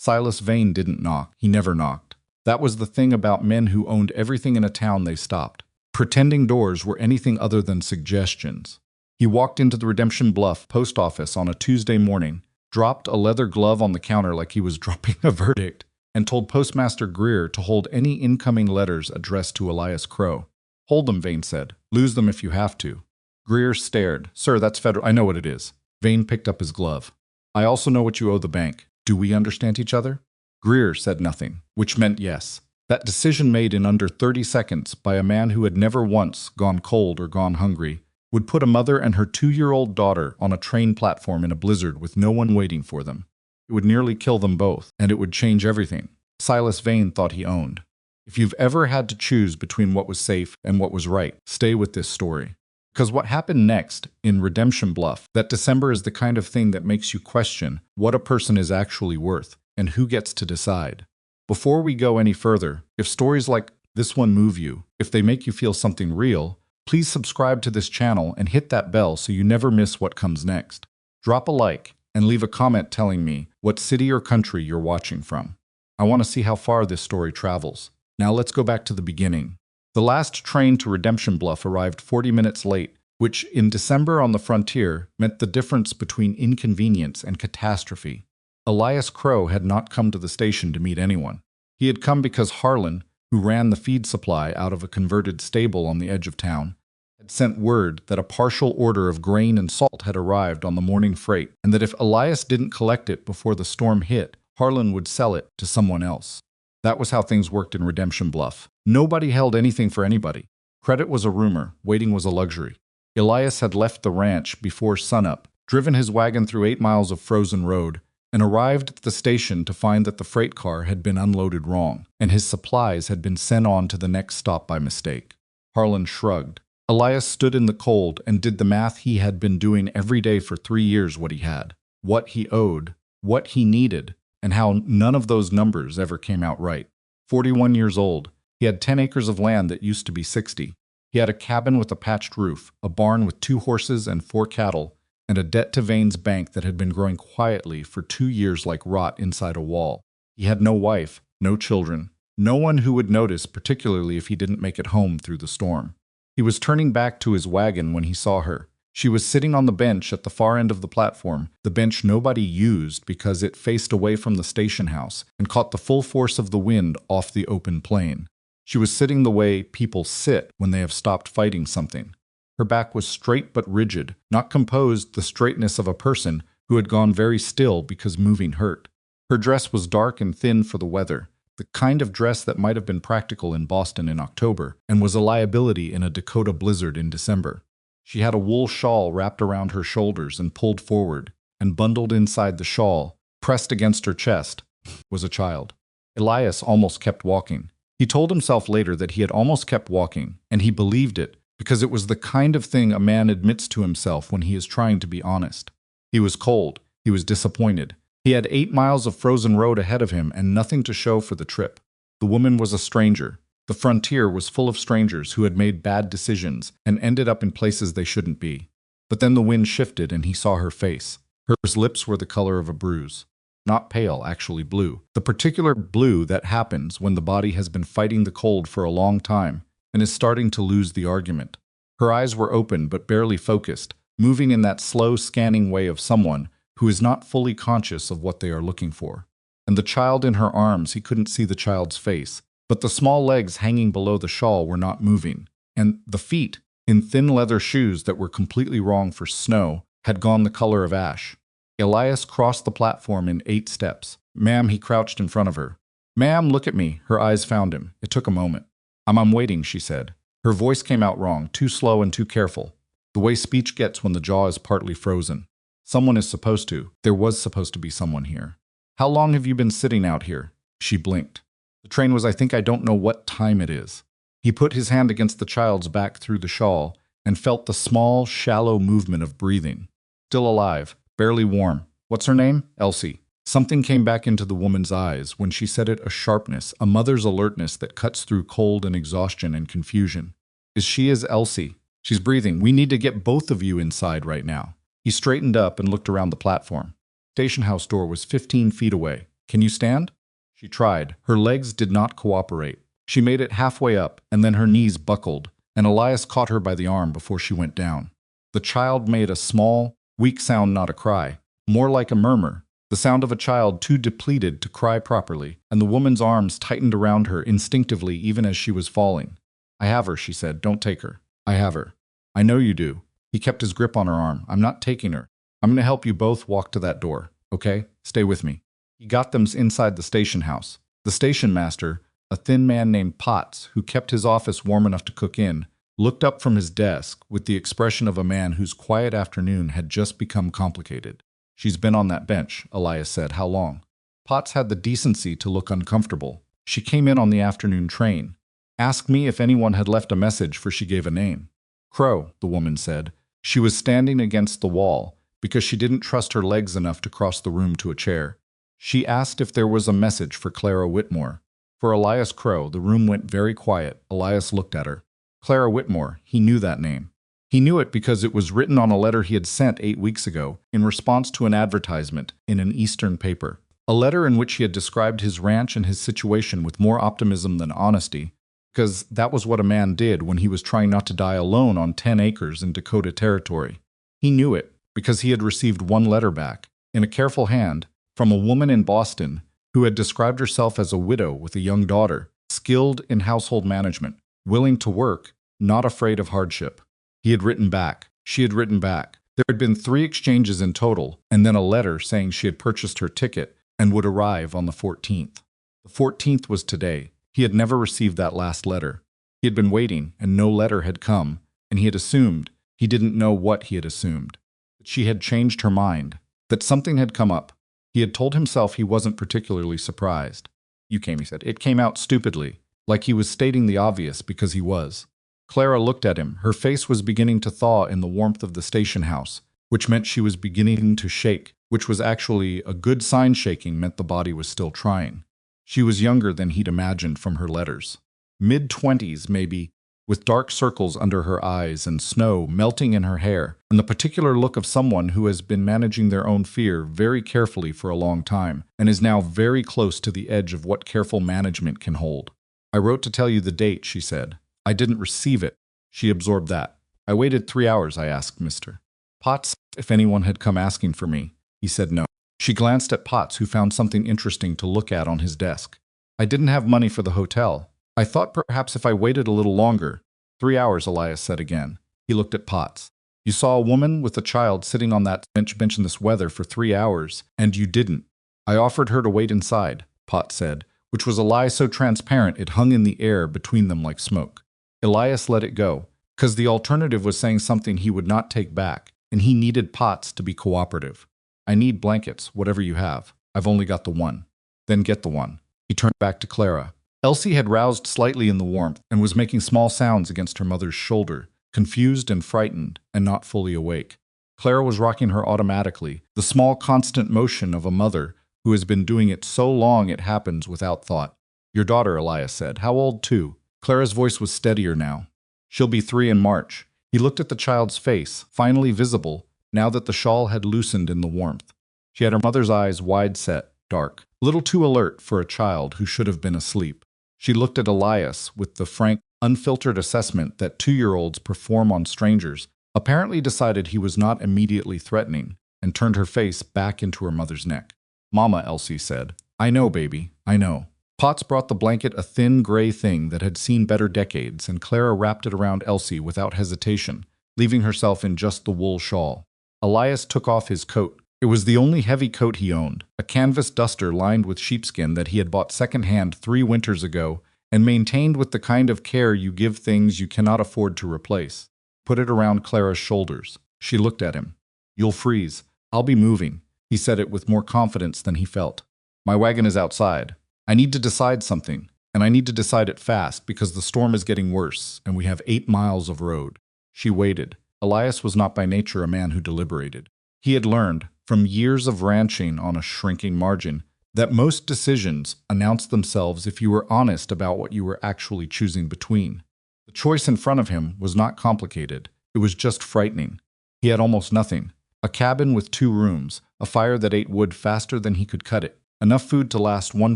Silas Vane didn't knock. He never knocked. That was the thing about men who owned everything in a town they stopped, pretending doors were anything other than suggestions. He walked into the Redemption Bluff post office on a Tuesday morning, dropped a leather glove on the counter like he was dropping a verdict, and told Postmaster Greer to hold any incoming letters addressed to Elias Crowe. "Hold them," Vane said. "Lose them if you have to." Greer stared. "Sir, that's federal." "I know what it is." Vane picked up his glove. "I also know what you owe the bank. Do we understand each other?" Greer said nothing, which meant yes. That decision made in under 30 seconds by a man who had never once gone cold or gone hungry would put a mother and her 2-year-old daughter on a train platform in a blizzard with no one waiting for them. It would nearly kill them both, and it would change everything. Silas Vane thought he owned. If you've ever had to choose between what was safe and what was right, stay with this story. Because what happened next in Redemption Bluff that December is the kind of thing that makes you question what a person is actually worth and who gets to decide. Before we go any further, if stories like this one move you, if they make you feel something real, please subscribe to this channel and hit that bell so you never miss what comes next. Drop a like and leave a comment telling me what city or country you're watching from. I want to see how far this story travels. Now let's go back to the beginning. The last train to Redemption Bluff arrived 40 minutes late, which in December on the frontier meant the difference between inconvenience and catastrophe. Elias Crowe had not come to the station to meet anyone. He had come because Harlan, who ran the feed supply out of a converted stable on the edge of town, had sent word that a partial order of grain and salt had arrived on the morning freight, and that if Elias didn't collect it before the storm hit, Harlan would sell it to someone else. That was how things worked in Redemption Bluff. Nobody held anything for anybody. Credit was a rumor, waiting was a luxury. Elias had left the ranch before sunup, driven his wagon through 8 miles of frozen road, and arrived at the station to find that the freight car had been unloaded wrong, and his supplies had been sent on to the next stop by mistake. Harlan shrugged. Elias stood in the cold and did the math he had been doing every day for 3 years: what he had, what he owed, what he needed, and how none of those numbers ever came out right. 41 years old, he had 10 acres of land that used to be 60. He had a cabin with a patched roof, a barn with 2 horses and 4 cattle, and a debt to Vane's bank that had been growing quietly for 2 years like rot inside a wall. He had no wife, no children, no one who would notice, particularly if he didn't make it home through the storm. He was turning back to his wagon when he saw her. She was sitting on the bench at the far end of the platform, the bench nobody used because it faced away from the station house and caught the full force of the wind off the open plain. She was sitting the way people sit when they have stopped fighting something. Her back was straight but rigid, not composed the straightness of a person who had gone very still because moving hurt. Her dress was dark and thin for the weather, the kind of dress that might have been practical in Boston in October and was a liability in a Dakota blizzard in December. She had a wool shawl wrapped around her shoulders and pulled forward, and bundled inside the shawl, pressed against her chest, was a child. Elias almost kept walking. He told himself later that he had almost kept walking, and he believed it because it was the kind of thing a man admits to himself when he is trying to be honest. He was cold. He was disappointed. He had 8 miles of frozen road ahead of him and nothing to show for the trip. The woman was a stranger. The frontier was full of strangers who had made bad decisions and ended up in places they shouldn't be. But then the wind shifted and he saw her face. Her lips were the color of a bruise. Not pale, actually blue. The particular blue that happens when the body has been fighting the cold for a long time and is starting to lose the argument. Her eyes were open but barely focused, moving in that slow scanning way of someone who is not fully conscious of what they are looking for. And the child in her arms, he couldn't see the child's face, but the small legs hanging below the shawl were not moving, and the feet, in thin leather shoes that were completely wrong for snow, had gone the color of ash. Elias crossed the platform in 8 steps. "Ma'am," he crouched in front of her. "Ma'am, look at me." Her eyes found him. It took a moment. I'm waiting," she said. Her voice came out wrong, too slow and too careful, the way speech gets when the jaw is partly frozen. "Someone is supposed to. There was supposed to be someone here." "How long have you been sitting out here?" She blinked. "The train was, I don't know what time it is." He put his hand against the child's back through the shawl and felt the small, shallow movement of breathing. Still alive, barely warm. "What's her name?" "Elsie." Something came back into the woman's eyes when she said it, a sharpness, a mother's alertness that cuts through cold and exhaustion and confusion. She is Elsie. She's breathing. We need to get both of you inside right now." He straightened up and looked around the platform. Station house door was 15 feet away. Can you stand? She tried. Her legs did not cooperate. She made it halfway up, and then her knees buckled, and Elias caught her by the arm before she went down. The child made a small, weak sound, not a cry, more like a murmur, the sound of a child too depleted to cry properly, and the woman's arms tightened around her instinctively even as she was falling. I have her, she said. Don't take her. I have her. I know you do. He kept his grip on her arm. I'm not taking her. I'm going to help you both walk to that door, okay? Stay with me. He got them inside the station house. The station master, a thin man named Potts, who kept his office warm enough to cook in, looked up from his desk with the expression of a man whose quiet afternoon had just become complicated. She's been on that bench, Elias said. How long? Potts had the decency to look uncomfortable. She came in on the afternoon train. Ask me if anyone had left a message, for she gave a name. Crowe, the woman said. She was standing against the wall because she didn't trust her legs enough to cross the room to a chair. She asked if there was a message for Clara Whitmore. For Elias Crowe, the room went very quiet. Elias looked at her. Clara Whitmore, he knew that name. He knew it because it was written on a letter he had sent 8 weeks ago in response to an advertisement in an Eastern paper. A letter in which he had described his ranch and his situation with more optimism than honesty, because that was what a man did when he was trying not to die alone on 10 acres in Dakota territory. He knew it because he had received one letter back, in a careful hand, from a woman in Boston who had described herself as a widow with a young daughter, skilled in household management, willing to work, not afraid of hardship. He had written back. She had written back. There had been 3 exchanges in total, and then a letter saying she had purchased her ticket and would arrive on the 14th. The 14th was today. He had never received that last letter. He had been waiting, and no letter had come, and he had assumed, he didn't know what he had assumed, that she had changed her mind, that something had come up. He had told himself he wasn't particularly surprised. You came, he said. It came out stupidly, like he was stating the obvious because he was. Clara looked at him. Her face was beginning to thaw in the warmth of the station house, which meant she was beginning to shake, which was actually a good sign. Shaking meant the body was still trying. She was younger than he'd imagined from her letters. Mid-20s, maybe, with dark circles under her eyes and snow melting in her hair, and the particular look of someone who has been managing their own fear very carefully for a long time, and is now very close to the edge of what careful management can hold. I wrote to tell you the date, she said. I didn't receive it. She absorbed that. I waited 3 hours, I asked Mr. Potts if anyone had come asking for me. He said no. She glanced at Potts, who found something interesting to look at on his desk. I didn't have money for the hotel. I thought perhaps if I waited a little longer. 3 hours, Elias said again. He looked at Potts. You saw a woman with a child sitting on that bench in this weather for 3 hours, and you didn't. I offered her to wait inside, Potts said, which was a lie so transparent it hung in the air between them like smoke. Elias let it go, because the alternative was saying something he would not take back, and he needed Potts to be cooperative. I need blankets, whatever you have. I've only got the one. Then get the one. He turned back to Clara. Elsie had roused slightly in the warmth and was making small sounds against her mother's shoulder, confused and frightened and not fully awake. Clara was rocking her automatically, the small constant motion of a mother who has been doing it so long it happens without thought. Your daughter, Elias said. How old, too? Clara's voice was steadier now. She'll be 3 in March. He looked at the child's face, finally visible, now that the shawl had loosened in the warmth. She had her mother's eyes wide set, dark, a little too alert for a child who should have been asleep. She looked at Elias with the frank, unfiltered assessment that 2-year-olds perform on strangers, apparently decided he was not immediately threatening, and turned her face back into her mother's neck. Mama, Elsie said. I know, baby, I know. Potts brought the blanket, a thin gray thing that had seen better decades, and Clara wrapped it around Elsie without hesitation, leaving herself in just the wool shawl. Elias took off his coat. It was the only heavy coat he owned, a canvas duster lined with sheepskin that he had bought second-hand 3 winters ago and maintained with the kind of care you give things you cannot afford to replace. Put it around Clara's shoulders. She looked at him. You'll freeze. I'll be moving. He said it with more confidence than he felt. My wagon is outside. I need to decide something, and I need to decide it fast because the storm is getting worse, and we have 8 miles of road. She waited. Elias was not by nature a man who deliberated. He had learned, from years of ranching on a shrinking margin, that most decisions announced themselves if you were honest about what you were actually choosing between. The choice in front of him was not complicated. It was just frightening. He had almost nothing. A cabin with 2 rooms, a fire that ate wood faster than he could cut it, Enough food to last one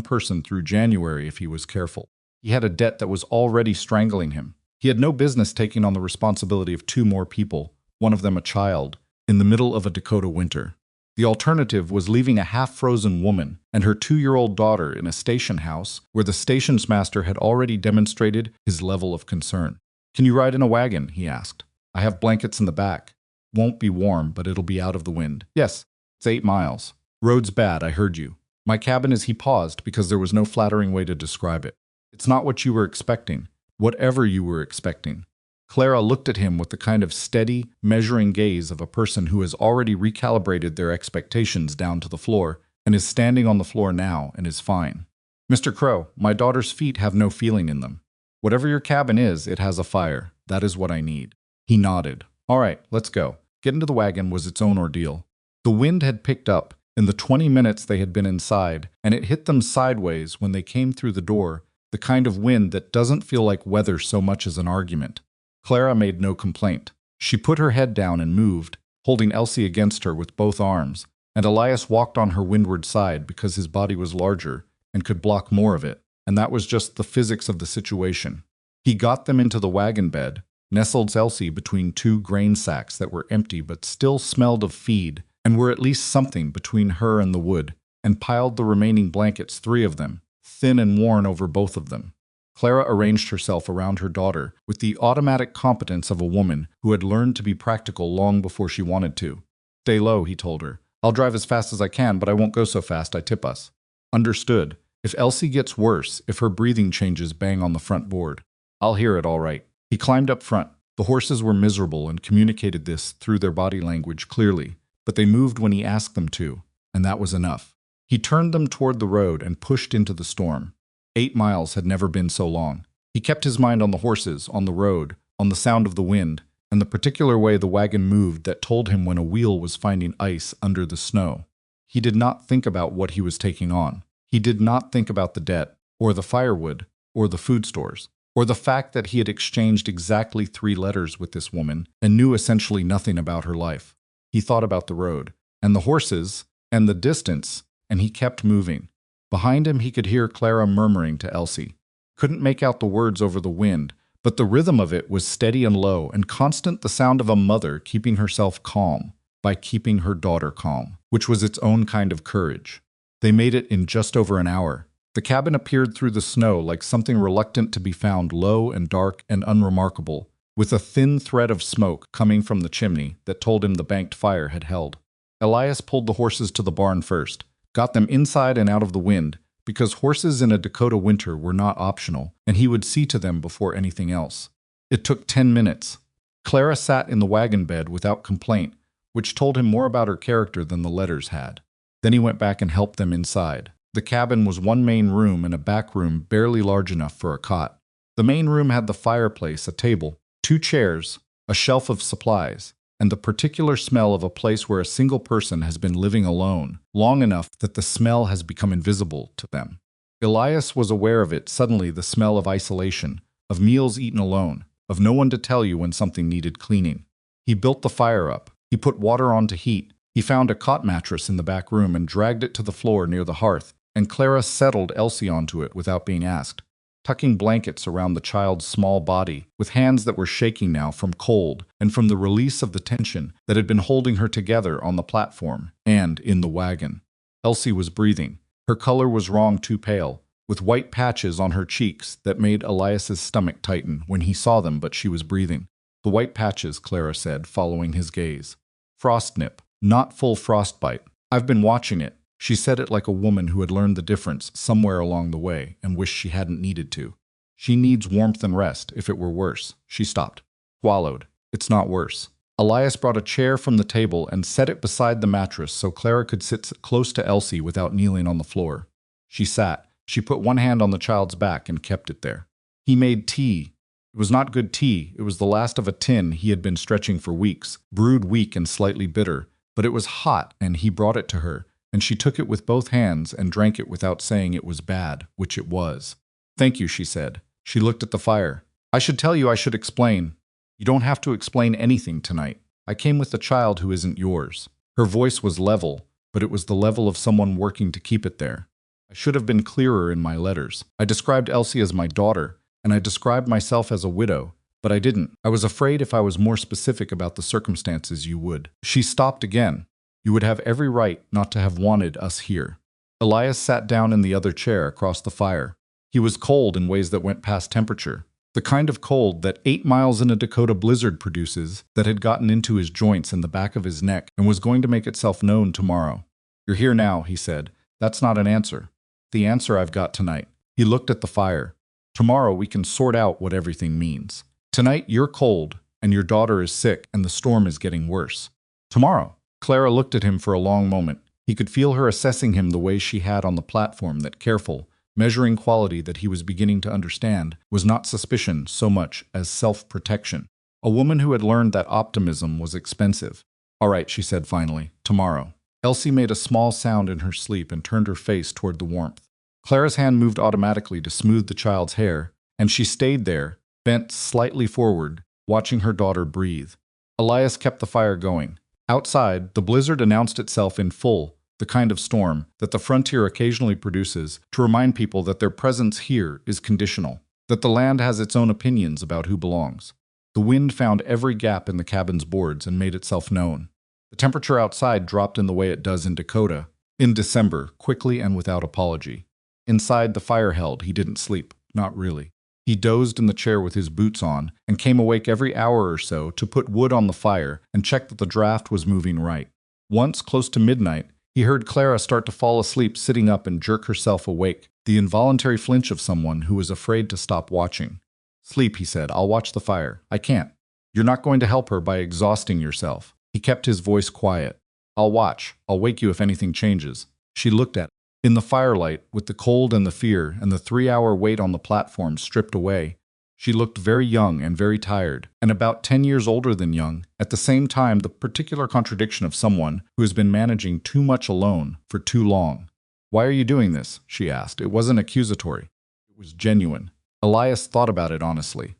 person through January if he was careful. He had a debt that was already strangling him. He had no business taking on the responsibility of 2 more people, one of them a child, in the middle of a Dakota winter. The alternative was leaving a half-frozen woman and her 2-year-old daughter in a station house where the station's master had already demonstrated his level of concern. "Can you ride in a wagon?" he asked. "I have blankets in the back. Won't be warm, but it'll be out of the wind." "Yes, it's 8 miles. Road's bad, I heard you. My cabin is—" He paused because there was no flattering way to describe it. "It's not what you were expecting. Whatever you were expecting." Clara looked at him with the kind of steady, measuring gaze of a person who has already recalibrated their expectations down to the floor and is standing on the floor now and is fine. "Mr. Crowe, my daughter's feet have no feeling in them. Whatever your cabin is, it has a fire. That is what I need." He nodded. "All right, let's go." Getting to the wagon was its own ordeal. The wind had picked up in the 20 minutes they had been inside, and it hit them sideways when they came through the door, the kind of wind that doesn't feel like weather so much as an argument. Clara made no complaint. She put her head down and moved, holding Elsie against her with both arms, and Elias walked on her windward side because his body was larger and could block more of it, and that was just the physics of the situation. He got them into the wagon bed, nestled Elsie between 2 grain sacks that were empty but still smelled of feed and were at least something between her and the wood, and piled the remaining blankets, 3 of them, thin and worn over both of them. Clara arranged herself around her daughter with the automatic competence of a woman who had learned to be practical long before she wanted to. "Stay low," he told her. "I'll drive as fast as I can, but I won't go so fast I tip us." "Understood. If Elsie gets worse, if her breathing changes, bang on the front board. I'll hear it all right." He climbed up front. The horses were miserable and communicated this through their body language clearly, but they moved when he asked them to, and that was enough. He turned them toward the road and pushed into the storm. 8 miles had never been so long. He kept his mind on the horses, on the road, on the sound of the wind, and the particular way the wagon moved that told him when a wheel was finding ice under the snow. He did not think about what he was taking on. He did not think about the debt, or the firewood, or the food stores, or the fact that he had exchanged exactly 3 letters with this woman and knew essentially nothing about her life. He thought about the road, and the horses, and the distance, and he kept moving. Behind him he could hear Clara murmuring to Elsie. Couldn't make out the words over the wind, but the rhythm of it was steady and low and constant, the sound of a mother keeping herself calm by keeping her daughter calm, which was its own kind of courage. They made it in just over an hour. The cabin appeared through the snow like something reluctant to be found, low and dark and unremarkable, with a thin thread of smoke coming from the chimney that told him the banked fire had held. Elias pulled the horses to the barn first, got them inside and out of the wind, because horses in a Dakota winter were not optional, and he would see to them before anything else. It took 10 minutes. Clara sat in the wagon bed without complaint, which told him more about her character than the letters had. Then he went back and helped them inside. The cabin was 1 main room and a back room barely large enough for a cot. The main room had the fireplace, a table, 2 chairs, a shelf of supplies, and the particular smell of a place where a single person has been living alone, long enough that the smell has become invisible to them. Elias was aware of it suddenly, the smell of isolation, of meals eaten alone, of no one to tell you when something needed cleaning. He built the fire up. He put water on to heat. He found a cot mattress in the back room and dragged it to the floor near the hearth, and Clara settled Elsie onto it without being asked, tucking blankets around the child's small body, with hands that were shaking now from cold and from the release of the tension that had been holding her together on the platform and in the wagon. Elsie was breathing. Her color was wrong, too pale, with white patches on her cheeks that made Elias's stomach tighten when he saw them, but she was breathing. "The white patches," Clara said, following his gaze. "Frost nip, not full frostbite. I've been watching it." She said it like a woman who had learned the difference somewhere along the way and wished she hadn't needed to. "She needs warmth and rest. If it were worse." She stopped. Swallowed. "It's not worse." Elias brought a chair from the table and set it beside the mattress so Clara could sit close to Elsie without kneeling on the floor. She sat. She put one hand on the child's back and kept it there. He made tea. It was not good tea. It was the last of a tin he had been stretching for weeks, brewed weak and slightly bitter, but it was hot, and he brought it to her, and she took it with both hands and drank it without saying it was bad, which it was. "Thank you," she said. She looked at the fire. "I should tell you, I should explain." "You don't have to explain anything tonight. I came with the child who isn't yours." Her voice was level, but it was the level of someone working to keep it there. I should have been clearer in my letters. I described Elsie as my daughter, and I described myself as a widow, but I didn't. I was afraid if I was more specific about the circumstances you would." She stopped again. "You would have every right not to have wanted us here." Elias sat down in the other chair across the fire. He was cold in ways that went past temperature. The kind of cold that 8 miles in a Dakota blizzard produces, that had gotten into his joints and the back of his neck and was going to make itself known tomorrow. "You're here now," he said. "That's not an answer. The answer I've got tonight." He looked at the fire. "Tomorrow we can sort out what everything means. Tonight you're cold, and your daughter is sick, and the storm is getting worse. Tomorrow." Clara looked at him for a long moment. He could feel her assessing him the way she had on the platform, that careful, measuring quality that he was beginning to understand was not suspicion so much as self-protection. A woman who had learned that optimism was expensive. "All right," she said finally. "Tomorrow." Elsie made a small sound in her sleep and turned her face toward the warmth. Clara's hand moved automatically to smooth the child's hair, and she stayed there, bent slightly forward, watching her daughter breathe. Elias kept the fire going. Outside, the blizzard announced itself in full, the kind of storm that the frontier occasionally produces to remind people that their presence here is conditional, that the land has its own opinions about who belongs. The wind found every gap in the cabin's boards and made itself known. The temperature outside dropped in the way it does in Dakota, in December, quickly and without apology. Inside, the fire held. He didn't sleep. Not really. He dozed in the chair with his boots on and came awake every hour or so to put wood on the fire and check that the draft was moving right. Once, close to midnight, he heard Clara start to fall asleep sitting up and jerk herself awake, the involuntary flinch of someone who was afraid to stop watching. "Sleep," he said. "I'll watch the fire." "I can't. You're not going to help her by exhausting yourself." He kept his voice quiet. "I'll watch. I'll wake you if anything changes." She looked at him. In the firelight, with the cold and the fear and the 3-hour wait on the platform stripped away, she looked very young and very tired, and about 10 years older than young, at the same time the particular contradiction of someone who has been managing too much alone for too long. "Why are you doing this?" she asked. It wasn't accusatory. It was genuine. Elias thought about it honestly.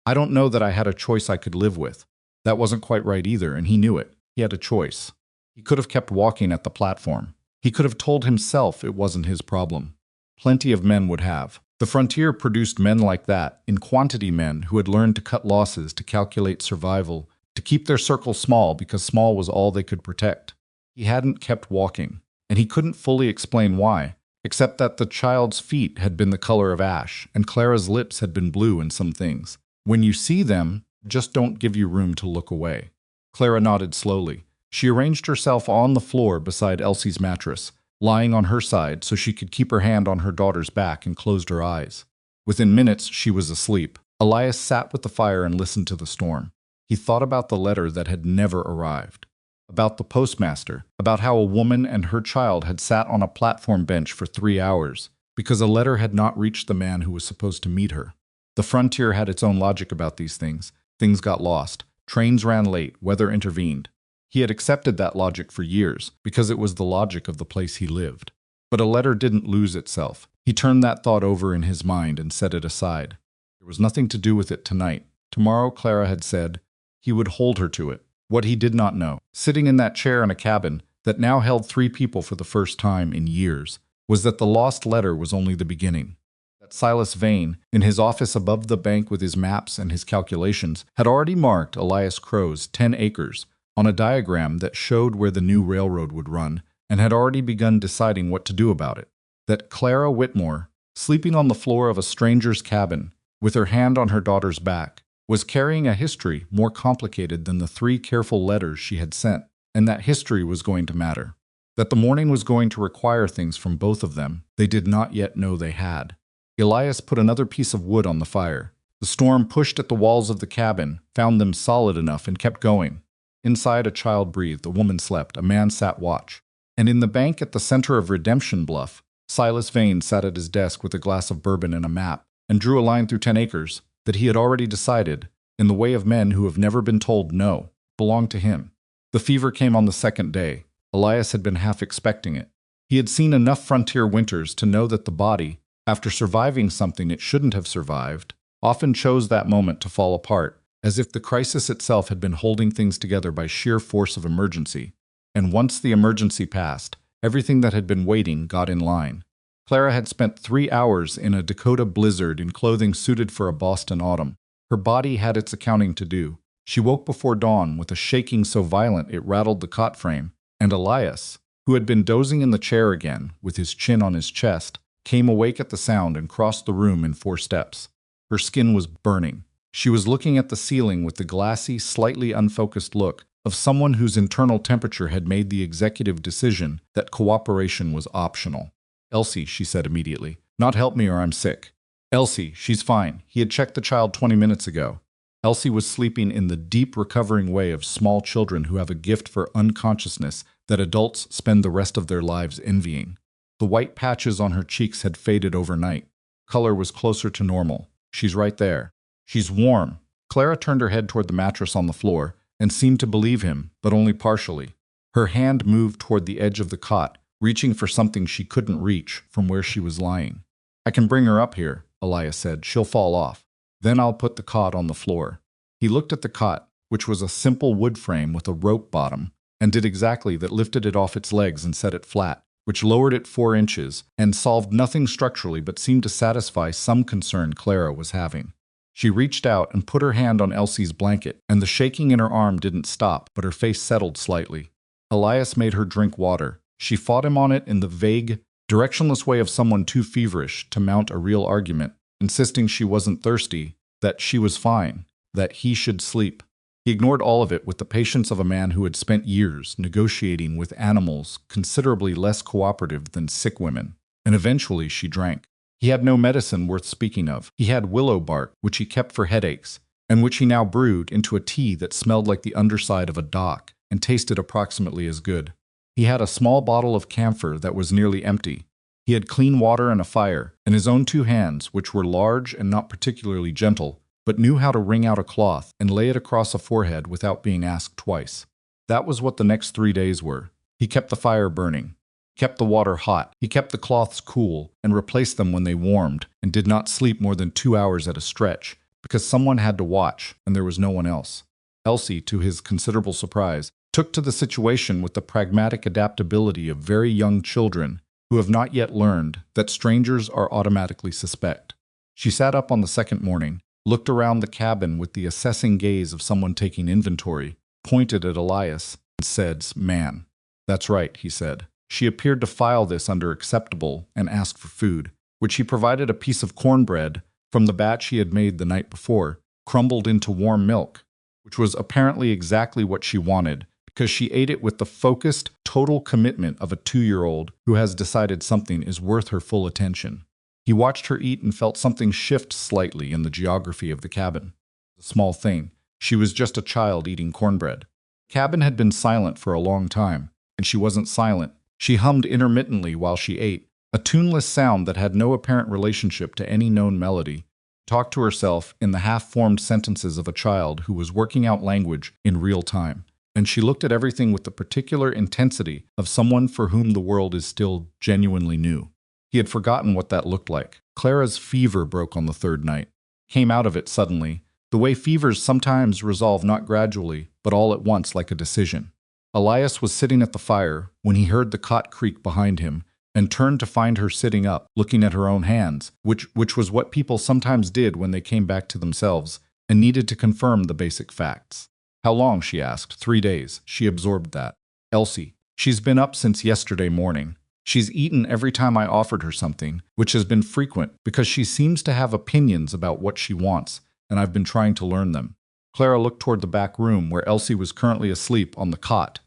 "I don't know that I had a choice I could live with." That wasn't quite right either, and he knew it. He had a choice. He could have kept walking at the platform. He could have told himself it wasn't his problem. Plenty of men would have. The frontier produced men like that, in quantity men who had learned to cut losses, to calculate survival, to keep their circle small because small was all they could protect. He hadn't kept walking, and he couldn't fully explain why, except that the child's feet had been the color of ash, and Clara's lips had been blue in some things. When you see them, just don't give you room to look away. Clara nodded slowly. She arranged herself on the floor beside Elsie's mattress, lying on her side so she could keep her hand on her daughter's back, and closed her eyes. Within minutes, she was asleep. Elias sat with the fire and listened to the storm. He thought about the letter that had never arrived, about the postmaster, about how a woman and her child had sat on a platform bench for 3 hours because a letter had not reached the man who was supposed to meet her. The frontier had its own logic about these things. Things got lost. Trains ran late. Weather intervened. He had accepted that logic for years because it was the logic of the place he lived. But a letter didn't lose itself. He turned that thought over in his mind and set it aside. There was nothing to do with it tonight. Tomorrow, Clara had said, he would hold her to it. What he did not know, sitting in that chair in a cabin that now held 3 people for the first time in years, was that the lost letter was only the beginning. That Silas Vane, in his office above the bank with his maps and his calculations, had already marked Elias Crowe's 10 acres on a diagram that showed where the new railroad would run, and had already begun deciding what to do about it. That Clara Whitmore, sleeping on the floor of a stranger's cabin, with her hand on her daughter's back, was carrying a history more complicated than the 3 careful letters she had sent, and that history was going to matter. That the morning was going to require things from both of them they did not yet know they had. Elias put another piece of wood on the fire. The storm pushed at the walls of the cabin, found them solid enough, and kept going. Inside, a child breathed, a woman slept, a man sat watch. And in the bank at the center of Redemption Bluff, Silas Vane sat at his desk with a glass of bourbon and a map, and drew a line through 10 acres that he had already decided, in the way of men who have never been told no, belonged to him. The fever came on the 2nd day. Elias had been half expecting it. He had seen enough frontier winters to know that the body, after surviving something it shouldn't have survived, often chose that moment to fall apart, as if the crisis itself had been holding things together by sheer force of emergency. And once the emergency passed, everything that had been waiting got in line. Clara had spent 3 hours in a Dakota blizzard in clothing suited for a Boston autumn. Her body had its accounting to do. She woke before dawn with a shaking so violent it rattled the cot frame, and Elias, who had been dozing in the chair again, with his chin on his chest, came awake at the sound and crossed the room in 4 steps. Her skin was burning. She was looking at the ceiling with the glassy, slightly unfocused look of someone whose internal temperature had made the executive decision that cooperation was optional. "Elsie," she said immediately. "Not help me or I'm sick." "Elsie, she's fine." He had checked the child 20 minutes ago. Elsie was sleeping in the deep recovering way of small children who have a gift for unconsciousness that adults spend the rest of their lives envying. The white patches on her cheeks had faded overnight. Color was closer to normal. "She's right there." "She's warm." Clara turned her head toward the mattress on the floor and seemed to believe him, but only partially. Her hand moved toward the edge of the cot, reaching for something she couldn't reach from where she was lying. "I can bring her up here," Elias said. "She'll fall off. Then I'll put the cot on the floor." He looked at the cot, which was a simple wood frame with a rope bottom, and did exactly that, lifted it off its legs and set it flat, which lowered it 4 inches and solved nothing structurally but seemed to satisfy some concern Clara was having. She reached out and put her hand on Elsie's blanket, and the shaking in her arm didn't stop, but her face settled slightly. Elias made her drink water. She fought him on it in the vague, directionless way of someone too feverish to mount a real argument, insisting she wasn't thirsty, that she was fine, that he should sleep. He ignored all of it with the patience of a man who had spent years negotiating with animals considerably less cooperative than sick women, and eventually she drank. He had no medicine worth speaking of. He had willow bark, which he kept for headaches, and which he now brewed into a tea that smelled like the underside of a dock and tasted approximately as good. He had a small bottle of camphor that was nearly empty. He had clean water and a fire, and his own 2 hands, which were large and not particularly gentle, but knew how to wring out a cloth and lay it across a forehead without being asked twice. That was what the next 3 days were. He kept the fire burning, kept the water hot, he kept the cloths cool, and replaced them when they warmed, and did not sleep more than 2 hours at a stretch, because someone had to watch, and there was no one else. Elsie, to his considerable surprise, took to the situation with the pragmatic adaptability of very young children who have not yet learned that strangers are automatically suspect. She sat up on the second morning, looked around the cabin with the assessing gaze of someone taking inventory, pointed at Elias, and said, "Man." "That's right," he said. She appeared to file this under acceptable and asked for food, which he provided: a piece of cornbread from the batch he had made the night before, crumbled into warm milk, which was apparently exactly what she wanted, because she ate it with the focused, total commitment of a 2-year-old who has decided something is worth her full attention. He watched her eat and felt something shift slightly in the geography of the cabin. A small thing. She was just a child eating cornbread. The cabin had been silent for a long time, and she wasn't silent. She hummed intermittently while she ate, a tuneless sound that had no apparent relationship to any known melody. Talked to herself in the half-formed sentences of a child who was working out language in real time. And she looked at everything with the particular intensity of someone for whom the world is still genuinely new. He had forgotten what that looked like. Clara's fever broke on the 3rd night. Came out of it suddenly, the way fevers sometimes resolve not gradually, but all at once like a decision. Elias was sitting at the fire when he heard the cot creak behind him and turned to find her sitting up, looking at her own hands, which was what people sometimes did when they came back to themselves and needed to confirm the basic facts. "How long?" she asked. 3 days. She absorbed that. "Elsie. She's been up since yesterday morning. She's eaten every time I offered her something, which has been frequent because she seems to have opinions about what she wants, and I've been trying to learn them." Clara looked toward the back room where Elsie was currently asleep on the cot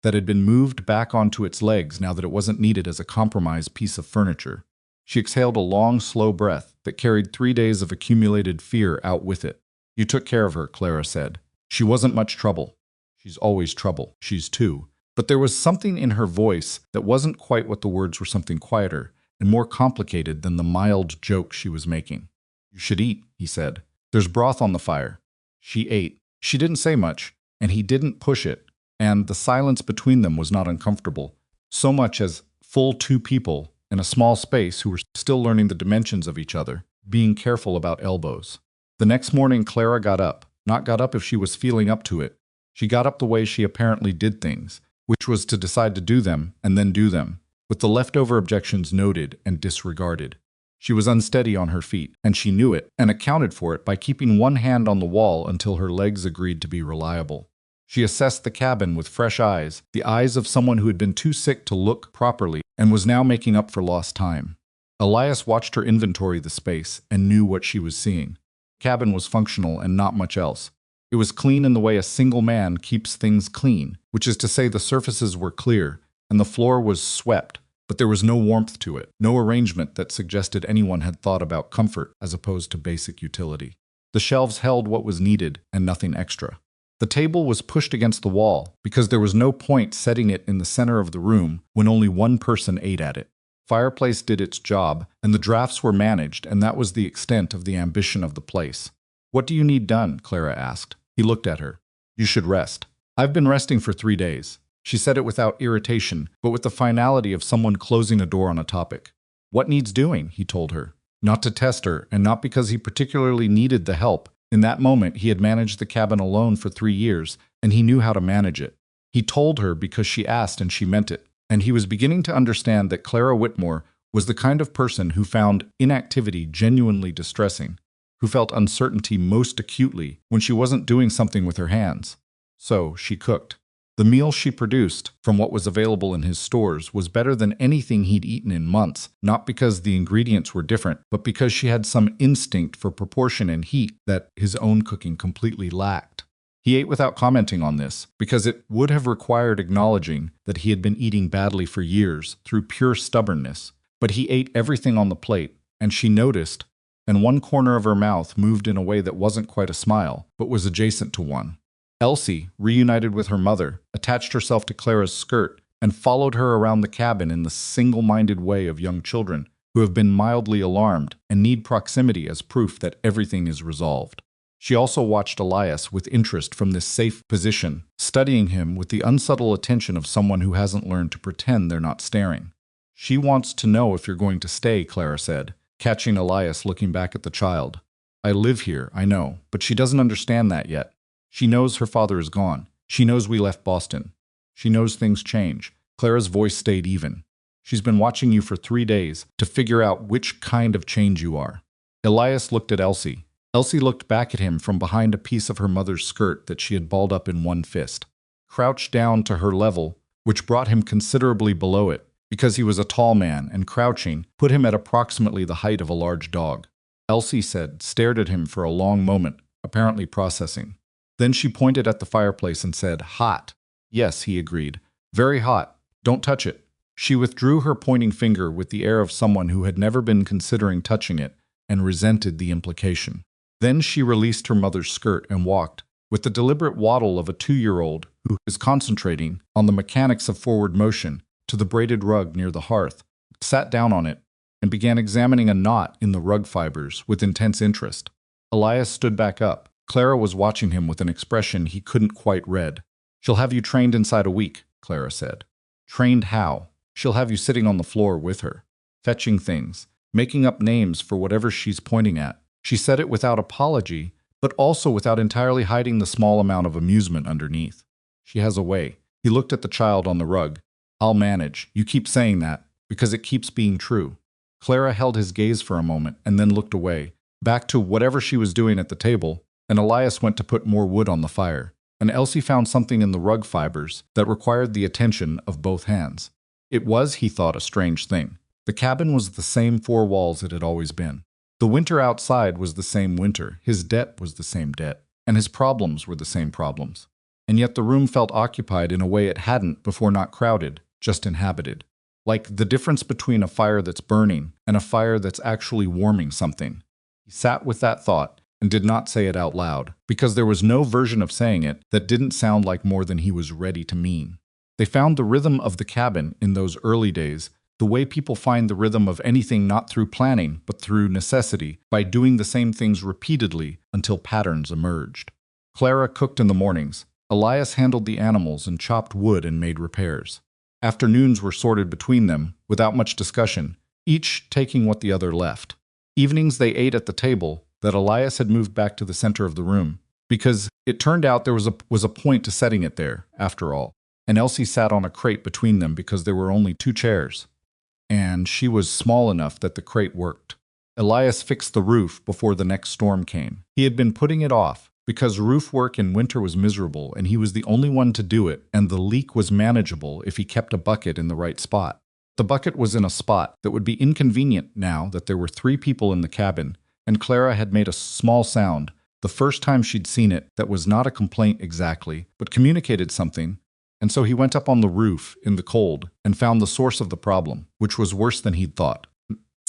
that had been moved back onto its legs now that it wasn't needed as a compromise piece of furniture. She exhaled a long, slow breath that carried 3 days of accumulated fear out with it. "You took care of her," Clara said. "She wasn't much trouble." "She's always trouble. She's 2. But there was something in her voice that wasn't quite what the words were, something quieter and more complicated than the mild joke she was making. "You should eat," he said. "There's broth on the fire." She ate. She didn't say much, and he didn't push it, and the silence between them was not uncomfortable, so much as full 2 people in a small space who were still learning the dimensions of each other, being careful about elbows. The next morning Clara got up, not got up if she was feeling up to it. She got up the way she apparently did things, which was to decide to do them and then do them. with the leftover objections noted and disregarded. She was unsteady on her feet, and she knew it, and accounted for it by keeping one hand on the wall until her legs agreed to be reliable. She assessed the cabin with fresh eyes, the eyes of someone who had been too sick to look properly and was now making up for lost time. Elias watched her inventory the space and knew what she was seeing. The cabin was functional and not much else. It was clean in the way a single man keeps things clean, which is to say the surfaces were clear, and the floor was swept, but there was no warmth to it, no arrangement that suggested anyone had thought about comfort as opposed to basic utility. The shelves held what was needed and nothing extra. The table was pushed against the wall because there was no point setting it in the center of the room when only one person ate at it. Fireplace did its job, and the drafts were managed, and that was the extent of the ambition of the place. "What do you need done?" Clara asked. He looked at her. "You should rest." "I've been resting for 3 days." She said it without irritation, but with the finality of someone closing a door on a topic. "What needs doing?" he told her. Not to test her, and not because he particularly needed the help. In that moment, he had managed the cabin alone for 3 years, and he knew how to manage it. He told her because she asked and she meant it, and he was beginning to understand that Clara Whitmore was the kind of person who found inactivity genuinely distressing, who felt uncertainty most acutely when she wasn't doing something with her hands. So she cooked. The meal she produced, from what was available in his stores, was better than anything he'd eaten in months, not because the ingredients were different, but because she had some instinct for proportion and heat that his own cooking completely lacked. He ate without commenting on this, because it would have required acknowledging that he had been eating badly for years through pure stubbornness. But he ate everything on the plate, and she noticed, and one corner of her mouth moved in a way that wasn't quite a smile, but was adjacent to one. Elsie, reunited with her mother, attached herself to Clara's skirt and followed her around the cabin in the single-minded way of young children who have been mildly alarmed and need proximity as proof that everything is resolved. She also watched Elias with interest from this safe position, studying him with the unsubtle attention of someone who hasn't learned to pretend they're not staring. "She wants to know if you're going to stay," Clara said, catching Elias looking back at the child. "I live here, I know, but she doesn't understand that yet. She knows her father is gone. She knows we left Boston. She knows things change." Clara's voice stayed even. "She's been watching you for 3 days to figure out which kind of change you are." Elias looked at Elsie. Elsie looked back at him from behind a piece of her mother's skirt that she had balled up in one fist. Crouched down to her level, which brought him considerably below it, because he was a tall man, and crouching put him at approximately the height of a large dog. Elsie stared at him for a long moment, apparently processing. Then she pointed at the fireplace and said, "Hot." "Yes," he agreed. "Very hot. Don't touch it." She withdrew her pointing finger with the air of someone who had never been considering touching it and resented the implication. Then she released her mother's skirt and walked, with the deliberate waddle of a 2-year-old who is concentrating on the mechanics of forward motion, to the braided rug near the hearth, sat down on it, and began examining a knot in the rug fibers with intense interest. Elias stood back up. Clara was watching him with an expression he couldn't quite read. "She'll have you trained inside a week," Clara said. "Trained how?" "She'll have you sitting on the floor with her, fetching things, making up names for whatever she's pointing at." She said it without apology, but also without entirely hiding the small amount of amusement underneath. "She has a way." He looked at the child on the rug. "I'll manage. You keep saying that, because it keeps being true." Clara held his gaze for a moment and then looked away, back to whatever she was doing at the table, and Elias went to put more wood on the fire, and Elsie found something in the rug fibers that required the attention of both hands. It was, he thought, a strange thing. The cabin was the same 4 walls it had always been. The winter outside was the same winter, his debt was the same debt, and his problems were the same problems. And yet the room felt occupied in a way it hadn't before, not crowded, just inhabited. Like the difference between a fire that's burning and a fire that's actually warming something. He sat with that thought and did not say it out loud, because there was no version of saying it that didn't sound like more than he was ready to mean. They found the rhythm of the cabin in those early days, the way people find the rhythm of anything, not through planning, but through necessity, by doing the same things repeatedly until patterns emerged. Clara cooked in the mornings. Elias handled the animals and chopped wood and made repairs. Afternoons were sorted between them, without much discussion, each taking what the other left. Evenings they ate at the table that Elias had moved back to the center of the room, because it turned out there was a point to setting it there, after all, and Elsie sat on a crate between them because there were only 2 chairs. and she was small enough that the crate worked. Elias fixed the roof before the next storm came. He had been putting it off because roof work in winter was miserable and he was the only one to do it, and the leak was manageable if he kept a bucket in the right spot. The bucket was in a spot that would be inconvenient now that there were 3 people in the cabin, and Clara had made a small sound, the first time she'd seen it, that was not a complaint exactly, but communicated something. And so he went up on the roof in the cold and found the source of the problem, which was worse than he'd thought,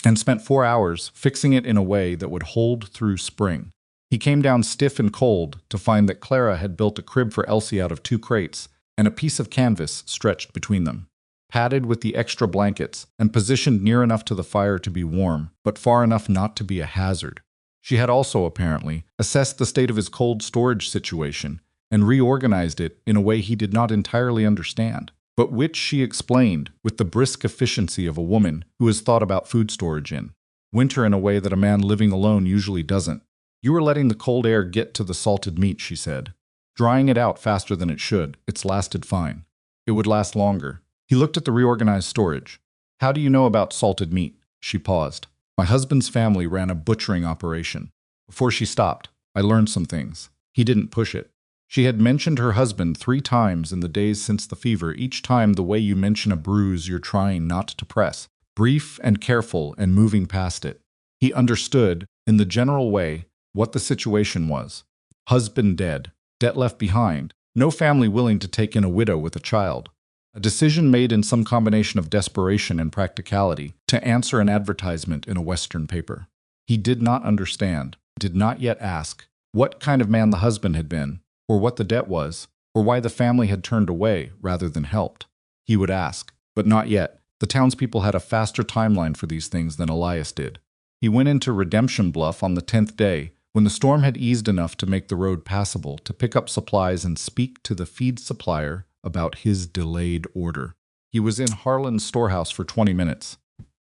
and spent 4 hours fixing it in a way that would hold through spring. He came down stiff and cold to find that Clara had built a crib for Elsie out of 2 crates and a piece of canvas stretched between them, padded with the extra blankets and positioned near enough to the fire to be warm, but far enough not to be a hazard. She had also, apparently, assessed the state of his cold storage situation and reorganized it in a way he did not entirely understand, but which she explained with the brisk efficiency of a woman who has thought about food storage in winter in a way that a man living alone usually doesn't. "You were letting the cold air get to the salted meat," she said. "Drying it out faster than it should. It's lasted fine. It would last longer." He looked at the reorganized storage. "How do you know about salted meat?" She paused. "My husband's family ran a butchering operation." Before she stopped, "I learned some things." He didn't push it. She had mentioned her husband 3 times in the days since the fever, each time the way you mention a bruise you're trying not to press, brief and careful and moving past it. He understood, in the general way, what the situation was. Husband dead, debt left behind, no family willing to take in a widow with a child. A decision made in some combination of desperation and practicality to answer an advertisement in a Western paper. He did not understand, did not yet ask, what kind of man the husband had been, or what the debt was, or why the family had turned away rather than helped. He would ask, but not yet. The townspeople had a faster timeline for these things than Elias did. He went into Redemption Bluff on the 10th day, when the storm had eased enough to make the road passable, to pick up supplies and speak to the feed supplier about his delayed order. He was in Harlan's storehouse for 20 minutes.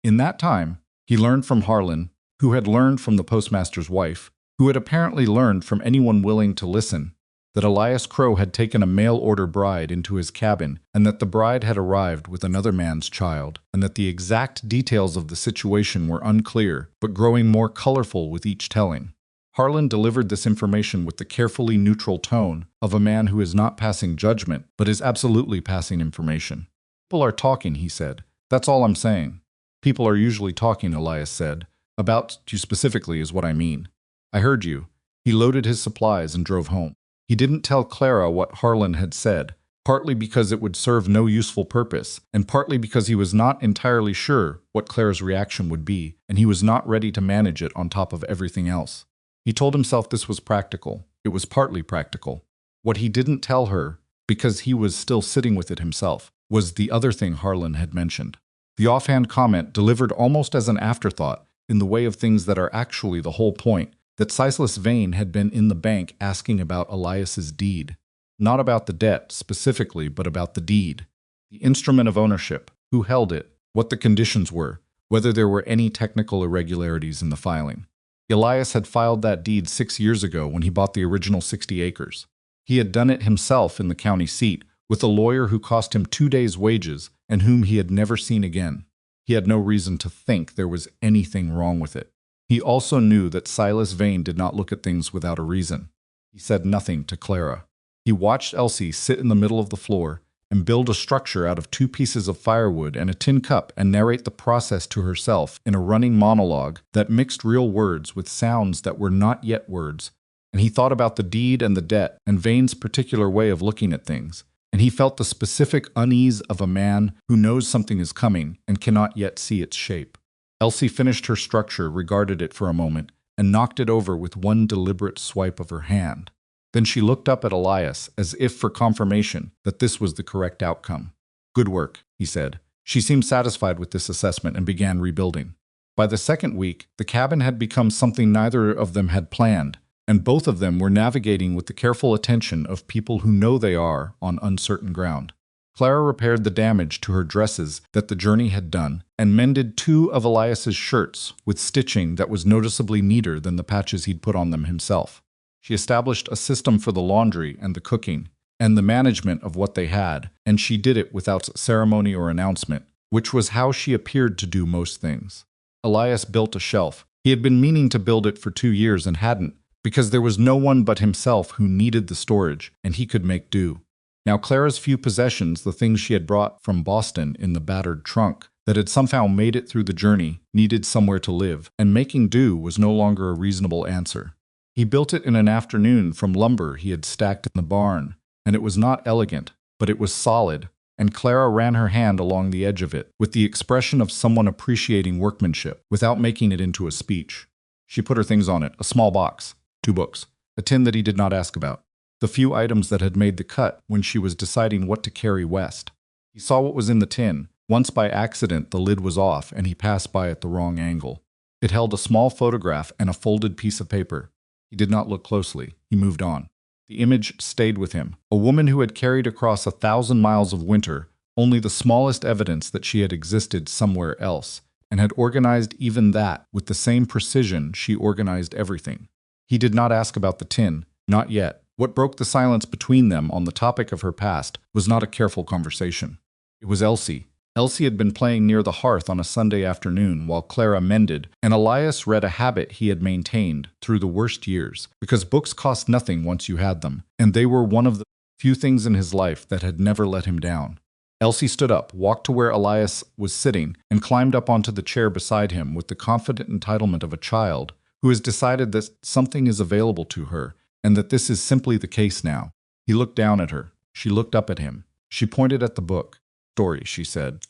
In that time, he learned from Harlan, who had learned from the postmaster's wife, who had apparently learned from anyone willing to listen, that Elias Crowe had taken a mail-order bride into his cabin, and that the bride had arrived with another man's child, and that the exact details of the situation were unclear, but growing more colorful with each telling. Harlan delivered this information with the carefully neutral tone of a man who is not passing judgment, but is absolutely passing information. "People are talking," he said. "That's all I'm saying." "People are usually talking," Elias said. "About you specifically is what I mean." "I heard you." He loaded his supplies and drove home. He didn't tell Clara what Harlan had said, partly because it would serve no useful purpose, and partly because he was not entirely sure what Clara's reaction would be, and he was not ready to manage it on top of everything else. He told himself this was practical. It was partly practical. What he didn't tell her, because he was still sitting with it himself, was the other thing Harlan had mentioned. The offhand comment, delivered almost as an afterthought, in the way of things that are actually the whole point, that Silas Vane had been in the bank asking about Elias's deed. Not about the debt specifically, but about the deed. The instrument of ownership, who held it, what the conditions were, whether there were any technical irregularities in the filing. Elias had filed that deed 6 years ago when he bought the original 60 acres. He had done it himself in the county seat, with a lawyer who cost him 2 days' wages and whom he had never seen again. He had no reason to think there was anything wrong with it. He also knew that Silas Vane did not look at things without a reason. He said nothing to Clara. He watched Elsie sit in the middle of the floor and build a structure out of 2 pieces of firewood and a tin cup and narrate the process to herself in a running monologue that mixed real words with sounds that were not yet words. And he thought about the deed and the debt and Vane's particular way of looking at things. And he felt the specific unease of a man who knows something is coming and cannot yet see its shape. Elsie finished her structure, regarded it for a moment, and knocked it over with one deliberate swipe of her hand. Then she looked up at Elias as if for confirmation that this was the correct outcome. "Good work," he said. She seemed satisfied with this assessment and began rebuilding. By the second week, the cabin had become something neither of them had planned, and both of them were navigating with the careful attention of people who know they are on uncertain ground. Clara repaired the damage to her dresses that the journey had done, and mended 2 of Elias's shirts with stitching that was noticeably neater than the patches he'd put on them himself. She established a system for the laundry and the cooking, and the management of what they had, and she did it without ceremony or announcement, which was how she appeared to do most things. Elias built a shelf. He had been meaning to build it for 2 years and hadn't, because there was no one but himself who needed the storage, and he could make do. Now Clara's few possessions, the things she had brought from Boston in the battered trunk, that had somehow made it through the journey, needed somewhere to live, and making do was no longer a reasonable answer. He built it in an afternoon from lumber he had stacked in the barn, and it was not elegant, but it was solid, and Clara ran her hand along the edge of it, with the expression of someone appreciating workmanship, without making it into a speech. She put her things on it, a small box, 2 books, a tin that he did not ask about, the few items that had made the cut when she was deciding what to carry west. He saw what was in the tin. Once by accident the lid was off and he passed by at the wrong angle. It held a small photograph and a folded piece of paper. He did not look closely. He moved on. The image stayed with him. A woman who had carried across 1,000 miles of winter only the smallest evidence that she had existed somewhere else, and had organized even that with the same precision she organized everything. He did not ask about the tin, not yet. What broke the silence between them on the topic of her past was not a careful conversation. It was Elsie. Elsie had been playing near the hearth on a Sunday afternoon while Clara mended, and Elias read a habit he had maintained through the worst years, because books cost nothing once you had them, and they were one of the few things in his life that had never let him down. Elsie stood up, walked to where Elias was sitting, and climbed up onto the chair beside him with the confident entitlement of a child who has decided that something is available to her, and that this is simply the case now. He looked down at her. She looked up at him. She pointed at the book. Story, she said.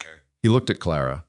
He looked at Clara.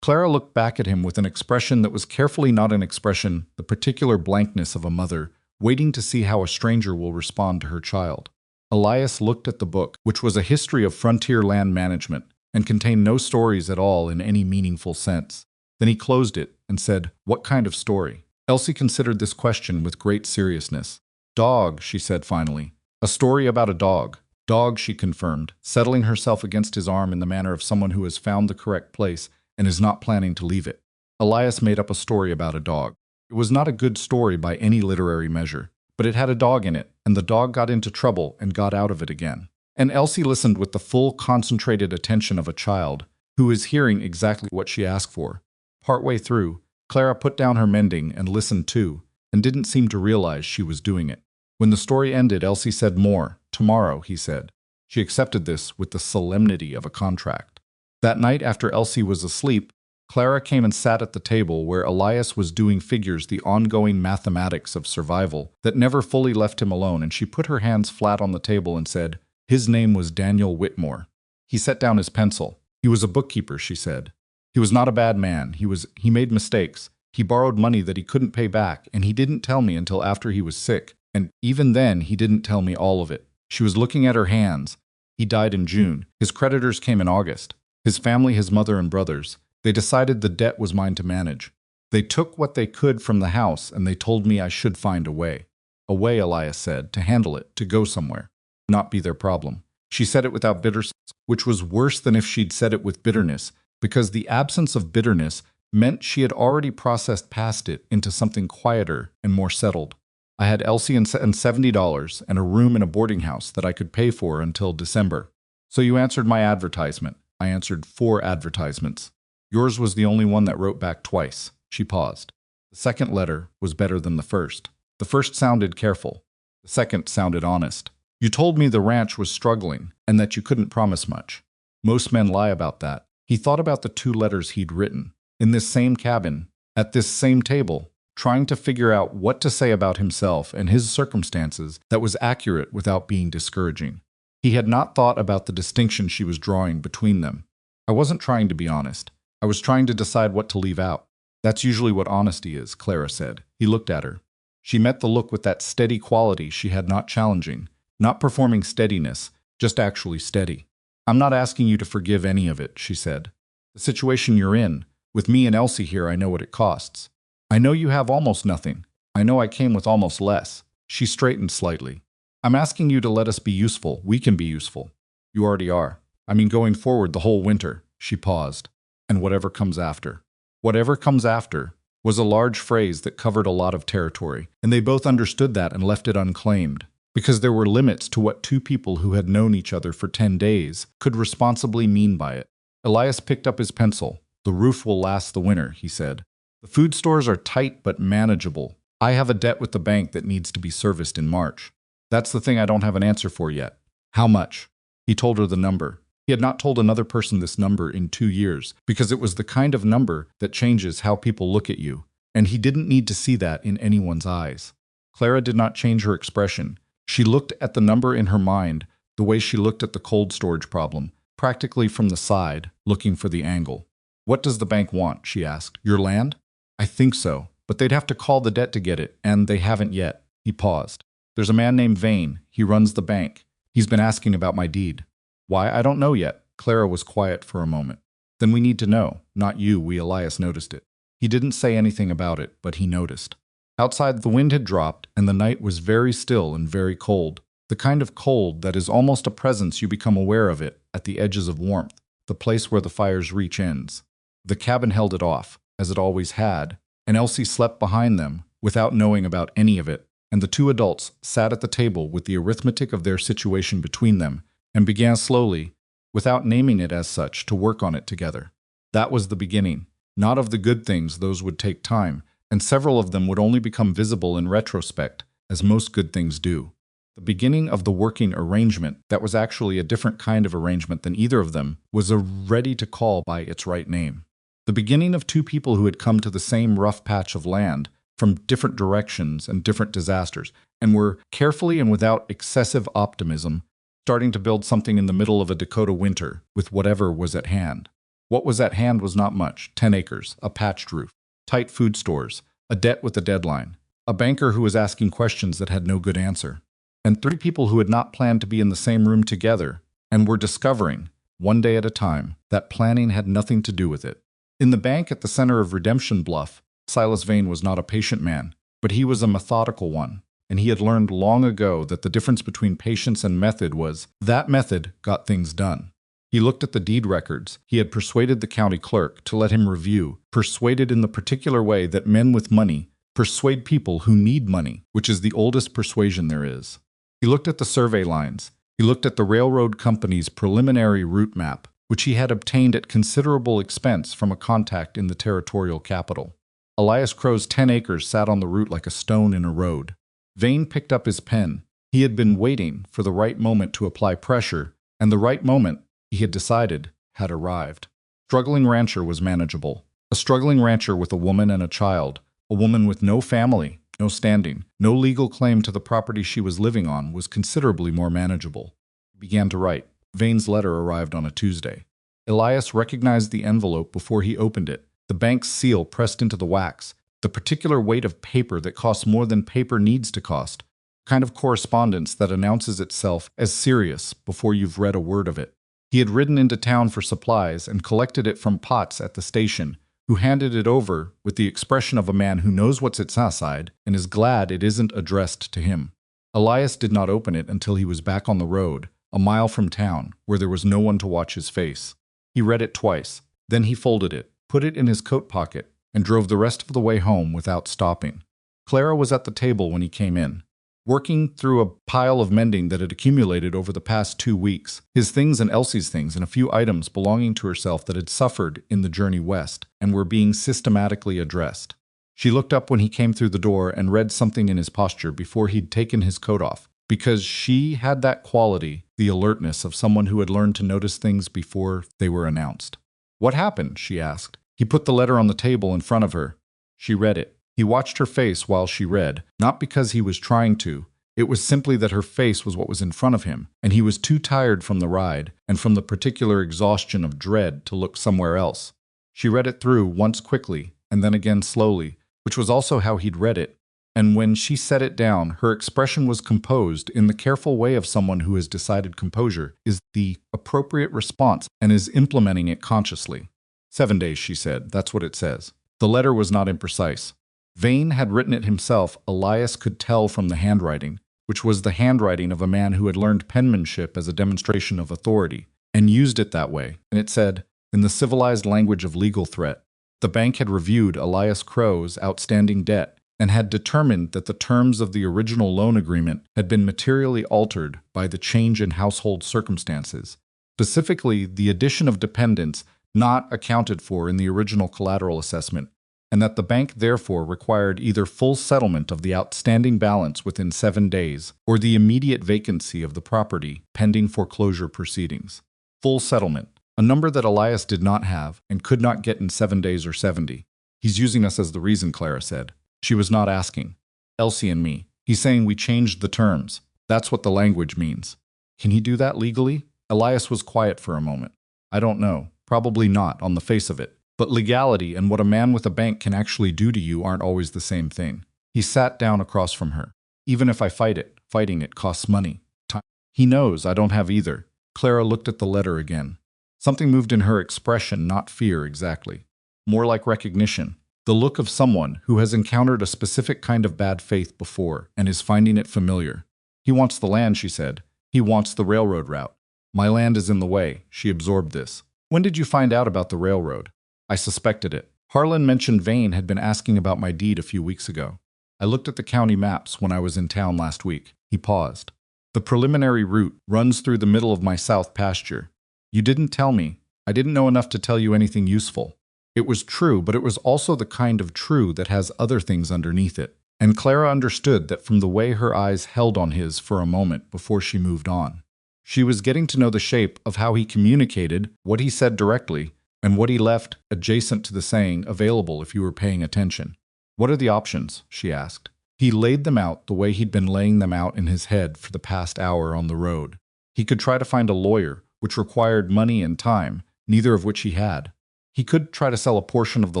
Clara looked back at him with an expression that was carefully not an expression, the particular blankness of a mother, waiting to see how a stranger will respond to her child. Elias looked at the book, which was a history of frontier land management, and contained no stories at all in any meaningful sense. Then he closed it and said, "What kind of story?" Elsie considered this question with great seriousness. "Dog," she said finally. "A story about a dog." "Dog," she confirmed, settling herself against his arm in the manner of someone who has found the correct place and is not planning to leave it. Elias made up a story about a dog. It was not a good story by any literary measure, but it had a dog in it, and the dog got into trouble and got out of it again. And Elsie listened with the full, concentrated attention of a child who is hearing exactly what she asked for. Partway through, Clara put down her mending and listened too, and didn't seem to realize she was doing it. When the story ended, Elsie said more. "Tomorrow," he said. She accepted this with the solemnity of a contract. That night after Elsie was asleep, Clara came and sat at the table where Elias was doing figures, the ongoing mathematics of survival that never fully left him alone, and she put her hands flat on the table and said, "His name was Daniel Whitmore." He set down his pencil. "He was a bookkeeper," she said. "He was not a bad man. He made mistakes. He borrowed money that he couldn't pay back, and he didn't tell me until after he was sick. And even then, he didn't tell me all of it." She was looking at her hands. He died in June. His creditors came in August. His family, his mother and brothers. They decided the debt was mine to manage. They took what they could from the house, and they told me I should find a way. A way, Elias said, to handle it, to go somewhere. Not be their problem. She said it without bitterness, which was worse than if she'd said it with bitterness, because the absence of bitterness meant she had already processed past it into something quieter and more settled. I had Elsie and $70 and a room in a boarding house that I could pay for until December. So you answered my advertisement. I answered 4 advertisements. Yours was the only one that wrote back twice. She paused. The second letter was better than the first. The first sounded careful. The second sounded honest. You told me the ranch was struggling and that you couldn't promise much. Most men lie about that. He thought about the 2 letters he'd written. In this same cabin, at this same table, trying to figure out what to say about himself and his circumstances that was accurate without being discouraging. He had not thought about the distinction she was drawing between them. I wasn't trying to be honest. I was trying to decide what to leave out. That's usually what honesty is, Clara said. He looked at her. She met the look with that steady quality she had, not challenging, not performing steadiness, just actually steady. I'm not asking you to forgive any of it, she said. The situation you're in, with me and Elsie here, I know what it costs. I know you have almost nothing. I know I came with almost less. She straightened slightly. I'm asking you to let us be useful. We can be useful. You already are. I mean, going forward the whole winter. She paused. And whatever comes after. Whatever comes after was a large phrase that covered a lot of territory, and they both understood that and left it unclaimed, because there were limits to what 2 people who had known each other for 10 days could responsibly mean by it. Elias picked up his pencil. The roof will last the winter, he said. The food stores are tight but manageable. I have a debt with the bank that needs to be serviced in March. That's the thing I don't have an answer for yet. How much? He told her the number. He had not told another person this number in 2 years, because it was the kind of number that changes how people look at you, and he didn't need to see that in anyone's eyes. Clara did not change her expression. She looked at the number in her mind the way she looked at the cold storage problem, practically from the side, looking for the angle. What does the bank want? She asked. Your land? I think so, but they'd have to call the debt to get it, and they haven't yet. He paused. There's a man named Vane. He runs the bank. He's been asking about my deed. Why, I don't know yet. Clara was quiet for a moment. Then we need to know. Not you, Elias noticed it. He didn't say anything about it, but he noticed. Outside, the wind had dropped, and the night was very still and very cold. The kind of cold that is almost a presence you become aware of it at the edges of warmth, the place where the fire's reach ends. The cabin held it off, as it always had, and Elsie slept behind them, without knowing about any of it, and the two adults sat at the table with the arithmetic of their situation between them, and began slowly, without naming it as such, to work on it together. That was the beginning. Not of the good things, those would take time, and several of them would only become visible in retrospect, as most good things do. The beginning of the working arrangement, that was actually a different kind of arrangement than either of them, was ready to call by its right name. The beginning of two people who had come to the same rough patch of land, from different directions and different disasters, and were carefully and without excessive optimism, starting to build something in the middle of a Dakota winter with whatever was at hand. What was at hand was not much: 10 acres, a patched roof, tight food stores, a debt with a deadline, a banker who was asking questions that had no good answer, and 3 people who had not planned to be in the same room together and were discovering, one day at a time, that planning had nothing to do with it. In the bank at the center of Redemption Bluff, Silas Vane was not a patient man, but he was a methodical one, and he had learned long ago that the difference between patience and method was that method got things done. He looked at the deed records. He had persuaded the county clerk to let him review, persuaded in the particular way that men with money persuade people who need money, which is the oldest persuasion there is. He looked at the survey lines. He looked at the railroad company's preliminary route map, which he had obtained at considerable expense from a contact in the territorial capital. Elias Crowe's 10 acres sat on the route like a stone in a road. Vane picked up his pen. He had been waiting for the right moment to apply pressure, and the right moment, he had decided, had arrived. Struggling rancher was manageable. A struggling rancher with a woman and a child, a woman with no family, no standing, no legal claim to the property she was living on, was considerably more manageable. He began to write. Vane's letter arrived on a Tuesday. Elias recognized the envelope before he opened it, the bank's seal pressed into the wax, the particular weight of paper that costs more than paper needs to cost, kind of correspondence that announces itself as serious before you've read a word of it. He had ridden into town for supplies and collected it from Potts at the station, who handed it over with the expression of a man who knows what's inside and is glad it isn't addressed to him. Elias did not open it until he was back on the road, a mile from town, where there was no one to watch his face. He read it twice. Then he folded it, put it in his coat pocket, and drove the rest of the way home without stopping. Clara was at the table when he came in, working through a pile of mending that had accumulated over the past 2 weeks, his things and Elsie's things and a few items belonging to herself that had suffered in the journey west and were being systematically addressed. She looked up when he came through the door and read something in his posture before he'd taken his coat off, because she had that quality, the alertness of someone who had learned to notice things before they were announced. "What happened?" she asked. He put the letter on the table in front of her. She read it. He watched her face while she read, not because he was trying to. It was simply that her face was what was in front of him, and he was too tired from the ride and from the particular exhaustion of dread to look somewhere else. She read it through once quickly, and then again slowly, which was also how he'd read it. And when she set it down, her expression was composed in the careful way of someone who has decided composure is the appropriate response and is implementing it consciously. 7 days, she said. That's what it says. The letter was not imprecise. Vane had written it himself. Elias could tell from the handwriting, which was the handwriting of a man who had learned penmanship as a demonstration of authority, and used it that way. And it said, in the civilized language of legal threat, the bank had reviewed Elias Crowe's outstanding debt and had determined that the terms of the original loan agreement had been materially altered by the change in household circumstances. specifically the addition of dependents not accounted for in the original collateral assessment, and that the bank therefore required either full settlement of the outstanding balance within 7 days or the immediate vacancy of the property pending foreclosure proceedings. Full settlement, a number that Elias did not have and could not get in 7 days or 70. He's using us as the reason, Clara said. She was not asking. Elsie and me. He's saying we changed the terms. That's what the language means. Can he do that legally? Elias was quiet for a moment. I don't know. Probably not, on the face of it. But legality and what a man with a bank can actually do to you aren't always the same thing. He sat down across from her. Even if I fight it, fighting it costs money. Time. He knows I don't have either. Clara looked at the letter again. Something moved in her expression, not fear exactly. More like recognition. The look of someone who has encountered a specific kind of bad faith before and is finding it familiar. He wants the land, she said. He wants the railroad route. My land is in the way. She absorbed this. When did you find out about the railroad? I suspected it. Harlan mentioned Vane had been asking about my deed a few weeks ago. I looked at the county maps when I was in town last week. He paused. The preliminary route runs through the middle of my south pasture. You didn't tell me. I didn't know enough to tell you anything useful. It was true, but it was also the kind of true that has other things underneath it. And Clara understood that from the way her eyes held on his for a moment before she moved on. She was getting to know the shape of how he communicated, what he said directly, and what he left adjacent to the saying available if you were paying attention. What are the options? She asked. He laid them out the way he'd been laying them out in his head for the past hour on the road. He could try to find a lawyer, which required money and time, neither of which he had. He could try to sell a portion of the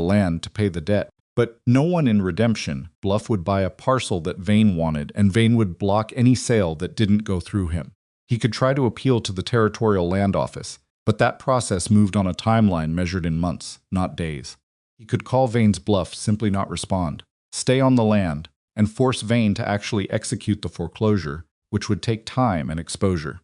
land to pay the debt, but no one in redemption, Bluff would buy a parcel that Vane wanted, and Vane would block any sale that didn't go through him. He could try to appeal to the Territorial Land Office, but that process moved on a timeline measured in months, not days. He could call Vane's bluff, simply not respond, stay on the land, and force Vane to actually execute the foreclosure, which would take time and exposure.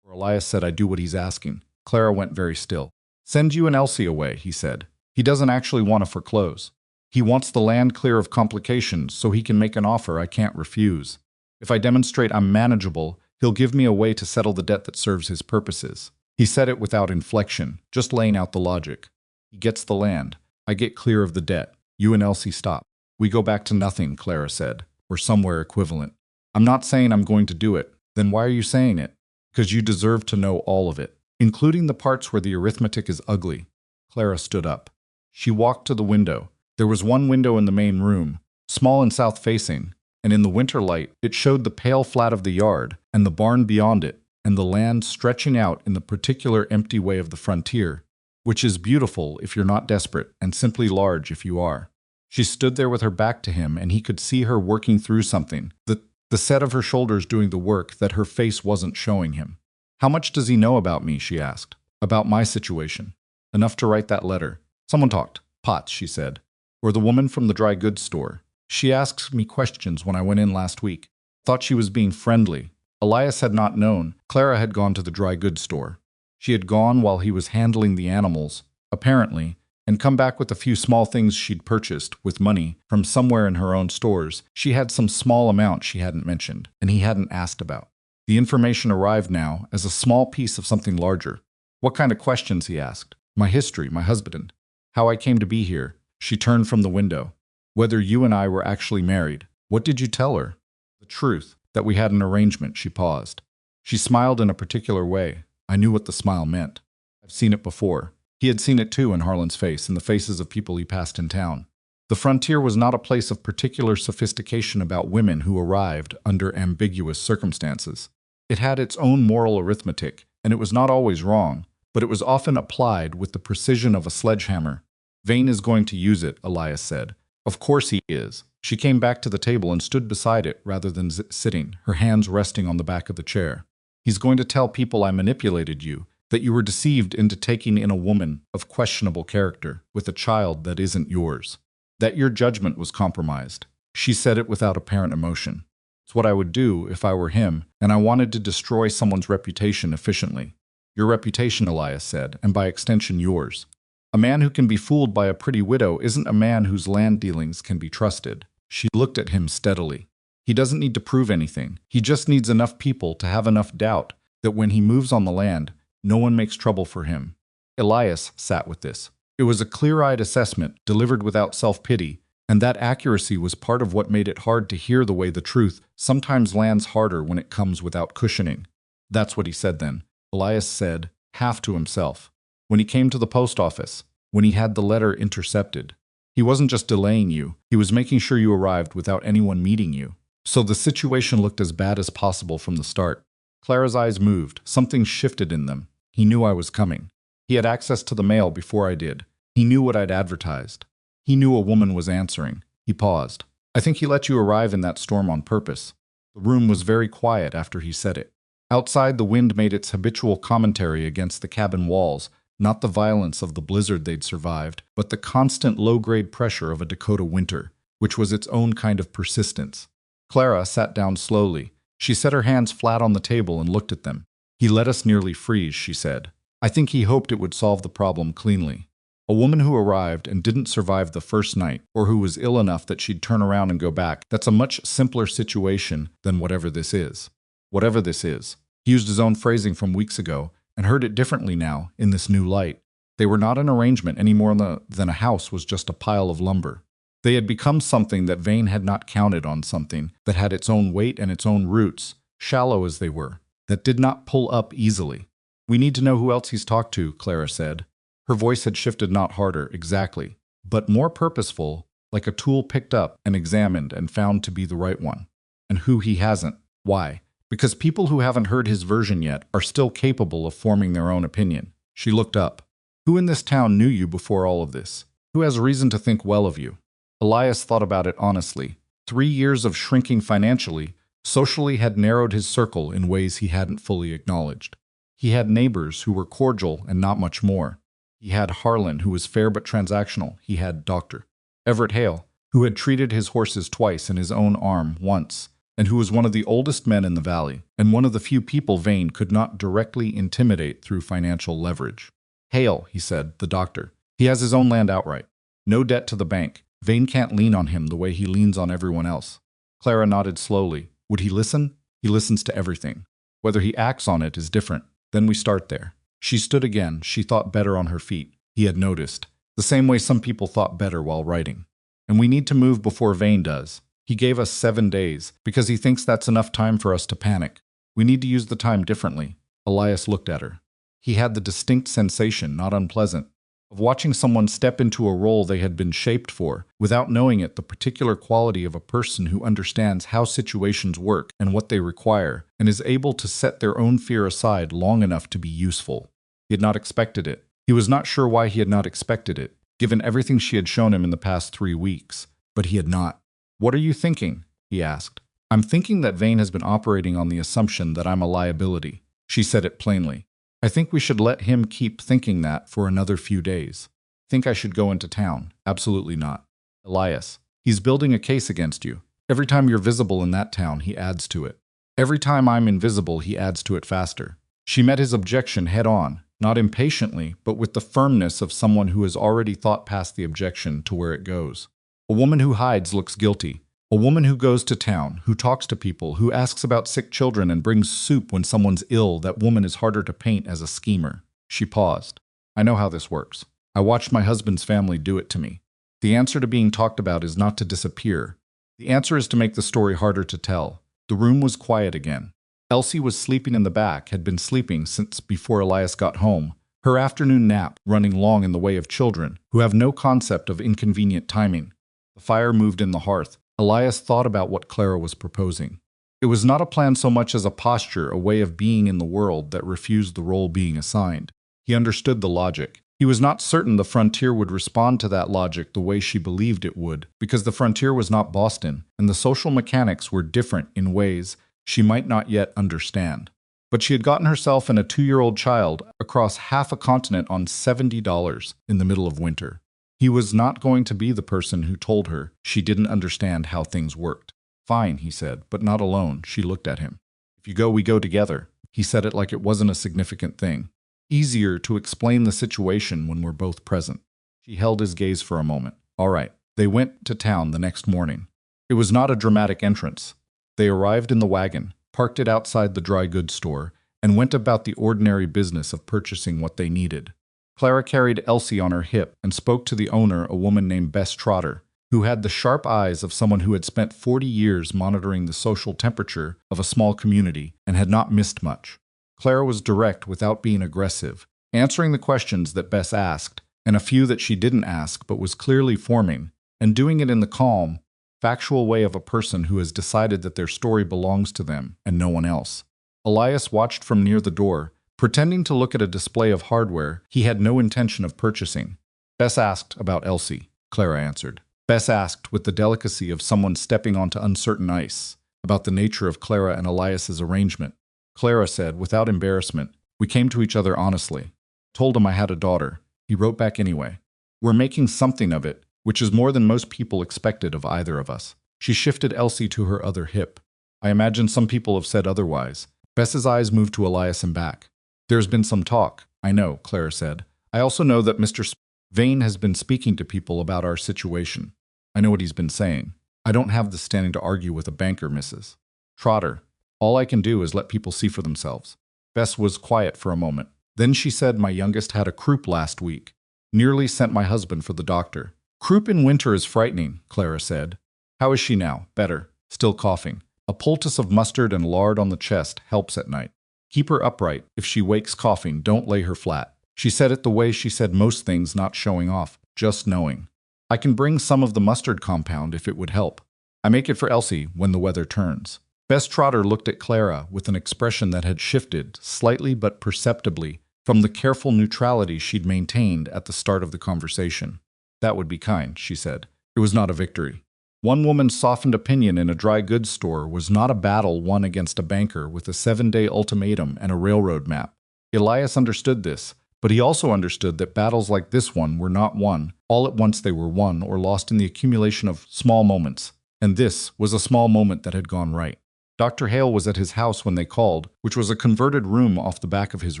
Elias said, I do what he's asking. Clara went very still. Send you and Elsie away, he said. He doesn't actually want to foreclose. He wants the land clear of complications so he can make an offer I can't refuse. If I demonstrate I'm manageable, he'll give me a way to settle the debt that serves his purposes. He said it without inflection, just laying out the logic. He gets the land. I get clear of the debt. You and Elsie stop. We go back to nothing, Clara said, or somewhere equivalent. I'm not saying I'm going to do it. Then why are you saying it? Because you deserve to know all of it, including the parts where the arithmetic is ugly. Clara stood up. She walked to the window. There was one window in the main room, small and south-facing, and in the winter light it showed the pale flat of the yard and the barn beyond it, and the land stretching out in the particular empty way of the frontier, which is beautiful if you're not desperate and simply large if you are. She stood there with her back to him, and he could see her working through something, the set of her shoulders doing the work that her face wasn't showing him. How much does he know about me, she asked. About my situation. Enough to write that letter. Someone talked. Potts, she said. Or the woman from the dry goods store. She asked me questions when I went in last week. Thought she was being friendly. Elias had not known. Clara had gone to the dry goods store. She had gone while he was handling the animals, apparently, and come back with a few small things she'd purchased with money from somewhere in her own stores. She had some small amount she hadn't mentioned, and he hadn't asked about. The information arrived now as a small piece of something larger. What kind of questions, he asked. My history, my husband. How I came to be here. She turned from the window. Whether you and I were actually married. What did you tell her? The truth, that we had an arrangement, she paused. She smiled in a particular way. I knew what the smile meant. I've seen it before. He had seen it too in Harlan's face, in the faces of people he passed in town. The frontier was not a place of particular sophistication about women who arrived under ambiguous circumstances. It had its own moral arithmetic, and it was not always wrong, but it was often applied with the precision of a sledgehammer. Vane is going to use it, Elias said. Of course he is. She came back to the table and stood beside it rather than sitting, her hands resting on the back of the chair. He's going to tell people I manipulated you, that you were deceived into taking in a woman of questionable character with a child that isn't yours, that your judgment was compromised. She said it without apparent emotion. It's what I would do if I were him, and I wanted to destroy someone's reputation efficiently. Your reputation, Elias said, and by extension yours. A man who can be fooled by a pretty widow isn't a man whose land dealings can be trusted. She looked at him steadily. He doesn't need to prove anything. He just needs enough people to have enough doubt that when he moves on the land, No one makes trouble for him. Elias sat with this. It was a clear-eyed assessment, delivered without self-pity, and that accuracy was part of what made it hard to hear the way the truth sometimes lands harder when it comes without cushioning. That's what he said then. Elias said, half to himself. When he came to the post office, when he had the letter intercepted, he wasn't just delaying you, he was making sure you arrived without anyone meeting you. So the situation looked as bad as possible from the start. Clara's eyes moved, something shifted in them. He knew I was coming. He had access to the mail before I did. He knew what I'd advertised. He knew a woman was answering. He paused. I think he let you arrive in that storm on purpose. The room was very quiet after he said it. Outside, the wind made its habitual commentary against the cabin walls, not the violence of the blizzard they'd survived, but the constant low-grade pressure of a Dakota winter, which was its own kind of persistence. Clara sat down slowly. She set her hands flat on the table and looked at them. He let us nearly freeze, she said. I think he hoped it would solve the problem cleanly. A woman who arrived and didn't survive the first night, or who was ill enough that she'd turn around and go back, that's a much simpler situation than whatever this is. Whatever this is. He used his own phrasing from weeks ago, and heard it differently now, in this new light. They were not an arrangement any more than a house was just a pile of lumber. They had become something that Vane had not counted on, something that had its own weight and its own roots, shallow as they were, that did not pull up easily. We need to know who else he's talked to, Clara said. Her voice had shifted, not harder, exactly, but more purposeful, like a tool picked up and examined and found to be the right one. And who he hasn't. Why? Because people who haven't heard his version yet are still capable of forming their own opinion. She looked up. Who in this town knew you before all of this? Who has reason to think well of you? Elias thought about it honestly. 3 years of shrinking financially, socially had narrowed his circle in ways he hadn't fully acknowledged. He had neighbors who were cordial and not much more. He had Harlan, who was fair but transactional. He had Dr. Everett Hale, who had treated his horses twice and his own arm once, and who was one of the oldest men in the valley, and one of the few people Vane could not directly intimidate through financial leverage. Hale, he said, the doctor. He has his own land outright. No debt to the bank. Vane can't lean on him the way he leans on everyone else. Clara nodded slowly. Would he listen? He listens to everything. Whether he acts on it is different. Then we start there. She stood again. She thought better on her feet. He had noticed. The same way some people thought better while writing. And we need to move before Vane does. He gave us 7 days, because he thinks that's enough time for us to panic. We need to use the time differently. Elias looked at her. He had the distinct sensation, not unpleasant, of watching someone step into a role they had been shaped for, without knowing it, the particular quality of a person who understands how situations work and what they require, and is able to set their own fear aside long enough to be useful. He had not expected it. He was not sure why he had not expected it, given everything she had shown him in the past 3 weeks, but he had not. What are you thinking? He asked. I'm thinking that Vane has been operating on the assumption that I'm a liability. She said it plainly. I think we should let him keep thinking that for another few days. Think I should go into town? Absolutely not. Elias, he's building a case against you. Every time you're visible in that town, he adds to it. Every time I'm invisible, he adds to it faster. She met his objection head on, not impatiently, but with the firmness of someone who has already thought past the objection to where it goes. A woman who hides looks guilty. A woman who goes to town, who talks to people, who asks about sick children and brings soup when someone's ill, that woman is harder to paint as a schemer. She paused. I know how this works. I watched my husband's family do it to me. The answer to being talked about is not to disappear. The answer is to make the story harder to tell. The room was quiet again. Elsie was sleeping in the back, had been sleeping since before Elias got home, her afternoon nap running long in the way of children, who have no concept of inconvenient timing. The fire moved in the hearth. Elias thought about what Clara was proposing. It was not a plan so much as a posture, a way of being in the world that refused the role being assigned. He understood the logic. He was not certain the frontier would respond to that logic the way she believed it would, because the frontier was not Boston, and the social mechanics were different in ways she might not yet understand. But she had gotten herself and a 2-year-old child across half a continent on $70 in the middle of winter. He was not going to be the person who told her she didn't understand how things worked. Fine, he said, but not alone. She looked at him. If you go, we go together. He said it like it wasn't a significant thing. Easier to explain the situation when we're both present. She held his gaze for a moment. All right. They went to town the next morning. It was not a dramatic entrance. They arrived in the wagon, parked it outside the dry goods store, and went about the ordinary business of purchasing what they needed. Clara carried Elsie on her hip and spoke to the owner, a woman named Bess Trotter, who had the sharp eyes of someone who had spent 40 years monitoring the social temperature of a small community and had not missed much. Clara was direct without being aggressive, answering the questions that Bess asked, and a few that she didn't ask but was clearly forming, and doing it in the calm, factual way of a person who has decided that their story belongs to them and no one else. Elias watched from near the door, pretending to look at a display of hardware he had no intention of purchasing. Bess asked about Elsie, Clara answered. Bess asked with the delicacy of someone stepping onto uncertain ice, about the nature of Clara and Elias's arrangement. Clara said, without embarrassment, "We came to each other honestly. Told him I had a daughter. He wrote back anyway. We're making something of it, which is more than most people expected of either of us." She shifted Elsie to her other hip. "I imagine some people have said otherwise." Bess's eyes moved to Elias and back. "There's been some talk, I know," Clara said. "I also know that Mr. Vane has been speaking to people about our situation. I know what he's been saying. I don't have the standing to argue with a banker, Mrs. Trotter. All I can do is let people see for themselves." Bess was quiet for a moment. Then she said, "My youngest had a croup last week. Nearly sent my husband for the doctor." "Croup in winter is frightening," Clara said. "How is she now?" "Better. Still coughing. A poultice of mustard and lard on the chest helps at night. Keep her upright. If she wakes coughing, don't lay her flat." She said it the way she said most things, not showing off, just knowing. "I can bring some of the mustard compound if it would help. I make it for Elsie when the weather turns." Bess Trotter looked at Clara with an expression that had shifted, slightly but perceptibly, from the careful neutrality she'd maintained at the start of the conversation. "That would be kind," she said. It was not a victory. One woman's softened opinion in a dry goods store was not a battle won against a banker with a 7-day ultimatum and a railroad map. Elias understood this, but he also understood that battles like this one were not won. All at once they were won or lost in the accumulation of small moments, and this was a small moment that had gone right. Dr. Hale was at his house when they called, which was a converted room off the back of his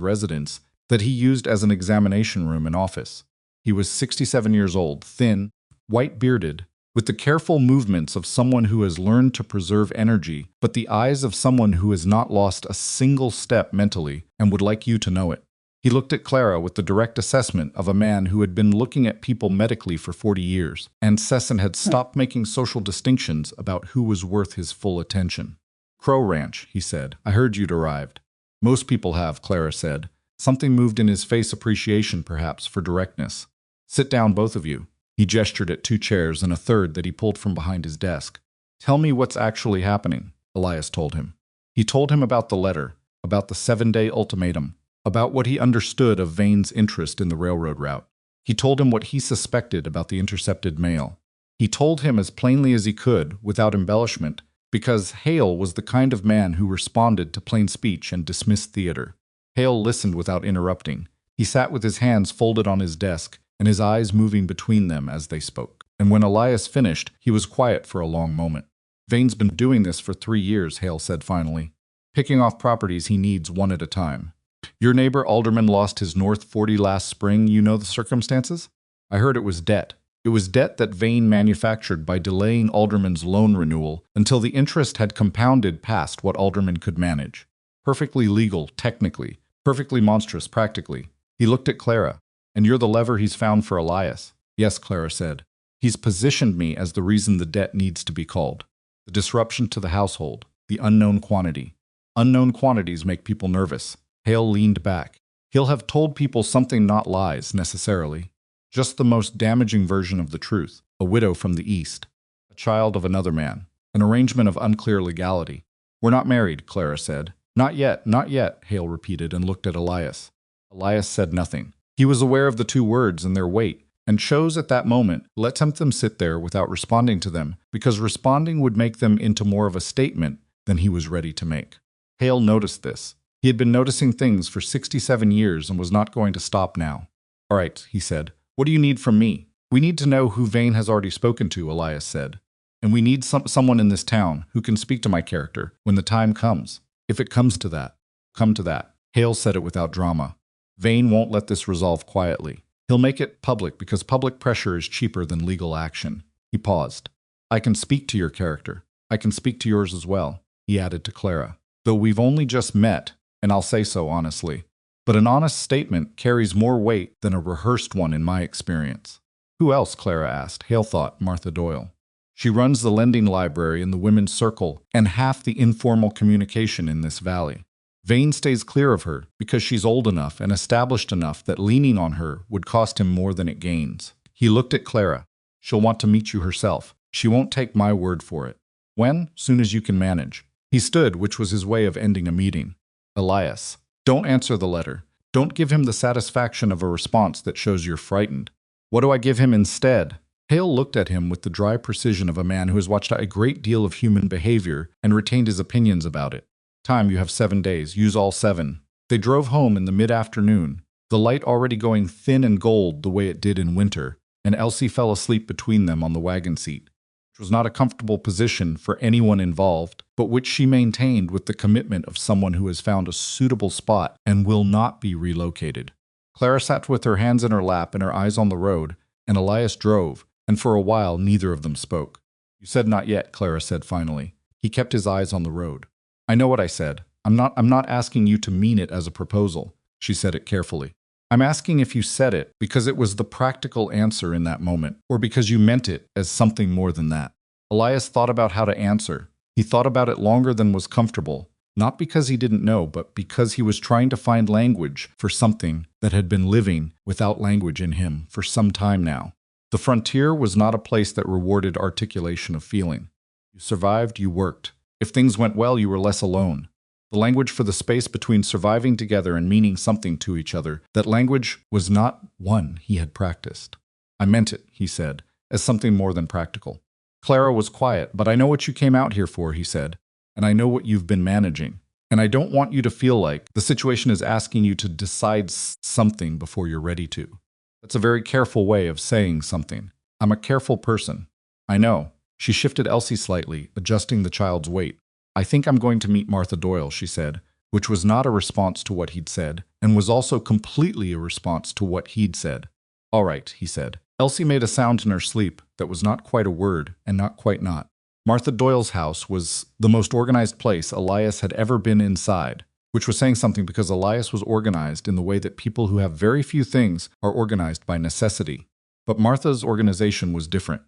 residence that he used as an examination room and office. He was 67 years old, thin, white-bearded, with the careful movements of someone who has learned to preserve energy, but the eyes of someone who has not lost a single step mentally and would like you to know it. He looked at Clara with the direct assessment of a man who had been looking at people medically for 40 years, and Sesson had stopped making social distinctions about who was worth his full attention. "Crowe Ranch," he said. "I heard you'd arrived." "Most people have," Clara said. Something moved in his face, appreciation perhaps for directness. "Sit down, both of you." He gestured at 2 chairs and a third that he pulled from behind his desk. "Tell me what's actually happening," Elias told him. He told him about the letter, about the 7-day ultimatum, about what he understood of Vane's interest in the railroad route. He told him what he suspected about the intercepted mail. He told him as plainly as he could, without embellishment, because Hale was the kind of man who responded to plain speech and dismissed theater. Hale listened without interrupting. He sat with his hands folded on his desk, and his eyes moving between them as they spoke. And when Elias finished, he was quiet for a long moment. "Vane's been doing this for 3 years, Hale said finally. "Picking off properties he needs one at a time. Your neighbor Alderman lost his North 40 last spring. You know the circumstances? I heard it was debt. It was debt that Vane manufactured by delaying Alderman's loan renewal until the interest had compounded past what Alderman could manage. Perfectly legal, technically. Perfectly monstrous, practically." He looked at Clara. "And you're the lever he's found for Elias?" "Yes," Clara said. "He's positioned me as the reason the debt needs to be called. The disruption to the household. The unknown quantity. Unknown quantities make people nervous." Hale leaned back. "He'll have told people something, not lies, necessarily. Just the most damaging version of the truth. A widow from the East. A child of another man. An arrangement of unclear legality." "We're not married," Clara said. "Not yet, not yet," Hale repeated and looked at Elias. Elias said nothing. He was aware of the 2 words and their weight, and chose at that moment to let them sit there without responding to them, because responding would make them into more of a statement than he was ready to make. Hale noticed this. He had been noticing things for 67 years and was not going to stop now. "All right," he said. "What do you need from me?" "We need to know who Vane has already spoken to," Elias said. "And we need someone in this town who can speak to my character when the time comes. If it comes to that." "Come to that." Hale said it without drama. "Vane won't let this resolve quietly. He'll make it public because public pressure is cheaper than legal action." He paused. "I can speak to your character. I can speak to yours as well," he added to Clara. "Though we've only just met, and I'll say so honestly. But an honest statement carries more weight than a rehearsed one in my experience. Who else? Clara asked. Hale thought Martha Doyle. She runs the lending library in the women's circle and half the informal communication in this valley. Vane stays clear of her because she's old enough and established enough that leaning on her would cost him more than it gains. He looked at Clara. She'll want to meet you herself. She won't take my word for it. When? Soon as you can manage. He stood, which was his way of ending a meeting. Elias, don't answer the letter. Don't give him the satisfaction of a response that shows you're frightened. What do I give him instead? Hale looked at him with the dry precision of a man who has watched a great deal of human behavior and retained his opinions about it. Time, you have 7 days. Use all 7. They drove home in the mid-afternoon, the light already going thin and gold the way it did in winter, and Elsie fell asleep between them on the wagon seat, which was not a comfortable position for anyone involved, but which she maintained with the commitment of someone who has found a suitable spot and will not be relocated. Clara sat with her hands in her lap and her eyes on the road, and Elias drove, and for a while neither of them spoke. You said not yet, Clara said finally. He kept his eyes on the road. I know what I said. I'm not asking you to mean it as a proposal. She said it carefully. I'm asking if you said it because it was the practical answer in that moment, or because you meant it as something more than that. Elias thought about how to answer. He thought about it longer than was comfortable, not because he didn't know, but because he was trying to find language for something that had been living without language in him for some time now. The frontier was not a place that rewarded articulation of feeling. You survived, you worked. If things went well, you were less alone. The language for the space between surviving together and meaning something to each other, that language was not one he had practiced. I meant it, he said, as something more than practical. Clara was quiet. But I know what you came out here for, he said, and I know what you've been managing. And I don't want you to feel like the situation is asking you to decide something before you're ready to. That's a very careful way of saying something. I'm a careful person. I know. She shifted Elsie slightly, adjusting the child's weight. I think I'm going to meet Martha Doyle, she said, which was not a response to what he'd said, and was also completely a response to what he'd said. All right, he said. Elsie made a sound in her sleep that was not quite a word and not quite not. Martha Doyle's house was the most organized place Elias had ever been inside, which was saying something because Elias was organized in the way that people who have very few things are organized by necessity. But Martha's organization was different.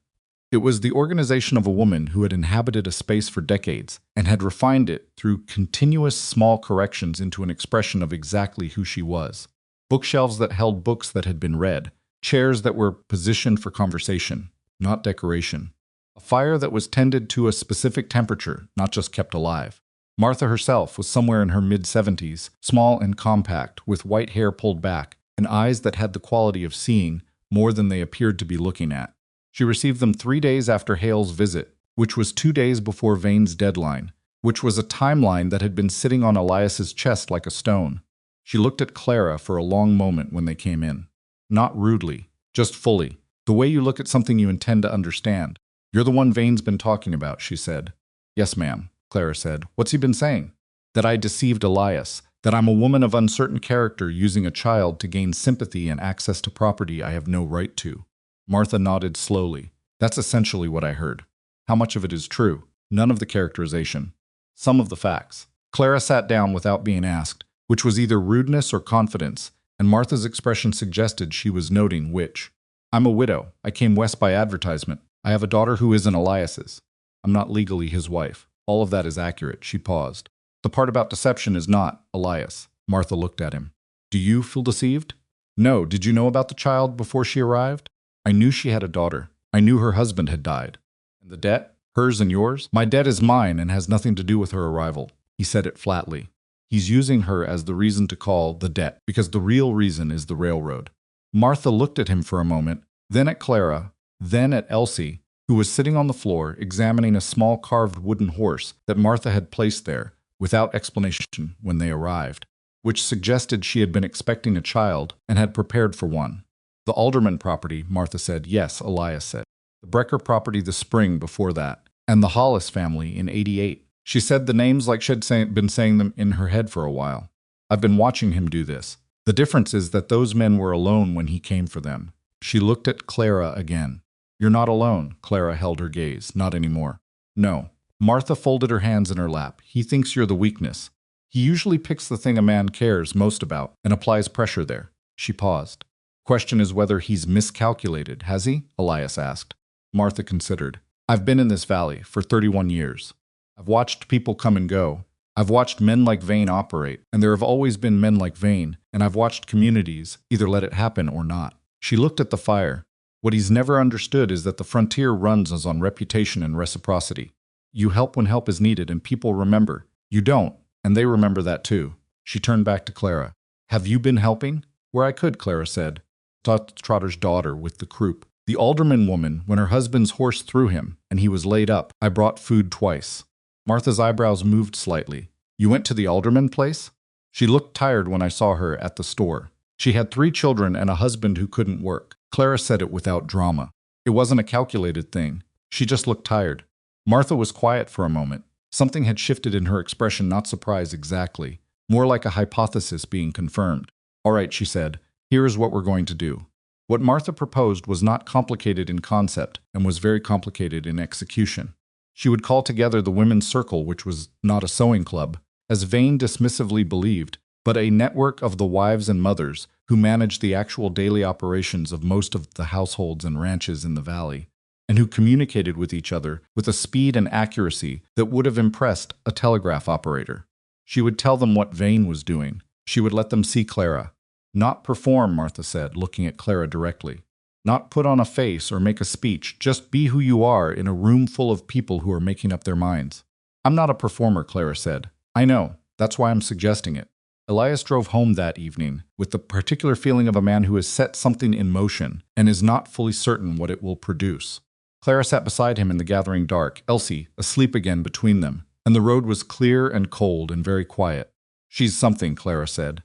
It was the organization of a woman who had inhabited a space for decades and had refined it through continuous small corrections into an expression of exactly who she was. Bookshelves that held books that had been read, chairs that were positioned for conversation, not decoration. A fire that was tended to a specific temperature, not just kept alive. Martha herself was somewhere in her mid-70s, small and compact, with white hair pulled back, and eyes that had the quality of seeing more than they appeared to be looking at. She received them 3 days after Hale's visit, which was 2 days before Vane's deadline, which was a timeline that had been sitting on Elias's chest like a stone. She looked at Clara for a long moment when they came in. Not rudely, just fully, the way you look at something you intend to understand. You're the one Vane's been talking about, she said. Yes, ma'am, Clara said. What's he been saying? That I deceived Elias, that I'm a woman of uncertain character using a child to gain sympathy and access to property I have no right to. Martha nodded slowly. That's essentially what I heard. How much of it is true? None of the characterization. Some of the facts. Clara sat down without being asked, which was either rudeness or confidence, and Martha's expression suggested she was noting which. I'm a widow. I came west by advertisement. I have a daughter who isn't Elias's. I'm not legally his wife. All of that is accurate. She paused. The part about deception is not Elias. Martha looked at him. Do you feel deceived? No. Did you know about the child before she arrived? I knew she had a daughter. I knew her husband had died. And the debt? Hers and yours? My debt is mine and has nothing to do with her arrival. He said it flatly. He's using her as the reason to call the debt, because the real reason is the railroad. Martha looked at him for a moment, then at Clara, then at Elsie, who was sitting on the floor examining a small carved wooden horse that Martha had placed there, without explanation, when they arrived, which suggested she had been expecting a child and had prepared for one. The Alderman property, Martha said. Yes, Elias said. The Brecker property the spring before that, and the Hollis family in '88. She said the names like she'd been saying them in her head for a while. I've been watching him do this. The difference is that those men were alone when he came for them. She looked at Clara again. You're not alone. Clara held her gaze. Not anymore. No. Martha folded her hands in her lap. He thinks you're the weakness. He usually picks the thing a man cares most about and applies pressure there. She paused. Question is whether he's miscalculated, has he? Elias asked. Martha considered. I've been in this valley for 31 years. I've watched people come and go. I've watched men like Vane operate, and there have always been men like Vane, and I've watched communities either let it happen or not. She looked at the fire. What he's never understood is that the frontier runs as on reputation and reciprocity. You help when help is needed and people remember. You don't, and they remember that too. She turned back to Clara. Have you been helping? Where I could, Clara said. Trotter's daughter with the croup. The alderman woman, when her husband's horse threw him, and he was laid up, I brought food twice. Martha's eyebrows moved slightly. You went to the alderman place? She looked tired when I saw her at the store. She had 3 children and a husband who couldn't work. Clara said it without drama. It wasn't a calculated thing. She just looked tired. Martha was quiet for a moment. Something had shifted in her expression, not surprise exactly. More like a hypothesis being confirmed. All right, she said. Here is what we're going to do. What Martha proposed was not complicated in concept and was very complicated in execution. She would call together the women's circle, which was not a sewing club, as Vane dismissively believed, but a network of the wives and mothers who managed the actual daily operations of most of the households and ranches in the valley, and who communicated with each other with a speed and accuracy that would have impressed a telegraph operator. She would tell them what Vane was doing. She would let them see Clara. Not perform, Martha said, looking at Clara directly. Not put on a face or make a speech, just be who you are in a room full of people who are making up their minds. I'm not a performer, Clara said. I know, that's why I'm suggesting it. Elias drove home that evening with the particular feeling of a man who has set something in motion and is not fully certain what it will produce. Clara sat beside him in the gathering dark, Elsie asleep again between them, and the road was clear and cold and very quiet. She's something, Clara said.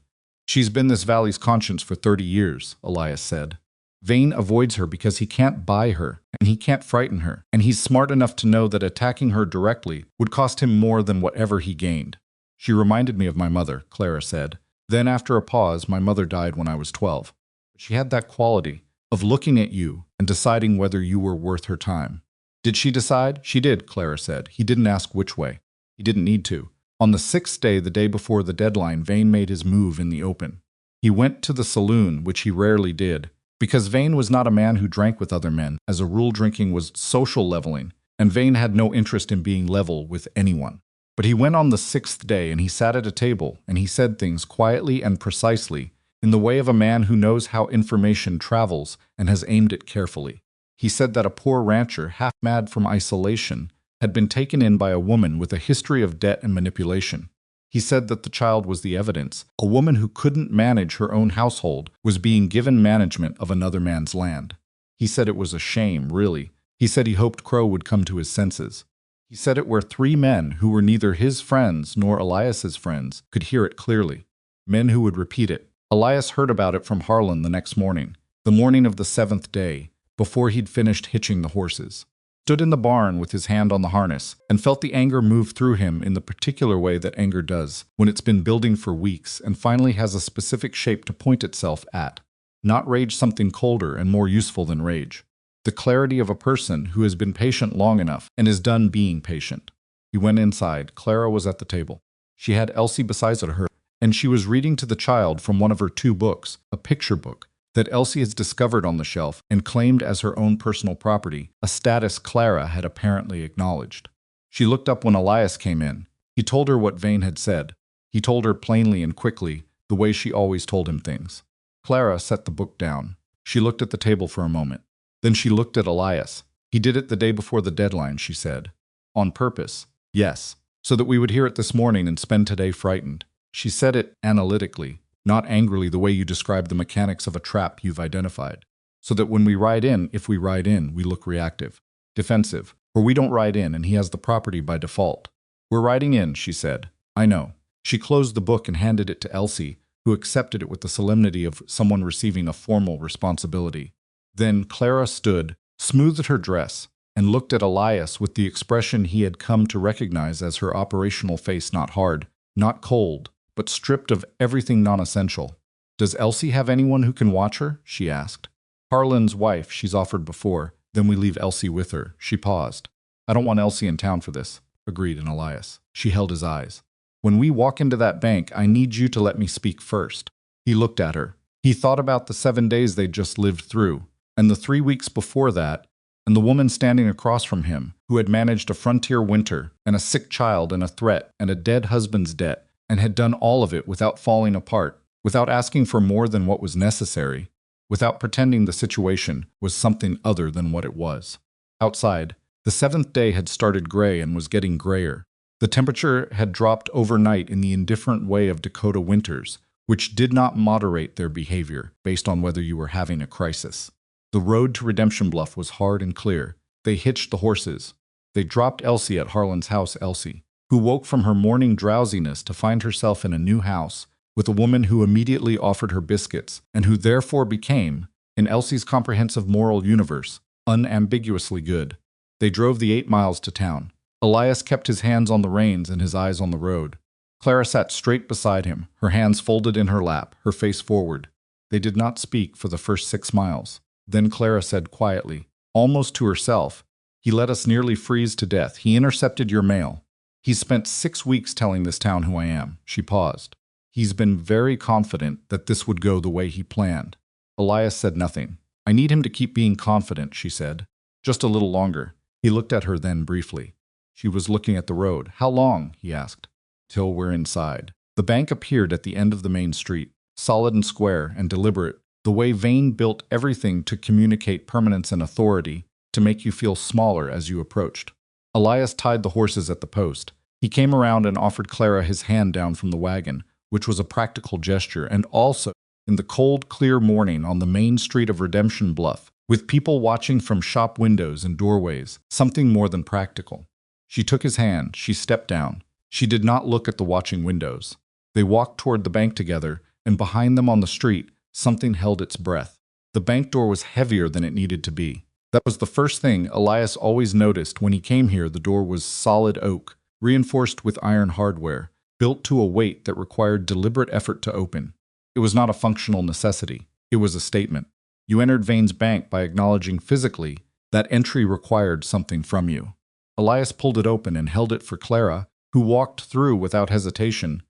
She's been this valley's conscience for 30 years, Elias said. Vane avoids her because he can't buy her, and he can't frighten her, and he's smart enough to know that attacking her directly would cost him more than whatever he gained. She reminded me of my mother, Clara said. Then after a pause, my mother died when I was 12. She had that quality of looking at you and deciding whether you were worth her time. Did she decide? She did, Clara said. He didn't ask which way. He didn't need to. On the 6th day, the day before the deadline, Vane made his move in the open. He went to the saloon, which he rarely did, because Vane was not a man who drank with other men. As a rule, drinking was social leveling, and Vane had no interest in being level with anyone. But he went on the 6th day, and he sat at a table, and he said things quietly and precisely, in the way of a man who knows how information travels and has aimed it carefully. He said that a poor rancher, half mad from isolation, had been taken in by a woman with a history of debt and manipulation. He said that the child was the evidence. A woman who couldn't manage her own household was being given management of another man's land. He said it was a shame, really. He said he hoped Crowe would come to his senses. He said it where 3 men who were neither his friends nor Elias's friends could hear it clearly. Men who would repeat it. Elias heard about it from Harlan the next morning, the morning of the 7th day, before he'd finished hitching the horses. Stood in the barn with his hand on the harness, and felt the anger move through him in the particular way that anger does when it's been building for weeks and finally has a specific shape to point itself at. Not rage, something colder and more useful than rage. The clarity of a person who has been patient long enough and is done being patient. He went inside. Clara was at the table. She had Elsie beside her, and she was reading to the child from one of her 2 books, a picture book, that Elsie has discovered on the shelf and claimed as her own personal property, a status Clara had apparently acknowledged. She looked up when Elias came in. He told her what Vane had said. He told her plainly and quickly, the way she always told him things. Clara set the book down. She looked at the table for a moment. Then she looked at Elias. He did it the day before the deadline, she said. On purpose. Yes. So that we would hear it this morning and spend today frightened. She said it analytically, not angrily the way you describe the mechanics of a trap you've identified. So that when we ride in, if we ride in, we look reactive, defensive, or we don't ride in and he has the property by default. We're riding in, she said. I know. She closed the book and handed it to Elsie, who accepted it with the solemnity of someone receiving a formal responsibility. Then Clara stood, smoothed her dress, and looked at Elias with the expression he had come to recognize as her operational face, not hard, not cold, but stripped of everything non-essential. Does Elsie have anyone who can watch her? She asked. Harlan's wife, she's offered before. Then we leave Elsie with her. She paused. I don't want Elsie in town for this, agreed Elias. She held his eyes. When we walk into that bank, I need you to let me speak first." He looked at her. He thought about the 7 days they'd just lived through, and the 3 weeks before that, and the woman standing across from him, who had managed a frontier winter, and a sick child, and a threat, and a dead husband's debt, and had done all of it without falling apart, without asking for more than what was necessary, without pretending the situation was something other than what it was. Outside, the 7th day had started gray and was getting grayer. The temperature had dropped overnight in the indifferent way of Dakota winters, which did not moderate their behavior based on whether you were having a crisis. The road to Redemption Bluff was hard and clear. They hitched the horses. They dropped Elsie at Harlan's house. Elsie, who woke from her morning drowsiness to find herself in a new house, with a woman who immediately offered her biscuits, and who therefore became, in Elsie's comprehensive moral universe, unambiguously good. They drove the 8 miles to town. Elias kept his hands on the reins and his eyes on the road. Clara sat straight beside him, her hands folded in her lap, her face forward. They did not speak for the first 6 miles. Then Clara said quietly, almost to herself, "He let us nearly freeze to death. He intercepted your mail. He's spent 6 weeks telling this town who I am." She paused. "He's been very confident that this would go the way he planned." Elias said nothing. "I need him to keep being confident," she said. "Just a little longer." He looked at her then briefly. She was looking at the road. "How long?" he asked. "Till we're inside." The bank appeared at the end of the main street, solid and square and deliberate, the way Vane built everything to communicate permanence and authority, to make you feel smaller as you approached. Elias tied the horses at the post. He came around and offered Clara his hand down from the wagon, which was a practical gesture, and also, in the cold, clear morning on the main street of Redemption Bluff, with people watching from shop windows and doorways, something more than practical. She took his hand. She stepped down. She did not look at the watching windows. They walked toward the bank together, and behind them on the street, something held its breath. The bank door was heavier than it needed to be. That was the first thing Elias always noticed when he came here. The door was solid oak, reinforced with iron hardware, built to a weight that required deliberate effort to open. It was not a functional necessity. It was a statement. You entered Vane's bank by acknowledging physically that entry required something from you. Elias pulled it open and held it for Clara, who walked through without hesitation,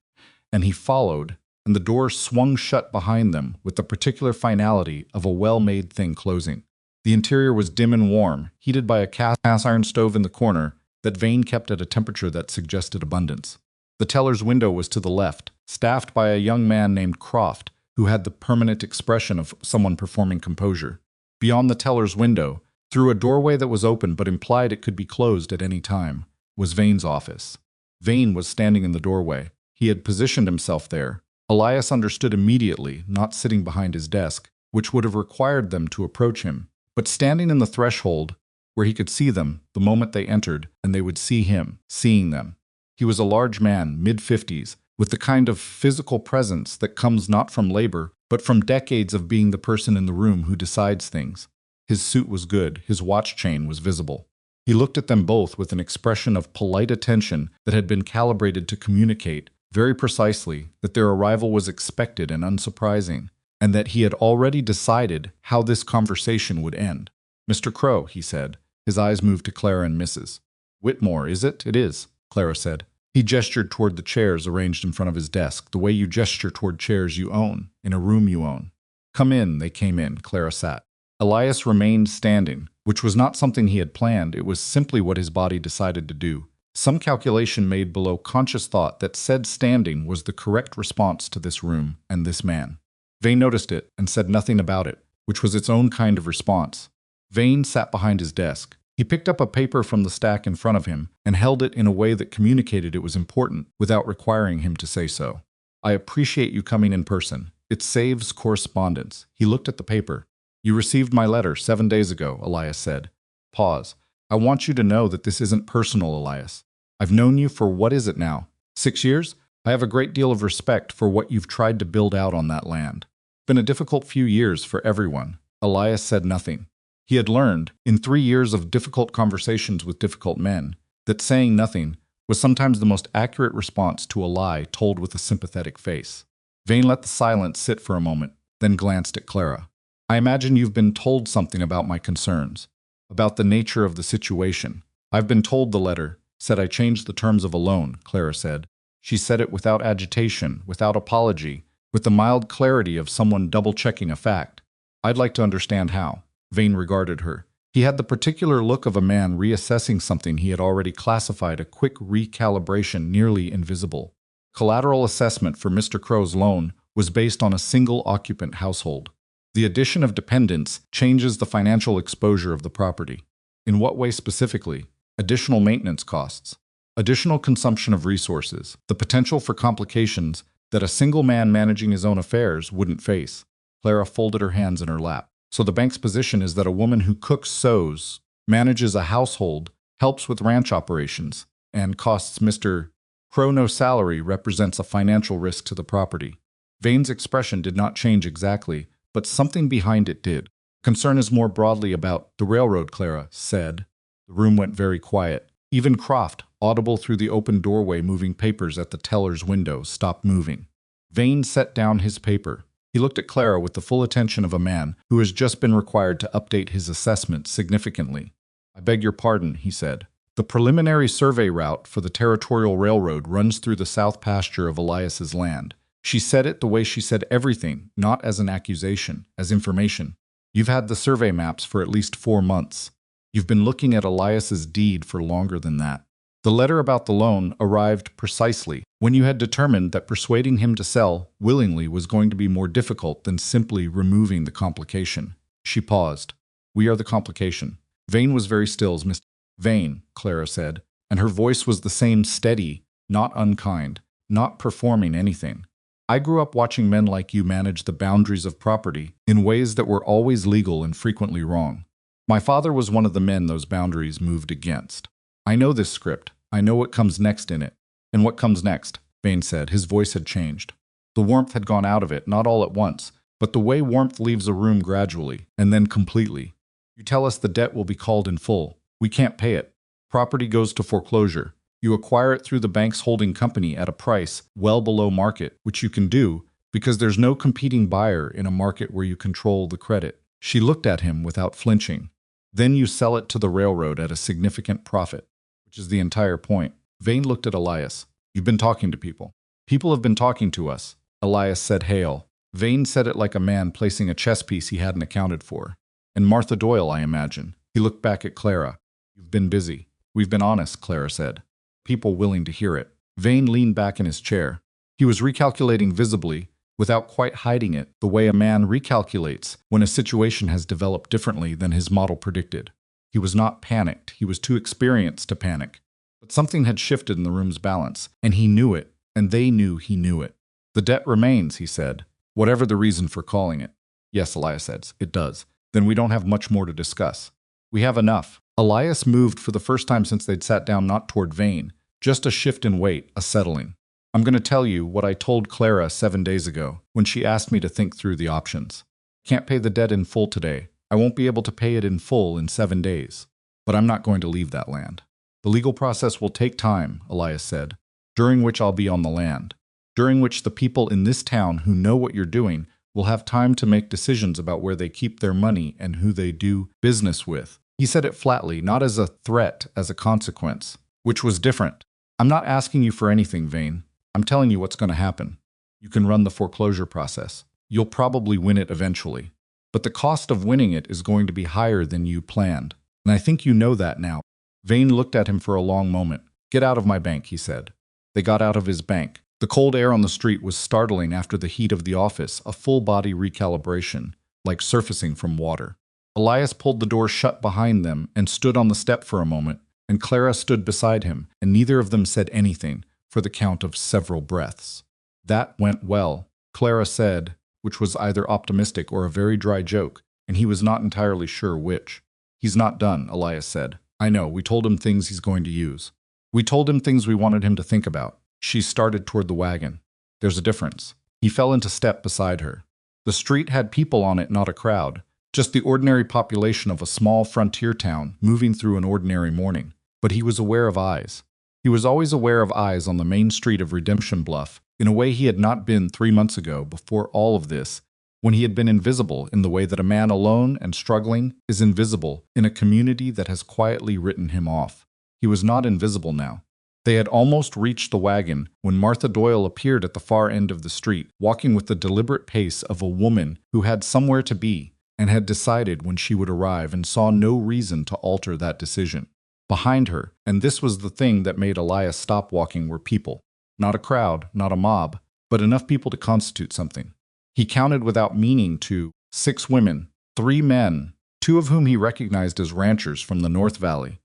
and he followed, and the door swung shut behind them with the particular finality of a well-made thing closing. The interior was dim and warm, heated by a cast iron stove in the corner that Vane kept at a temperature that suggested abundance. The teller's window was to the left, staffed by a young man named Croft, who had the permanent expression of someone performing composure. Beyond the teller's window, through a doorway that was open but implied it could be closed at any time, was Vane's office. Vane was standing in the doorway. He had positioned himself there. Elias understood immediately, not sitting behind his desk, which would have required them to approach him, but standing in the threshold, where he could see them the moment they entered, and they would see him, seeing them. He was a large man, mid-50s, with the kind of physical presence that comes not from labor, but from decades of being the person in the room who decides things. His suit was good, his watch chain was visible. He looked at them both with an expression of polite attention that had been calibrated to communicate, very precisely, that their arrival was expected and unsurprising, and that he had already decided how this conversation would end. "Mr. Crowe," he said. His eyes moved to Clara and Mrs. Whitmore. "Is it?" "It is," Clara said. He gestured toward the chairs arranged in front of his desk, the way you gesture toward chairs you own, in a room you own. "Come in." They came in. Clara sat. Elias remained standing, which was not something he had planned. It was simply what his body decided to do. Some calculation made below conscious thought that said standing was the correct response to this room and this man. Vane noticed it and said nothing about it, which was its own kind of response. Vane sat behind his desk. He picked up a paper from the stack in front of him and held it in a way that communicated it was important without requiring him to say so. "I appreciate you coming in person. It saves correspondence." He looked at the paper. "You received my letter 7 days ago," Elias said. Pause. "I want you to know that this isn't personal, Elias. I've known you for what is it now? 6 years? I have a great deal of respect for what you've tried to build out on that land. It's been a difficult few years for everyone." Elias said nothing. He had learned, in 3 years of difficult conversations with difficult men, that saying nothing was sometimes the most accurate response to a lie told with a sympathetic face. Vane let the silence sit for a moment, then glanced at Clara. "I imagine you've been told something about my concerns, about the nature of the situation." "I've been told," the letter said. "I changed the terms of a loan," Clara said. She said it without agitation, without apology, with the mild clarity of someone double-checking a fact. I'd like to understand how. Vane regarded her. He had the particular look of a man reassessing something he had already classified, a quick recalibration nearly invisible. Collateral assessment for Mr. Crowe's loan was based on a single-occupant household. The addition of dependents changes the financial exposure of the property. In what way specifically? Additional maintenance costs, additional consumption of resources, the potential for complications that a single man managing his own affairs wouldn't face. Clara folded her hands in her lap. So the bank's position is that a woman who cooks, sews, manages a household, helps with ranch operations, and costs Mr. Crowe no salary represents a financial risk to the property. Vane's expression did not change exactly, but something behind it did. Concern is more broadly about the railroad, Clara said. The room went very quiet. Even Croft, audible through the open doorway moving papers at the teller's window, stopped moving. Vane set down his paper. He looked at Clara with the full attention of a man who has just been required to update his assessment significantly. I beg your pardon, he said. The preliminary survey route for the Territorial Railroad runs through the south pasture of Elias's land. She said it the way she said everything, not as an accusation, as information. You've had the survey maps for at least 4 months. You've been looking at Elias's deed for longer than that. The letter about the loan arrived precisely when you had determined that persuading him to sell willingly was going to be more difficult than simply removing the complication. She paused. We are the complication. Vane was very still as Mr. Vane, Clara said, and her voice was the same, steady, not unkind, not performing anything. I grew up watching men like you manage the boundaries of property in ways that were always legal and frequently wrong. My father was one of the men those boundaries moved against. I know this script. I know what comes next in it. And what comes next? Vane said. His voice had changed. The warmth had gone out of it, not all at once, but the way warmth leaves a room gradually, and then completely. You tell us the debt will be called in full. We can't pay it. Property goes to foreclosure. You acquire it through the bank's holding company at a price well below market, which you can do because there's no competing buyer in a market where you control the credit. She looked at him without flinching. Then you sell it to the railroad at a significant profit, which is the entire point. Vane looked at Elias. You've been talking to people. People have been talking to us. Elias said hail. Vane said it like a man placing a chess piece he hadn't accounted for. And Martha Doyle, I imagine. He looked back at Clara. You've been busy. We've been honest, Clara said. People willing to hear it. Vane leaned back in his chair. He was recalculating visibly, without quite hiding it, the way a man recalculates when a situation has developed differently than his model predicted. He was not panicked. He was too experienced to panic. But something had shifted in the room's balance, and he knew it, and they knew he knew it. The debt remains, he said, whatever the reason for calling it. Yes, Elias said, it does. Then we don't have much more to discuss. We have enough. Elias moved for the first time since they'd sat down, not toward Vane, just a shift in weight, a settling. I'm going to tell you what I told Clara 7 days ago when she asked me to think through the options. Can't pay the debt in full today. I won't be able to pay it in full in 7 days. But I'm not going to leave that land. The legal process will take time, Elias said, during which I'll be on the land, during which the people in this town who know what you're doing will have time to make decisions about where they keep their money and who they do business with. He said it flatly, not as a threat, as a consequence, which was different. I'm not asking you for anything, Vane. I'm telling you what's going to happen. You can run the foreclosure process. You'll probably win it eventually. But the cost of winning it is going to be higher than you planned. And I think you know that now. Vane looked at him for a long moment. Get out of my bank, he said. They got out of his bank. The cold air on the street was startling after the heat of the office, a full-body recalibration, like surfacing from water. Elias pulled the door shut behind them and stood on the step for a moment, and Clara stood beside him, and neither of them said anything for the count of several breaths. That went well, Clara said, which was either optimistic or a very dry joke, and he was not entirely sure which. He's not done, Elias said. I know, we told him things he's going to use. We told him things we wanted him to think about. She started toward the wagon. There's a difference. He fell into step beside her. The street had people on it, not a crowd, just the ordinary population of a small frontier town moving through an ordinary morning. But he was aware of eyes. He was always aware of eyes on the main street of Redemption Bluff, in a way he had not been 3 months ago, before all of this, when he had been invisible in the way that a man alone and struggling is invisible in a community that has quietly written him off. He was not invisible now. They had almost reached the wagon when Martha Doyle appeared at the far end of the street, walking with the deliberate pace of a woman who had somewhere to be and had decided when she would arrive and saw no reason to alter that decision. Behind her, and this was the thing that made Elias stop walking, were people. Not a crowd, not a mob, but enough people to constitute something. He counted without meaning to 6 women, 3 men, 2 of whom he recognized as ranchers from the North Valley,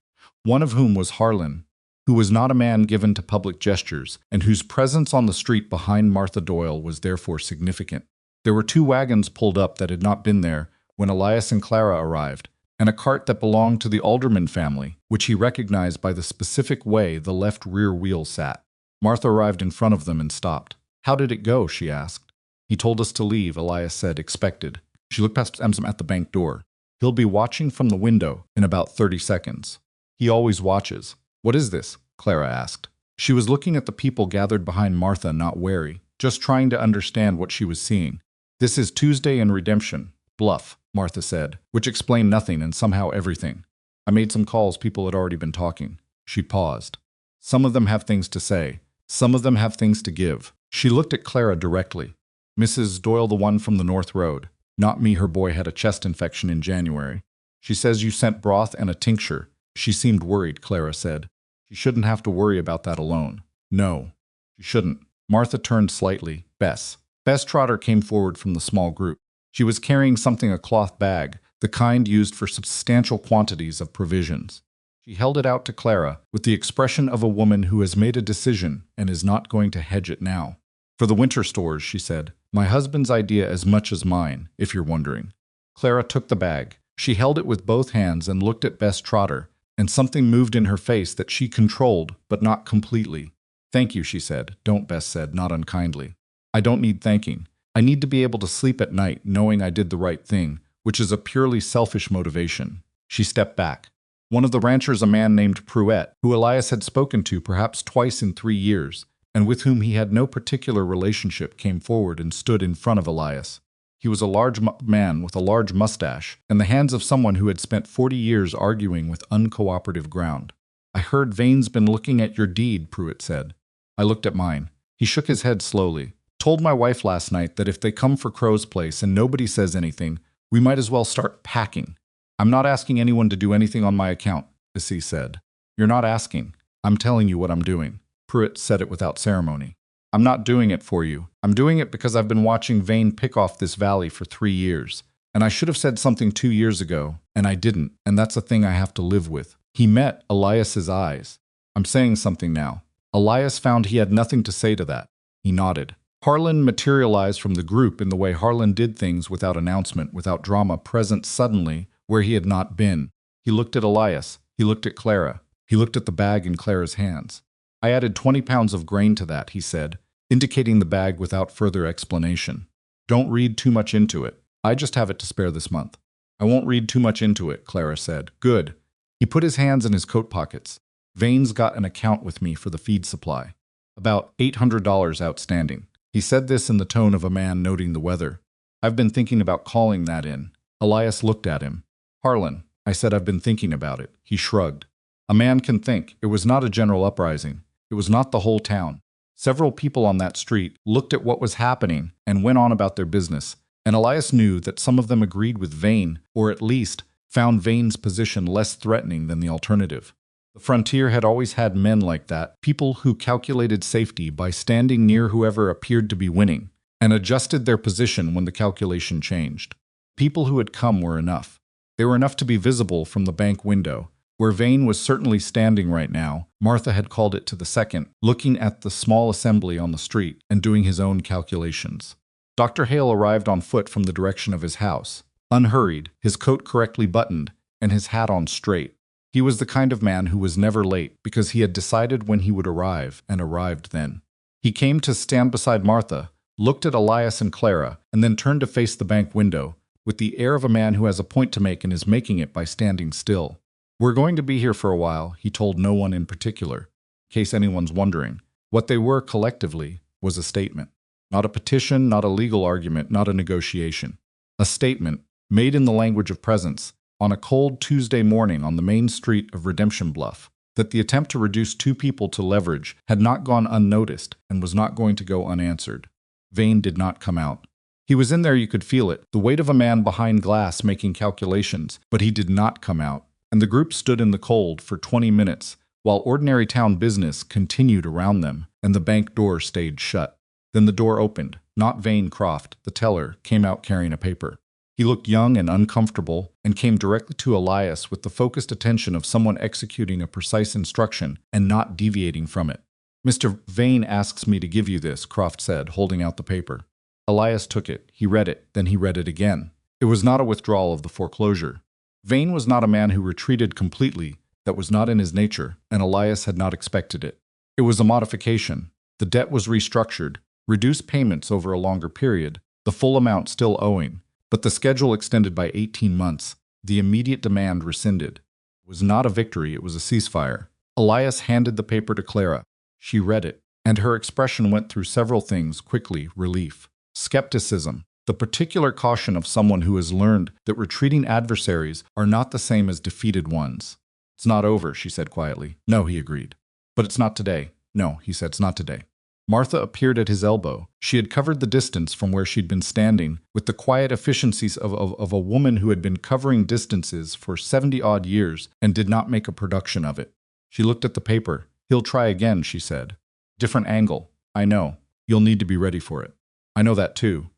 one of whom was Harlan, who was not a man given to public gestures and whose presence on the street behind Martha Doyle was therefore significant. There were 2 wagons pulled up that had not been there when Elias and Clara arrived, and a cart that belonged to the Alderman family, which he recognized by the specific way the left rear wheel sat. Martha arrived in front of them and stopped. "How did it go?" she asked. "He told us to leave," Elias said, expected. She looked past Emsom at the bank door. "He'll be watching from the window in about 30 seconds. He always watches." "What is this?" Clara asked. She was looking at the people gathered behind Martha, not wary, just trying to understand what she was seeing. "This is Tuesday in Redemption Bluff," Martha said, which explained nothing and somehow everything. "I made some calls. People had already been talking." She paused. "Some of them have things to say. Some of them have things to give." She looked at Clara directly. "Mrs. Doyle, the one from the North Road. Not me, her boy had a chest infection in January. She says you sent broth and a tincture." She seemed worried, Clara said. "She shouldn't have to worry about that alone." "No, she shouldn't." Martha turned slightly. Bess Trotter came forward from the small group. She was carrying something, a cloth bag, the kind used for substantial quantities of provisions. She held it out to Clara with the expression of a woman who has made a decision and is not going to hedge it now. "For the winter stores," she said. "My husband's idea as much as mine, if you're wondering." Clara took the bag. She held it with both hands and looked at Bess Trotter, and something moved in her face that she controlled, but not completely. "Thank you," she said. "Don't," Bess said, not unkindly. "I don't need thanking. I need to be able to sleep at night knowing I did the right thing, which is a purely selfish motivation." She stepped back. One of the ranchers, a man named Pruitt, who Elias had spoken to perhaps twice in 3 years, and with whom he had no particular relationship, came forward and stood in front of Elias. He was a large man with a large mustache and the hands of someone who had spent 40 years arguing with uncooperative ground. "I heard Vane's been looking at your deed," Pruitt said. I looked at mine. He shook his head slowly. "Told my wife last night that if they come for Crowe's place and nobody says anything, we might as well start packing." "I'm not asking anyone to do anything on my account," Essie said. "You're not asking. I'm telling you what I'm doing." Pruitt said it without ceremony. "I'm not doing it for you. I'm doing it because I've been watching Vane pick off this valley for 3 years. And I should have said something 2 years ago, and I didn't, and that's a thing I have to live with." He met Elias's eyes. "I'm saying something now." Elias found he had nothing to say to that. He nodded. Harlan materialized from the group in the way Harlan did things, without announcement, without drama, present suddenly where he had not been. He looked at Elias. He looked at Clara. He looked at the bag in Clara's hands. "I added 20 pounds of grain to that," he said, indicating the bag without further explanation. "Don't read too much into it. I just have it to spare this month." "I won't read too much into it," Clara said. "Good." He put his hands in his coat pockets. "Vane's got an account with me for the feed supply. About $800 outstanding." He said this in the tone of a man noting the weather. "I've been thinking about calling that in." Elias looked at him. "Harlan," I said, "I've been thinking about it." He shrugged. "A man can think." It was not a general uprising. It was not the whole town. Several people on that street looked at what was happening and went on about their business, and Elias knew that some of them agreed with Vane, or at least found Vane's position less threatening than the alternative. The frontier had always had men like that, people who calculated safety by standing near whoever appeared to be winning, and adjusted their position when the calculation changed. People who had come were enough. They were enough to be visible from the bank window, where Vane was certainly standing right now. Martha had called it to the second, looking at the small assembly on the street and doing his own calculations. Dr. Hale arrived on foot from the direction of his house, unhurried, his coat correctly buttoned, and his hat on straight. He was the kind of man who was never late because he had decided when he would arrive and arrived then. He came to stand beside Martha, looked at Elias and Clara, and then turned to face the bank window, with the air of a man who has a point to make and is making it by standing still. "We're going to be here for a while," he told no one in particular, in case anyone's wondering. What they were collectively was a statement. Not a petition, not a legal argument, not a negotiation. A statement, made in the language of presence, on a cold Tuesday morning on the main street of Redemption Bluff. that the attempt to reduce two people to leverage had not gone unnoticed and was not going to go unanswered. Vane did not come out. He was in there, you could feel it, the weight of a man behind glass making calculations, but he did not come out, and the group stood in the cold for 20 minutes, while ordinary town business continued around them, and the bank door stayed shut. Then the door opened. Not Vane Croft, the teller, came out carrying a paper. He looked young and uncomfortable, and came directly to Elias with the focused attention of someone executing a precise instruction and not deviating from it. "Mr. Vane asks me to give you this," Croft said, holding out the paper. Elias took it. He read it. Then he read it again. It was not a withdrawal of the foreclosure. Vane was not a man who retreated completely. That was not in his nature, and Elias had not expected it. It was a modification. The debt was restructured, reduced payments over a longer period, the full amount still owing, but the schedule extended by 18 months, the immediate demand rescinded. It was not a victory, it was a ceasefire. Elias handed the paper to Clara. She read it, and her expression went through several things quickly: relief, skepticism, the particular caution of someone who has learned that retreating adversaries are not the same as defeated ones. "It's not over," she said quietly. "No," he agreed. "But it's not today." "No," he said, "it's not today." Martha appeared at his elbow. She had covered the distance from where she'd been standing with the quiet efficiencies of a woman who had been covering distances for 70-odd years and did not make a production of it. She looked at the paper. "He'll try again," she said. "Different angle. I know. You'll need to be ready for it." "I know that too."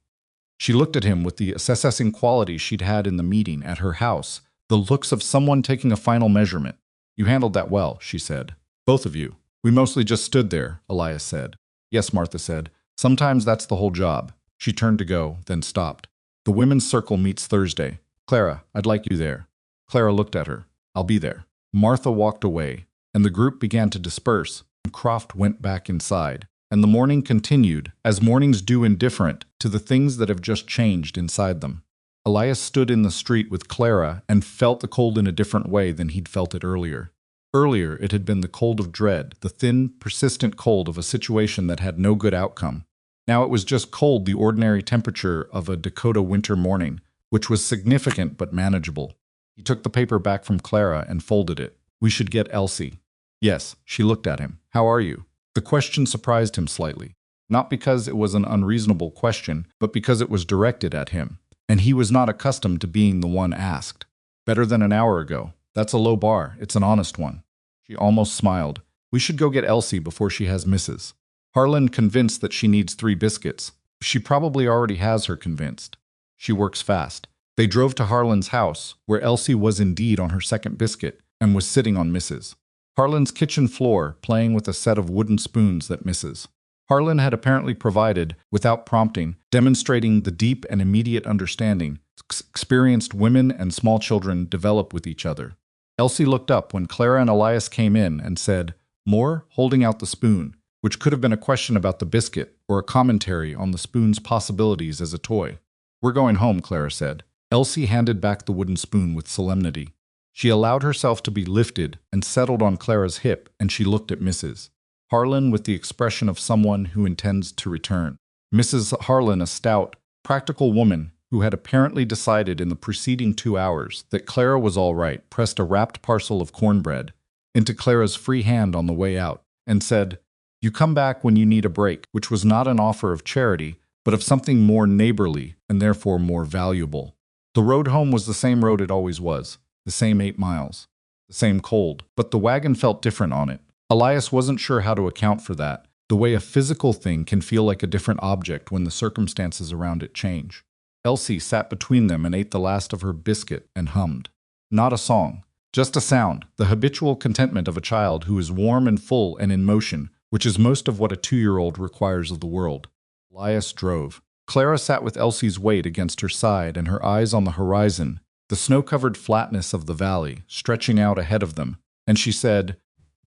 She looked at him with the assessing quality she'd had in the meeting at her house, the looks of someone taking a final measurement. "You handled that well," she said. "Both of you." "We mostly just stood there," Elias said. "Yes," Martha said. "Sometimes that's the whole job." She turned to go, then stopped. "The women's circle meets Thursday. Clara, I'd like you there." Clara looked at her. "I'll be there." Martha walked away, and the group began to disperse, and Croft went back inside. And the morning continued, as mornings do, indifferent to the things that have just changed inside them. Elias stood in the street with Clara and felt the cold in a different way than he'd felt it earlier. Earlier, it had been the cold of dread, the thin, persistent cold of a situation that had no good outcome. Now it was just cold, the ordinary temperature of a Dakota winter morning, which was significant but manageable. He took the paper back from Clara and folded it. "We should get Elsie." "Yes." She looked at him. "How are you?" The question surprised him slightly. Not because it was an unreasonable question, but because it was directed at him, and he was not accustomed to being the one asked. "Better than an hour ago." "That's a low bar. It's an honest one." She almost smiled. "We should go get Elsie before she has misses." Harlan convinced that she needs 3 biscuits. She probably already has her convinced. She works fast. They drove to Harlan's house, where Elsie was indeed on her second biscuit and was sitting on Mrs. Harlan's kitchen floor, playing with a set of wooden spoons that Mrs. Harlan had apparently provided, without prompting, demonstrating the deep and immediate understanding experienced women and small children develop with each other. Elsie looked up when Clara and Elias came in and said, "More?" holding out the spoon, which could have been a question about the biscuit or a commentary on the spoon's possibilities as a toy. "We're going home," Clara said. Elsie handed back the wooden spoon with solemnity. She allowed herself to be lifted and settled on Clara's hip, and she looked at Mrs. Harlan with the expression of someone who intends to return. Mrs. Harlan, a stout, practical woman who had apparently decided in the preceding 2 hours that Clara was all right, pressed a wrapped parcel of cornbread into Clara's free hand on the way out and said, "You come back when you need a break," which was not an offer of charity, but of something more neighborly and therefore more valuable. The road home was the same road it always was, the same 8 miles, the same cold, but the wagon felt different on it. Elias wasn't sure how to account for that, the way a physical thing can feel like a different object when the circumstances around it change. Elsie sat between them and ate the last of her biscuit and hummed. Not a song, just a sound, the habitual contentment of a child who is warm and full and in motion, which is most of what a 2-year-old requires of the world. Elias drove. Clara sat with Elsie's weight against her side and her eyes on the horizon, the snow-covered flatness of the valley stretching out ahead of them, and she said,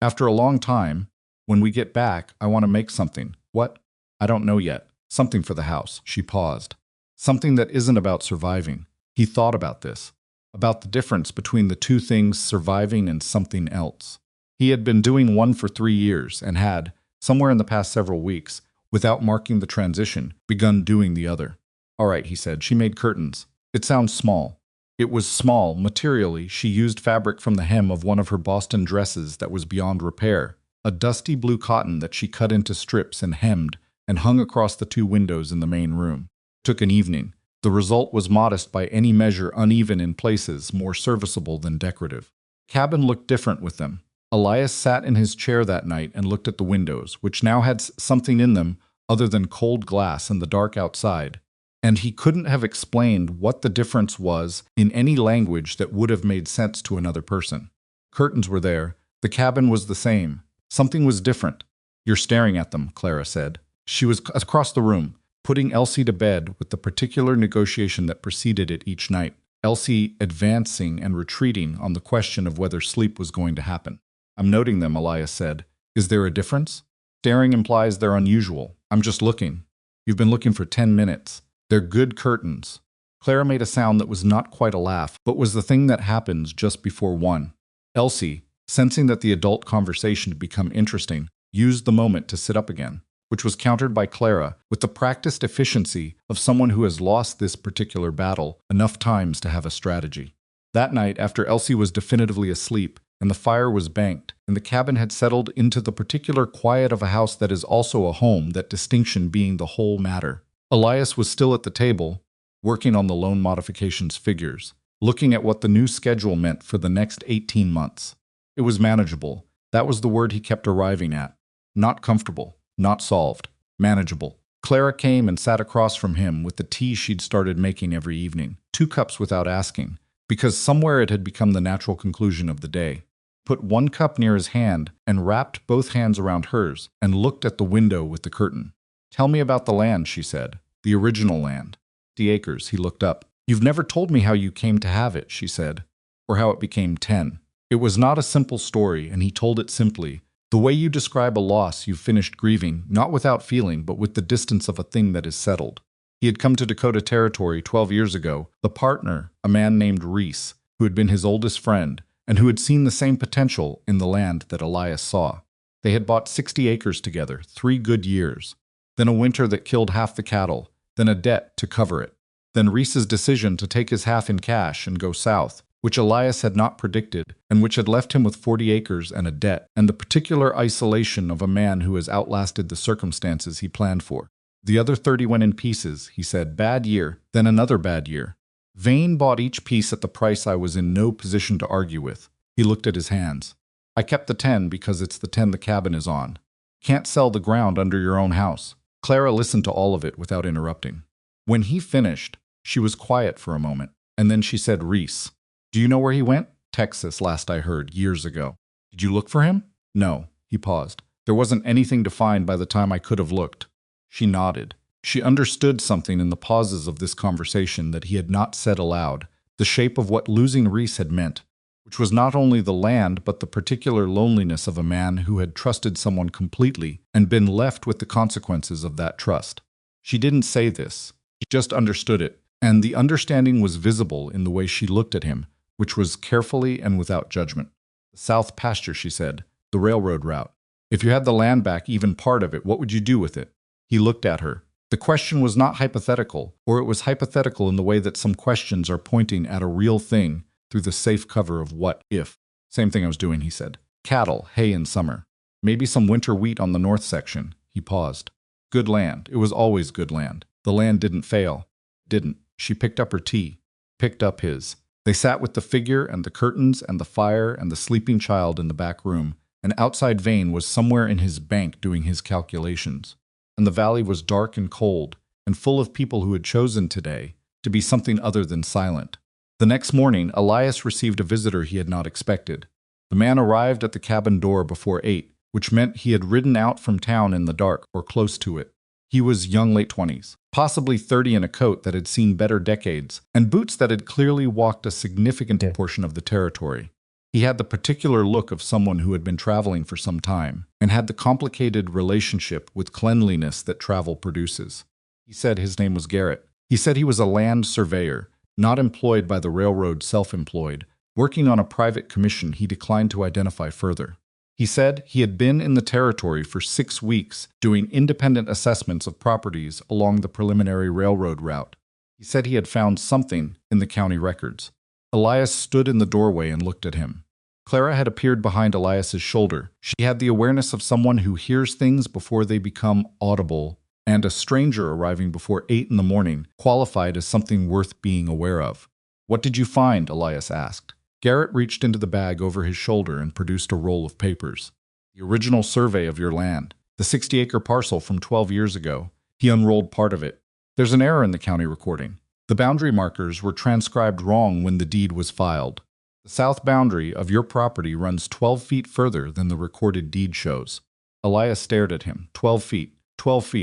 "After a long time, when we get back, I want to make something." "What?" "I don't know yet. Something for the house." She paused. "Something that isn't about surviving." He thought about this, about the difference between the two things, surviving and something else. He had been doing one for 3 years and had, somewhere in the past several weeks, without marking the transition, begun doing the other. "All right," he said. She made curtains. "It sounds small." It was small, materially. She used fabric from the hem of one of her Boston dresses that was beyond repair, a dusty blue cotton that she cut into strips and hemmed and hung across the 2 windows in the main room. It took an evening. The result was modest by any measure, uneven in places, more serviceable than decorative. Cabin looked different with them. Elias sat in his chair that night and looked at the windows, which now had something in them other than cold glass and the dark outside. And he couldn't have explained what the difference was in any language that would have made sense to another person. Curtains were there. The cabin was the same. Something was different. "You're staring at them," Clara said. She was across the room, putting Elsie to bed with the particular negotiation that preceded it each night. Elsie advancing and retreating on the question of whether sleep was going to happen. "I'm noting them," Elias said. "Is there a difference?" "Staring implies they're unusual. I'm just looking." "You've been looking for 10 minutes. They're good curtains." Clara made a sound that was not quite a laugh, but was the thing that happens just before 1. Elsie, sensing that the adult conversation had become interesting, used the moment to sit up again, which was countered by Clara with the practiced efficiency of someone who has lost this particular battle enough times to have a strategy. That night, after Elsie was definitively asleep, and the fire was banked, and the cabin had settled into the particular quiet of a house that is also a home, that distinction being the whole matter, Elias was still at the table, working on the loan modifications figures, looking at what the new schedule meant for the next 18 months. It was manageable. That was the word he kept arriving at. Not comfortable, not solved, manageable. Clara came and sat across from him with the tea she'd started making every evening, 2 cups without asking, because somewhere it had become the natural conclusion of the day. Put 1 cup near his hand and wrapped both hands around hers and looked at the window with the curtain. "Tell me about the land," she said. "The original land." "The acres," he looked up. "You've never told me how you came to have it," she said, "or how it became 10. It was not a simple story, and he told it simply. The way you describe a loss you've finished grieving, not without feeling, but with the distance of a thing that is settled. He had come to Dakota Territory 12 years ago, the partner, a man named Reese, who had been his oldest friend, and who had seen the same potential in the land that Elias saw. They had bought 60 acres together, 3 good years. Then a winter that killed half the cattle, then a debt to cover it. Then Reese's decision to take his half in cash and go south, which Elias had not predicted, and which had left him with 40 acres and a debt, and the particular isolation of a man who has outlasted the circumstances he planned for. The other 30 went in pieces, he said. Bad year, then another bad year. Vane bought each piece at the price I was in no position to argue with. He looked at his hands. I kept the 10 because it's the 10 the cabin is on. Can't sell the ground under your own house. Clara listened to all of it without interrupting. When he finished, she was quiet for a moment, and then she said, "Reese. Do you know where he went?" "Texas, last I heard, years ago." "Did you look for him?" "No." He paused. "There wasn't anything to find by the time I could have looked." She nodded. She understood something in the pauses of this conversation that he had not said aloud, the shape of what losing Reese had meant, which was not only the land but the particular loneliness of a man who had trusted someone completely and been left with the consequences of that trust. She didn't say this. She just understood it, and the understanding was visible in the way she looked at him, which was carefully and without judgment. "The south pasture," she said, "the railroad route. If you had the land back, even part of it, what would you do with it?" He looked at her. The question was not hypothetical, or it was hypothetical in the way that some questions are pointing at a real thing through the safe cover of what if. "Same thing I was doing," he said. "Cattle, hay in summer. Maybe some winter wheat on the north section." He paused. "Good land. It was always good land. The land didn't fail." "Didn't." She picked up her tea, picked up his. They sat with the figure and the curtains and the fire and the sleeping child in the back room, and outside Vane was somewhere in his bank doing his calculations. And the valley was dark and cold, and full of people who had chosen today to be something other than silent. The next morning, Elias received a visitor he had not expected. The man arrived at the cabin door before 8, which meant he had ridden out from town in the dark or close to it. He was young late 20s, possibly 30, in a coat that had seen better decades, and boots that had clearly walked a significant portion of the territory. He had the particular look of someone who had been traveling for some time, and had the complicated relationship with cleanliness that travel produces. He said his name was Garrett. He said he was a land surveyor, not employed by the railroad, self-employed, working on a private commission he declined to identify further. He said he had been in the territory for 6 weeks doing independent assessments of properties along the preliminary railroad route. He said he had found something in the county records. Elias stood in the doorway and looked at him. Clara had appeared behind Elias's shoulder. She had the awareness of someone who hears things before they become audible, and a stranger arriving before 8 in the morning qualified as something worth being aware of. "What did you find?" Elias asked. Garrett reached into the bag over his shoulder and produced a roll of papers. "The original survey of your land, the 60-acre parcel from 12 years ago." He unrolled part of it. "There's an error in the county recording. The boundary markers were transcribed wrong when the deed was filed. The south boundary of your property runs 12 feet further than the recorded deed shows." Elias stared at him. 12 feet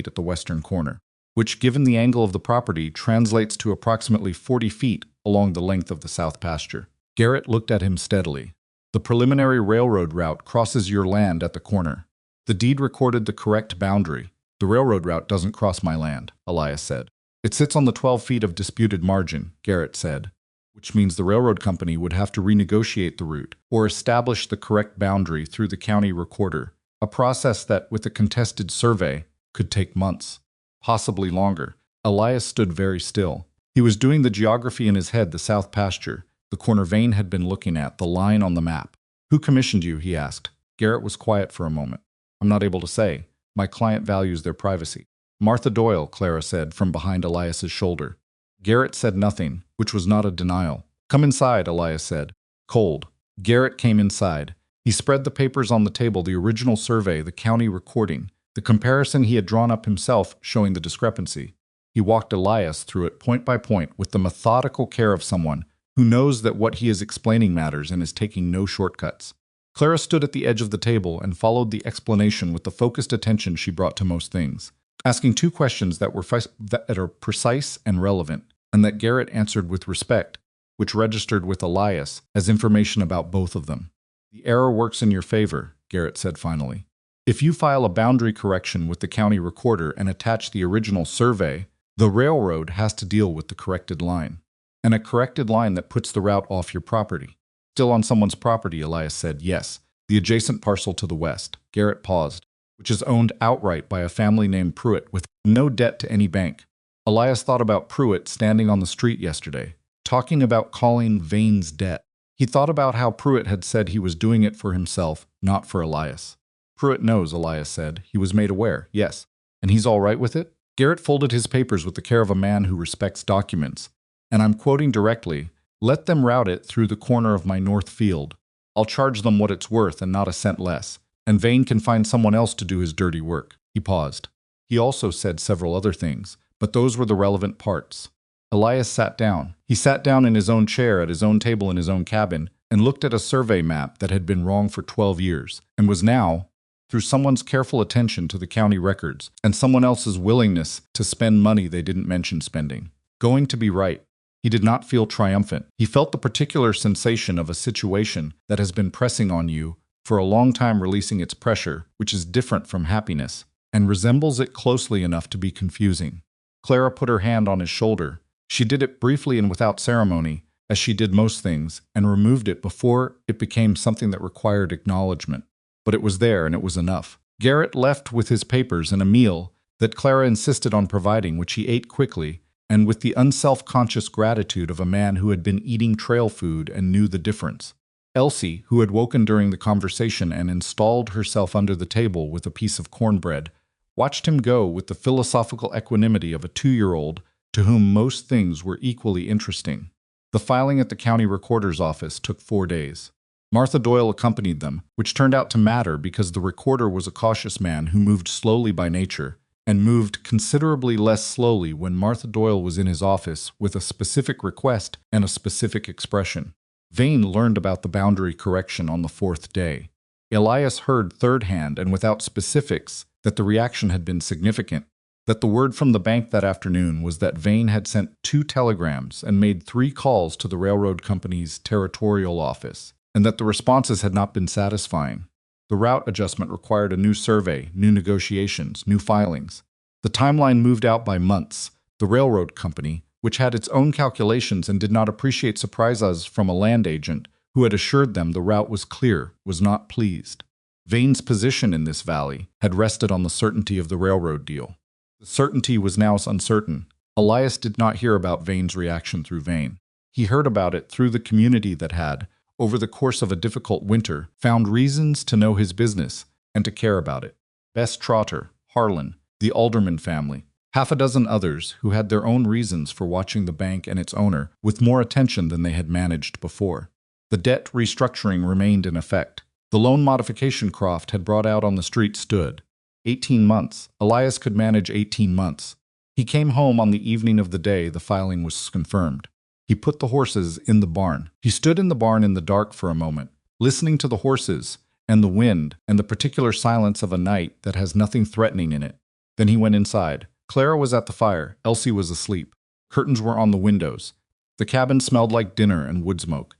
at the western corner, which, given the angle of the property, translates to approximately 40 feet along the length of the south pasture. Garrett looked at him steadily. "The preliminary railroad route crosses your land at the corner. The deed recorded the correct boundary. The railroad route doesn't cross my land," Elias said. "It sits on the 12 feet of disputed margin," Garrett said, "which means the railroad company would have to renegotiate the route or establish the correct boundary through the county recorder, a process that, with a contested survey, could take months, possibly longer." Elias stood very still. He was doing the geography in his head, the south pasture, the corner Vane had been looking at, the line on the map. "Who commissioned you?" he asked. Garrett was quiet for a moment. "I'm not able to say. My client values their privacy." "Martha Doyle," Clara said from behind Elias's shoulder. Garrett said nothing, which was not a denial. "Come inside," Elias said. Cold. Garrett came inside. He spread the papers on the table, the original survey, the county recording, the comparison he had drawn up himself showing the discrepancy. He walked Elias through it point by point with the methodical care of someone who knows that what he is explaining matters and is taking no shortcuts. Clara stood at the edge of the table and followed the explanation with the focused attention she brought to most things, asking two questions that are precise and relevant, and that Garrett answered with respect, which registered with Elias as information about both of them. "The error works in your favor," Garrett said finally. "If you file a boundary correction with the county recorder and attach the original survey, the railroad has to deal with the corrected line. And a corrected line that puts the route off your property." "Still on someone's property," Elias said. "Yes, the adjacent parcel to the west." Garrett paused. "Which is owned outright by a family named Pruitt with no debt to any bank." Elias thought about Pruitt standing on the street yesterday, talking about calling Vane's debt. He thought about how Pruitt had said he was doing it for himself, not for Elias. "Pruitt knows," Elias said. "He was made aware, yes. And he's all right with it?" Garrett folded his papers with the care of a man who respects documents. "And I'm quoting directly, 'Let them route it through the corner of my north field. I'll charge them what it's worth and not a cent less. And Vane can find someone else to do his dirty work." He paused. He also said several other things, but those were the relevant parts. Elias sat down. He sat down in his own chair at his own table in his own cabin and looked at a survey map that had been wrong for 12 years and was now, through someone's careful attention to the county records and someone else's willingness to spend money they didn't mention spending, going to be right. He did not feel triumphant. He felt the particular sensation of a situation that has been pressing on you for a long time, releasing its pressure, which is different from happiness, and resembles it closely enough to be confusing. Clara put her hand on his shoulder. She did it briefly and without ceremony, as she did most things, and removed it before it became something that required acknowledgement. But it was there, and it was enough. Garrett left with his papers and a meal that Clara insisted on providing, which he ate quickly, and with the unself-conscious gratitude of a man who had been eating trail food and knew the difference. Elsie, who had woken during the conversation and installed herself under the table with a piece of cornbread, watched him go with the philosophical equanimity of a 2-year-old to whom most things were equally interesting. The filing at the county recorder's office took 4 days. Martha Doyle accompanied them, which turned out to matter because the recorder was a cautious man who moved slowly by nature, and moved considerably less slowly when Martha Doyle was in his office with a specific request and a specific expression. Vane learned about the boundary correction on the 4th day. Elias heard third-hand and without specifics that the reaction had been significant, that the word from the bank that afternoon was that Vane had sent 2 telegrams and made 3 calls to the railroad company's territorial office, and that the responses had not been satisfying. The route adjustment required a new survey, new negotiations, new filings. The timeline moved out by months. The railroad company, which had its own calculations and did not appreciate surprises from a land agent who had assured them the route was clear, was not pleased. Vane's position in this valley had rested on the certainty of the railroad deal. The certainty was now uncertain. Elias did not hear about Vane's reaction through Vane. He heard about it through the community that had, over the course of a difficult winter, found reasons to know his business and to care about it. Bess Trotter, Harlan, the Alderman family, half a dozen others who had their own reasons for watching the bank and its owner with more attention than they had managed before. The debt restructuring remained in effect. The loan modification Croft had brought out on the street stood. 18 months. Elias could manage 18 months. He came home on the evening of the day the filing was confirmed. He put the horses in the barn. He stood in the barn in the dark for a moment, listening to the horses and the wind and the particular silence of a night that has nothing threatening in it. Then he went inside. Clara was at the fire. Elsie was asleep. Curtains were on the windows. The cabin smelled like dinner and wood smoke,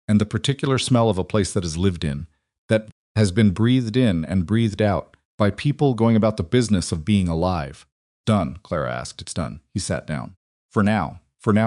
and the particular smell of a place that is lived in, that has been breathed in and breathed out by people going about the business of being alive. Done, Clara asked. It's done. He sat down. For now,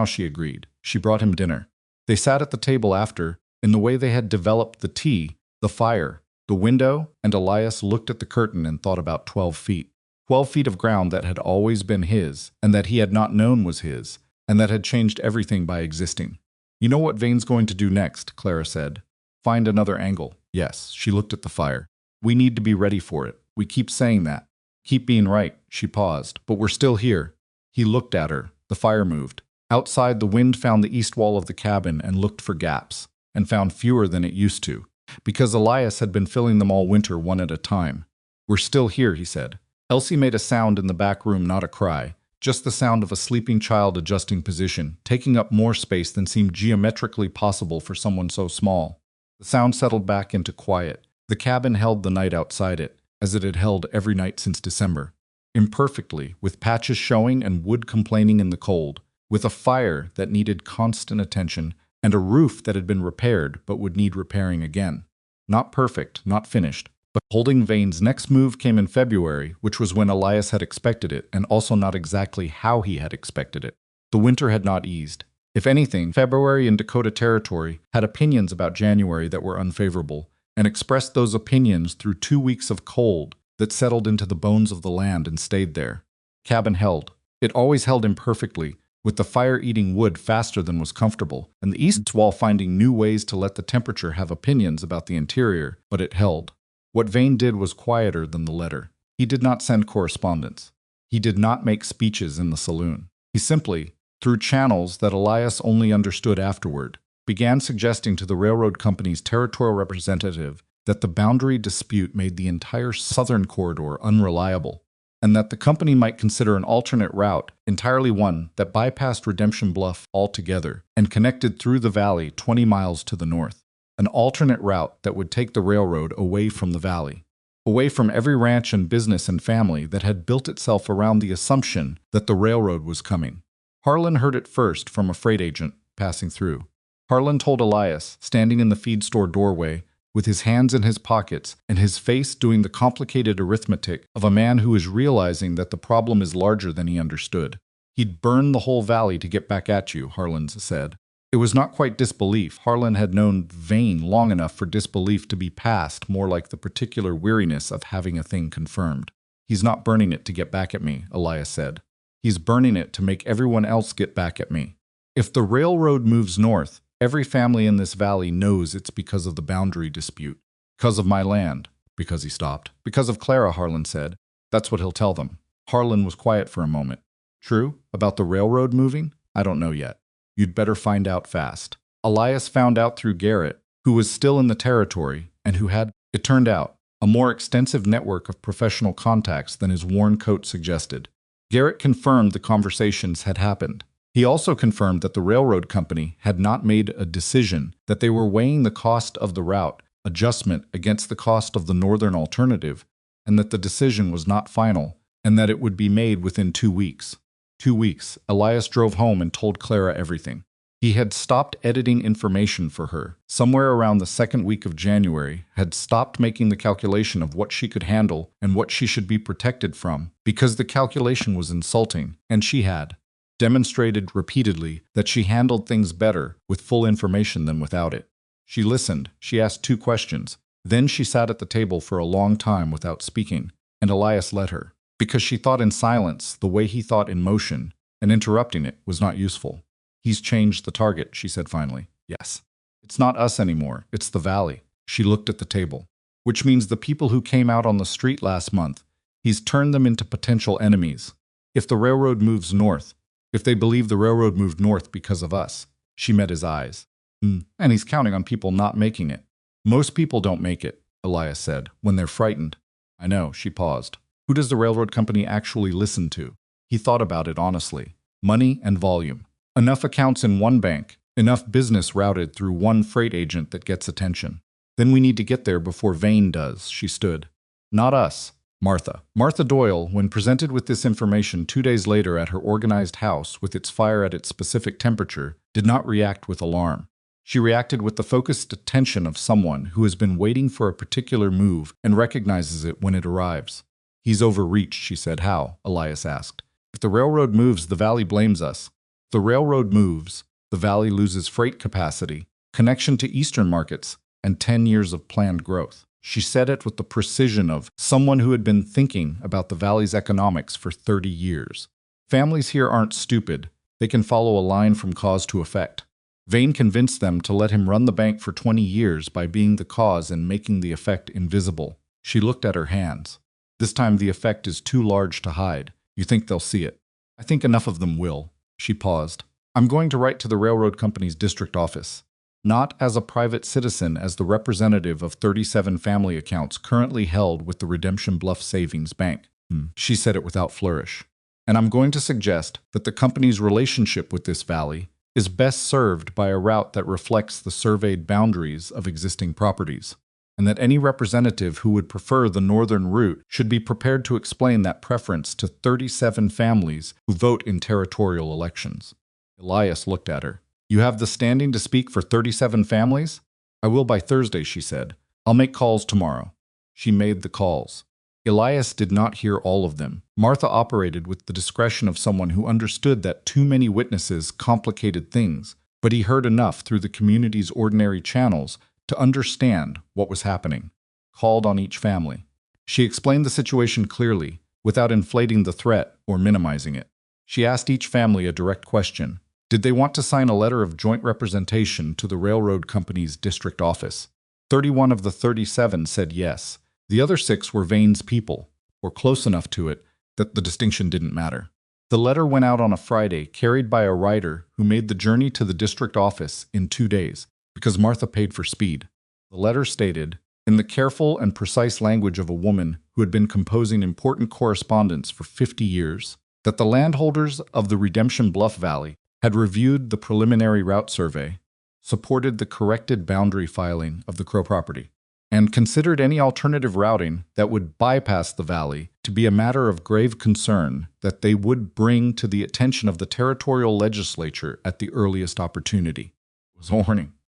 she agreed. She brought him dinner. They sat at the table after, in the way they had developed the tea, the fire, the window, and Elias looked at the curtain and thought about 12 feet. 12 feet of ground that had always been his, and that he had not known was his, and that had changed everything by existing. You know what Vane's going to do next, Clara said. Find another angle. Yes, she looked at the fire. We need to be ready for it. We keep saying that. Keep being right. She paused. But we're still here. He looked at her. The fire moved. Outside, the wind found the east wall of the cabin and looked for gaps, and found fewer than it used to, because Elias had been filling them all winter one at a time. We're still here, he said. Elsie made a sound in the back room, not a cry, just the sound of a sleeping child adjusting position, taking up more space than seemed geometrically possible for someone so small. The sound settled back into quiet. The cabin held the night outside it, as it had held every night since December. Imperfectly, with patches showing and wood complaining in the cold, with a fire that needed constant attention, and a roof that had been repaired but would need repairing again. Not perfect, not finished, but holding Vane's next move came in February, which was when Elias had expected it, and also not exactly how he had expected it. The winter had not eased. If anything, February in Dakota Territory had opinions about January that were unfavorable, and expressed those opinions through 2 weeks of cold that settled into the bones of the land and stayed there. Cabin held. It always held imperfectly, with the fire eating wood faster than was comfortable, and the east wall finding new ways to let the temperature have opinions about the interior, but it held. What Vane did was quieter than the letter. He did not send correspondence. He did not make speeches in the saloon. He simply, through channels that Elias only understood afterward, began suggesting to the railroad company's territorial representative that the boundary dispute made the entire southern corridor unreliable, and that the company might consider an alternate route, entirely one that bypassed Redemption Bluff altogether and connected through the valley 20 miles to the north. An alternate route that would take the railroad away from the valley, away from every ranch and business and family that had built itself around the assumption that the railroad was coming. Harlan heard it first from a freight agent passing through. Harlan told Elias, standing in the feed store doorway, with his hands in his pockets and his face doing the complicated arithmetic of a man who is realizing that the problem is larger than he understood. He'd burn the whole valley to get back at you, Harlan said. It was not quite disbelief. Harlan had known Vane long enough for disbelief to be past, more like the particular weariness of having a thing confirmed. He's not burning it to get back at me, Elias said. He's burning it to make everyone else get back at me. If the railroad moves north, every family in this valley knows it's because of the boundary dispute. Because of my land. Because he stopped. Because of Clara, Harlan said. That's what he'll tell them. Harlan was quiet for a moment. True? About the railroad moving? I don't know yet. You'd better find out fast. Elias found out through Garrett, who was still in the territory, and who had, it turned out, a more extensive network of professional contacts than his worn coat suggested. Garrett confirmed the conversations had happened. He also confirmed that the railroad company had not made a decision, that they were weighing the cost of the route adjustment against the cost of the northern alternative, and that the decision was not final, and that it would be made within 2 weeks. 2 weeks. Elias drove home and told Clara everything. He had stopped editing information for her. Somewhere around the second week of January, had stopped making the calculation of what she could handle and what she should be protected from, because the calculation was insulting, and she had demonstrated repeatedly that she handled things better with full information than without it. She listened. She asked 2 questions. Then she sat at the table for a long time without speaking, and Elias let her, because she thought in silence the way he thought in motion, and interrupting it was not useful. He's changed the target, she said finally. Yes. It's not us anymore, it's the valley. She looked at the table. Which means the people who came out on the street last month, he's turned them into potential enemies. If the railroad moves north, if they believe the railroad moved north because of us. She met his eyes. And he's counting on people not making it. Most people don't make it, Elias said, when they're frightened. I know, she paused. Who does the railroad company actually listen to? He thought about it honestly. Money and volume. Enough accounts in one bank, enough business routed through one freight agent that gets attention. Then we need to get there before Vane does, she stood. Not us. Martha. Martha Doyle, when presented with this information 2 days later at her organized house with its fire at its specific temperature, did not react with alarm. She reacted with the focused attention of someone who has been waiting for a particular move and recognizes it when it arrives. He's overreached, she said. How? Elias asked. If the railroad moves, the valley blames us. If the railroad moves, the valley loses freight capacity, connection to eastern markets, and 10 years of planned growth. She said it with the precision of someone who had been thinking about the valley's economics for 30 years. Families here aren't stupid. They can follow a line from cause to effect. Vane convinced them to let him run the bank for 20 years by being the cause and making the effect invisible. She looked at her hands. This time the effect is too large to hide. You think they'll see it? I think enough of them will. She paused. I'm going to write to the railroad company's district office. Not as a private citizen, as the representative of 37 family accounts currently held with the Redemption Bluff Savings Bank. She said it without flourish. And I'm going to suggest that the company's relationship with this valley is best served by a route that reflects the surveyed boundaries of existing properties, and that any representative who would prefer the northern route should be prepared to explain that preference to 37 families who vote in territorial elections. Elias looked at her. You have the standing to speak for 37 families? I will by Thursday, she said. I'll make calls tomorrow. She made the calls. Elias did not hear all of them. Martha operated with the discretion of someone who understood that too many witnesses complicated things, but he heard enough through the community's ordinary channels to understand what was happening. Called on each family. She explained the situation clearly, without inflating the threat or minimizing it. She asked each family a direct question. Did they want to sign a letter of joint representation to the railroad company's district office? 31 of the 37 said yes. The other 6 were Vane's people, or close enough to it that the distinction didn't matter. The letter went out on a Friday, carried by a writer who made the journey to the district office in 2 days, because Martha paid for speed. The letter stated, in the careful and precise language of a woman who had been composing important correspondence for 50 years, that the landholders of the Redemption Bluff Valley had reviewed the preliminary route survey, supported the corrected boundary filing of the Crowe property, and considered any alternative routing that would bypass the valley to be a matter of grave concern that they would bring to the attention of the territorial legislature at the earliest opportunity. It was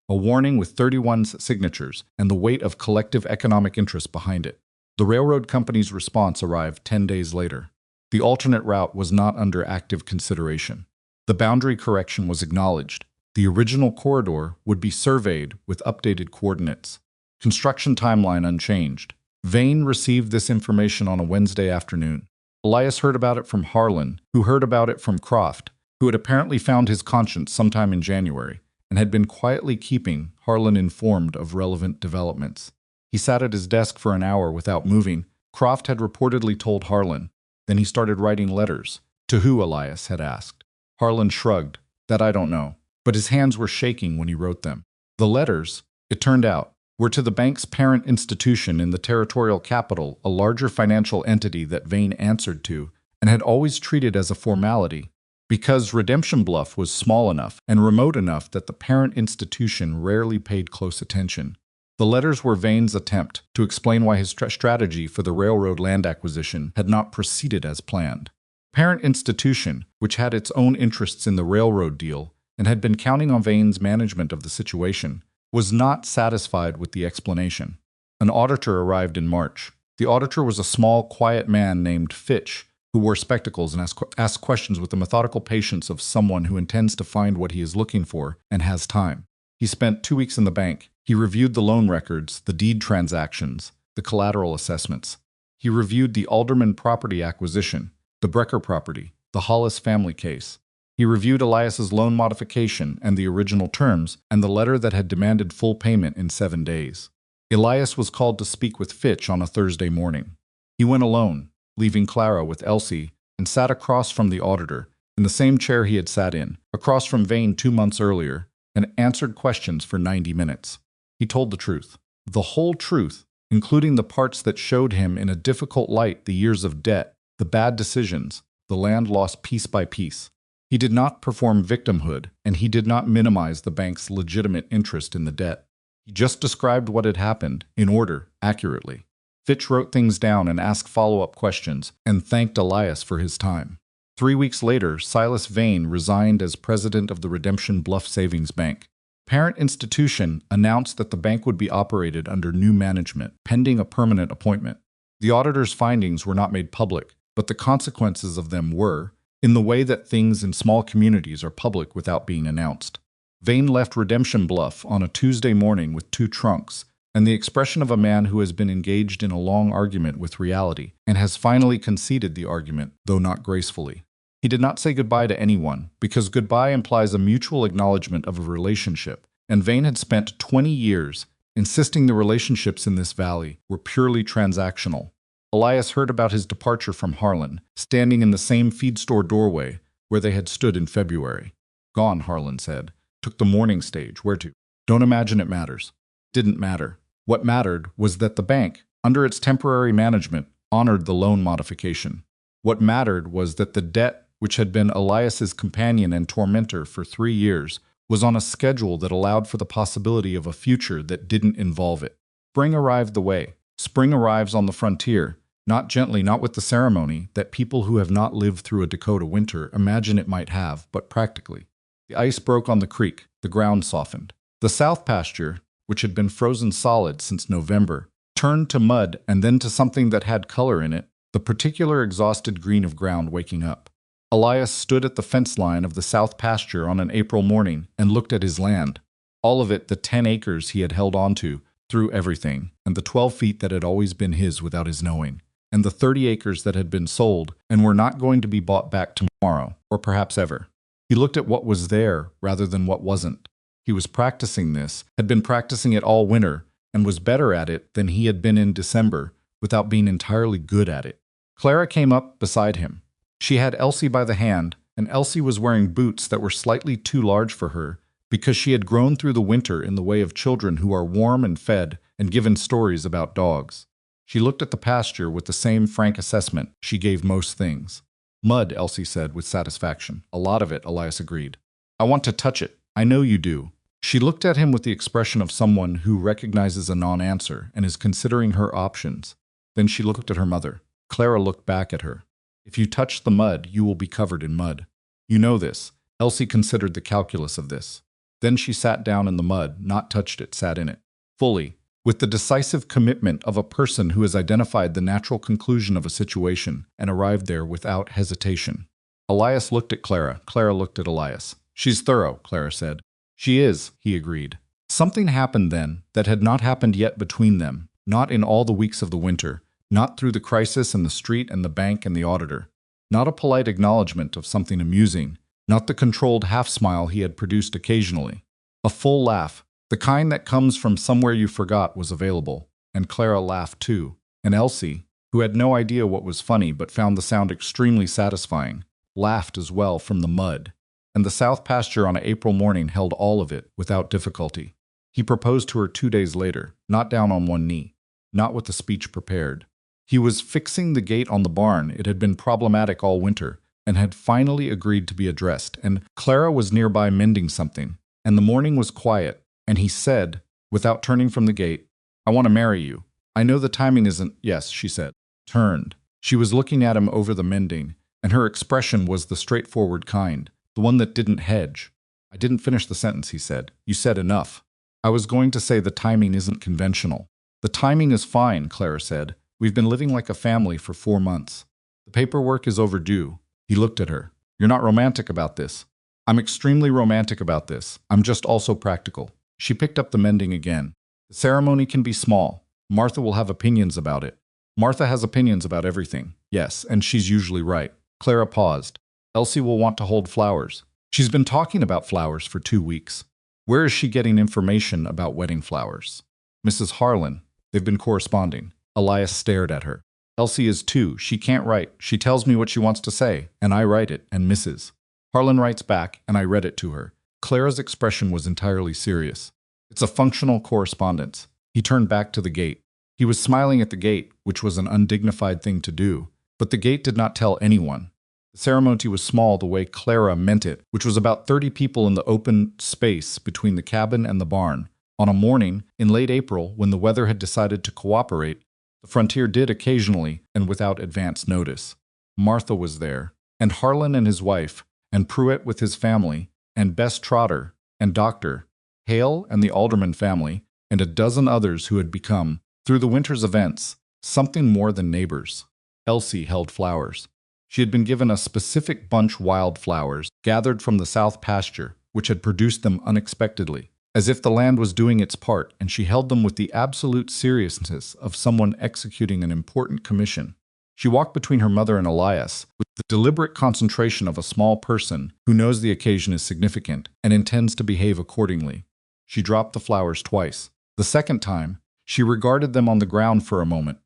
a warning with 31 signatures and the weight of collective economic interest behind it. The railroad company's response arrived 10 days later. The alternate route was not under active consideration. The boundary correction was acknowledged. The original corridor would be surveyed with updated coordinates. Construction timeline unchanged. Vane received this information on a Wednesday afternoon. Elias heard about it from Harlan, who heard about it from Croft, who had apparently found his conscience sometime in January, and had been quietly keeping Harlan informed of relevant developments. He sat at his desk for an hour without moving. Croft had reportedly told Harlan. Then he started writing letters. To who, Elias had asked. Harlan shrugged. That I don't know. But his hands were shaking when he wrote them. The letters, it turned out, were to the bank's parent institution in the territorial capital, a larger financial entity that Vane answered to and had always treated as a formality, because Redemption Bluff was small enough and remote enough that the parent institution rarely paid close attention. The letters were Vane's attempt to explain why his strategy for the railroad land acquisition had not proceeded as planned. The parent institution, which had its own interests in the railroad deal and had been counting on Vane's management of the situation, was not satisfied with the explanation. An auditor arrived in March. The auditor was a small, quiet man named Fitch, who wore spectacles and asked questions with the methodical patience of someone who intends to find what he is looking for and has time. He spent 2 weeks in the bank. He reviewed the loan records, the deed transactions, the collateral assessments. He reviewed the Alderman property acquisition, the Brecker property, the Hollis family case. He reviewed Elias's loan modification and the original terms and the letter that had demanded full payment in 7 days. Elias was called to speak with Fitch on a Thursday morning. He went alone, leaving Clara with Elsie, and sat across from the auditor, in the same chair he had sat in, across from Vane 2 months earlier, and answered questions for 90 minutes. He told the truth. The whole truth, including the parts that showed him in a difficult light the years of debt, the bad decisions, the land lost piece by piece. He did not perform victimhood, and he did not minimize the bank's legitimate interest in the debt. He just described what had happened, in order, accurately. Fitch wrote things down and asked follow-up questions, and thanked Elias for his time. 3 weeks later, Silas Vane resigned as president of the Redemption Bluff Savings Bank. Parent institution announced that the bank would be operated under new management, pending a permanent appointment. The auditor's findings were not made public, but the consequences of them were, in the way that things in small communities are public without being announced. Vane left Redemption Bluff on a Tuesday morning with 2 trunks, and the expression of a man who has been engaged in a long argument with reality and has finally conceded the argument, though not gracefully. He did not say goodbye to anyone, because goodbye implies a mutual acknowledgement of a relationship, and Vane had spent 20 years insisting the relationships in this valley were purely transactional. Elias heard about his departure from Harlan, standing in the same feed store doorway where they had stood in February. Gone, Harlan said. Took the morning stage. Where to? Don't imagine it matters. Didn't matter. What mattered was that the bank, under its temporary management, honored the loan modification. What mattered was that the debt, which had been Elias's companion and tormentor for 3 years, was on a schedule that allowed for the possibility of a future that didn't involve it. Spring arrived the way. Spring arrives on the frontier, not gently, not with the ceremony that people who have not lived through a Dakota winter imagine it might have, but practically. The ice broke on the creek, the ground softened. The south pasture, which had been frozen solid since November, turned to mud and then to something that had color in it, the particular exhausted green of ground waking up. Elias stood at the fence line of the south pasture on an April morning and looked at his land. All of it, the 10 acres he had held on to, through everything, and the 12 feet that had always been his without his knowing, and the 30 acres that had been sold and were not going to be bought back tomorrow, or perhaps ever. He looked at what was there rather than what wasn't. He was practicing this, had been practicing it all winter, and was better at it than he had been in December, without being entirely good at it. Clara came up beside him. She had Elsie by the hand, and Elsie was wearing boots that were slightly too large for her, because she had grown through the winter in the way of children who are warm and fed and given stories about dogs. She looked at the pasture with the same frank assessment she gave most things. Mud, Elsie said with satisfaction. A lot of it, Elias agreed. I want to touch it. I know you do. She looked at him with the expression of someone who recognizes a non-answer and is considering her options. Then she looked at her mother. Clara looked back at her. If you touch the mud, you will be covered in mud. You know this. Elsie considered the calculus of this. Then she sat down in the mud, not touched it, sat in it. Fully, with the decisive commitment of a person who has identified the natural conclusion of a situation and arrived there without hesitation. Elias looked at Clara. Clara looked at Elias. She's thorough, Clara said. She is, he agreed. Something happened then that had not happened yet between them, not in all the weeks of the winter, not through the crisis and the street and the bank and the auditor. Not a polite acknowledgement of something amusing, not the controlled half-smile he had produced occasionally. A full laugh, the kind that comes from somewhere you forgot, was available, and Clara laughed too. And Elsie, who had no idea what was funny but found the sound extremely satisfying, laughed as well from the mud. And the south pasture on an April morning held all of it without difficulty. He proposed to her 2 days later, not down on one knee, not with the speech prepared. He was fixing the gate on the barn. It had been problematic all winter, and had finally agreed to be addressed, and Clara was nearby mending something, and the morning was quiet, and he said, without turning from the gate, I want to marry you. I know the timing isn't, yes, she said. Turned. She was looking at him over the mending, and her expression was the straightforward kind, the one that didn't hedge. I didn't finish the sentence, he said. You said enough. I was going to say the timing isn't conventional. The timing is fine, Clara said. We've been living like a family for 4 months. The paperwork is overdue. He looked at her. You're not romantic about this. I'm extremely romantic about this. I'm just also practical. She picked up the mending again. The ceremony can be small. Martha will have opinions about it. Martha has opinions about everything. Yes, and she's usually right. Clara paused. Elsie will want to hold flowers. She's been talking about flowers for 2 weeks. Where is she getting information about wedding flowers? Mrs. Harlan. They've been corresponding. Elias stared at her. Elsie is too. She can't write. She tells me what she wants to say, and I write it, and Mrs. Harlan writes back, and I read it to her. Clara's expression was entirely serious. It's a functional correspondence. He turned back to the gate. He was smiling at the gate, which was an undignified thing to do, but the gate did not tell anyone. The ceremony was small the way Clara meant it, which was about 30 people in the open space between the cabin and the barn. On a morning, in late April, when the weather had decided to cooperate, the frontier did occasionally, and without advance notice. Martha was there, and Harlan and his wife, and Pruitt with his family, and Bess Trotter, and Dr. Hale and the Alderman family, and a dozen others who had become, through the winter's events, something more than neighbors. Elsie held flowers. She had been given a specific bunch wildflowers gathered from the south pasture, which had produced them unexpectedly, as if the land was doing its part, and she held them with the absolute seriousness of someone executing an important commission. She walked between her mother and Elias with the deliberate concentration of a small person who knows the occasion is significant and intends to behave accordingly. She dropped the flowers twice. The second time, she regarded them on the ground for a moment,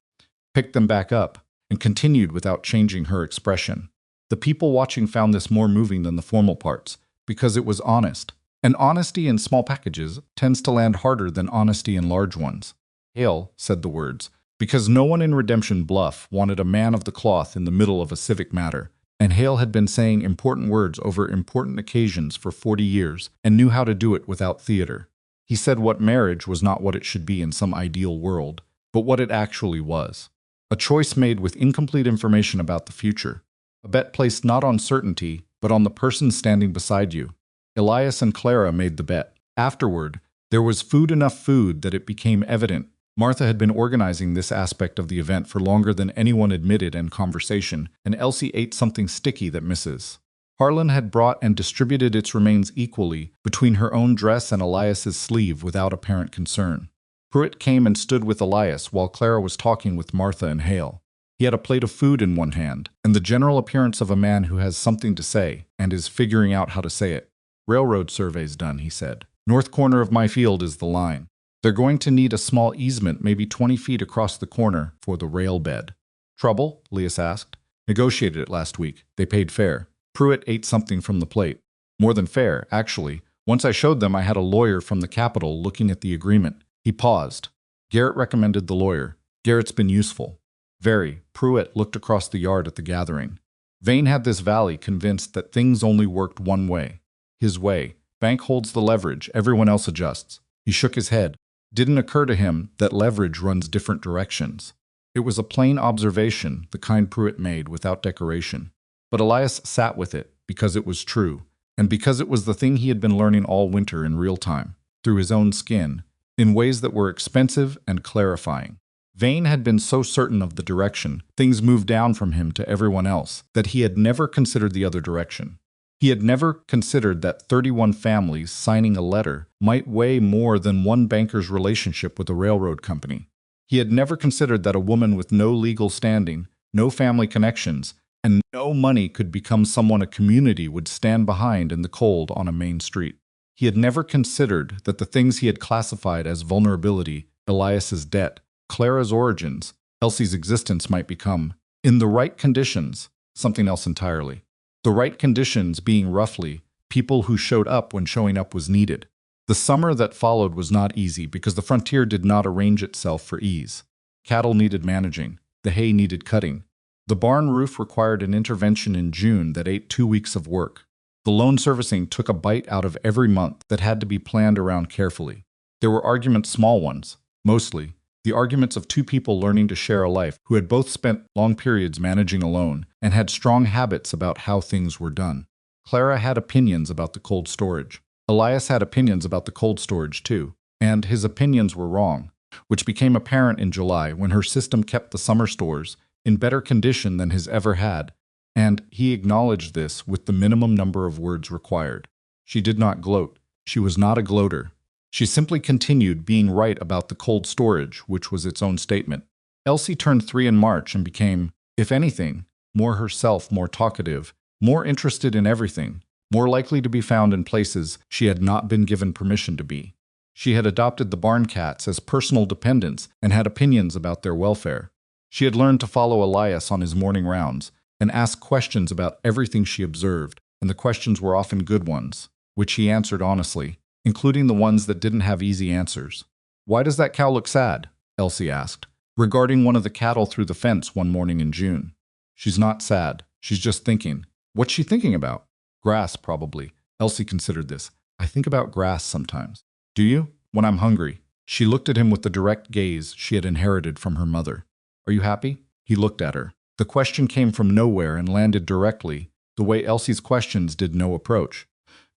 picked them back up, and continued without changing her expression. The people watching found this more moving than the formal parts, because it was honest. And honesty in small packages tends to land harder than honesty in large ones. Hale said the words, because no one in Redemption Bluff wanted a man of the cloth in the middle of a civic matter, and Hale had been saying important words over important occasions for 40 years and knew how to do it without theater. He said what marriage was not what it should be in some ideal world, but what it actually was. A choice made with incomplete information about the future. A bet placed not on certainty, but on the person standing beside you. Elias and Clara made the bet. Afterward, there was enough food that it became evident. Martha had been organizing this aspect of the event for longer than anyone admitted in conversation, and Elsie ate something sticky that Mrs. Harlan had brought and distributed its remains equally between her own dress and Elias's sleeve without apparent concern. Pruitt came and stood with Elias while Clara was talking with Martha and Hale. He had a plate of food in one hand, and the general appearance of a man who has something to say and is figuring out how to say it. Railroad survey's done, he said. North corner of my field is the line. They're going to need a small easement, maybe 20 feet across the corner, for the rail bed. Trouble? Elias asked. Negotiated it last week. They paid fair. Pruitt ate something from the plate. More than fair, actually. Once I showed them I had a lawyer from the Capitol looking at the agreement. He paused. Garrett recommended the lawyer. Garrett's been useful. Very. Pruitt looked across the yard at the gathering. Vane had this valley convinced that things only worked one way. His way. Bank holds the leverage, everyone else adjusts. He shook his head. Didn't occur to him that leverage runs different directions. It was a plain observation, the kind Pruitt made without decoration. But Elias sat with it, because it was true, and because it was the thing he had been learning all winter in real time, through his own skin, in ways that were expensive and clarifying. Vane had been so certain of the direction things moved down from him to everyone else that he had never considered the other direction. He had never considered that 31 families signing a letter might weigh more than one banker's relationship with a railroad company. He had never considered that a woman with no legal standing, no family connections, and no money could become someone a community would stand behind in the cold on a main street. He had never considered that the things he had classified as vulnerability, Elias's debt, Clara's origins, Elsie's existence might become, in the right conditions, something else entirely. The right conditions being roughly people who showed up when showing up was needed. The summer that followed was not easy because the frontier did not arrange itself for ease. Cattle needed managing. The hay needed cutting. The barn roof required an intervention in June that ate 2 weeks of work. The loan servicing took a bite out of every month that had to be planned around carefully. There were arguments, small ones, mostly. The arguments of two people learning to share a life who had both spent long periods managing alone and had strong habits about how things were done. Clara had opinions about the cold storage. Elias had opinions about the cold storage too, and his opinions were wrong, which became apparent in July when her system kept the summer stores in better condition than his ever had, and he acknowledged this with the minimum number of words required. She did not gloat. She was not a gloater. She simply continued being right about the cold storage, which was its own statement. Elsie turned 3 in March and became, if anything, more herself, more talkative, more interested in everything, more likely to be found in places she had not been given permission to be. She had adopted the barn cats as personal dependents and had opinions about their welfare. She had learned to follow Elias on his morning rounds and ask questions about everything she observed, and the questions were often good ones, which he answered honestly, including the ones that didn't have easy answers. "Why does that cow look sad?" Elsie asked, regarding one of the cattle through the fence one morning in June. "She's not sad. She's just thinking." "What's she thinking about?" "Grass, probably." Elsie considered this. "I think about grass sometimes." "Do you?" "When I'm hungry." She looked at him with the direct gaze she had inherited from her mother. "Are you happy?" He looked at her. The question came from nowhere and landed directly, the way Elsie's questions did no approach.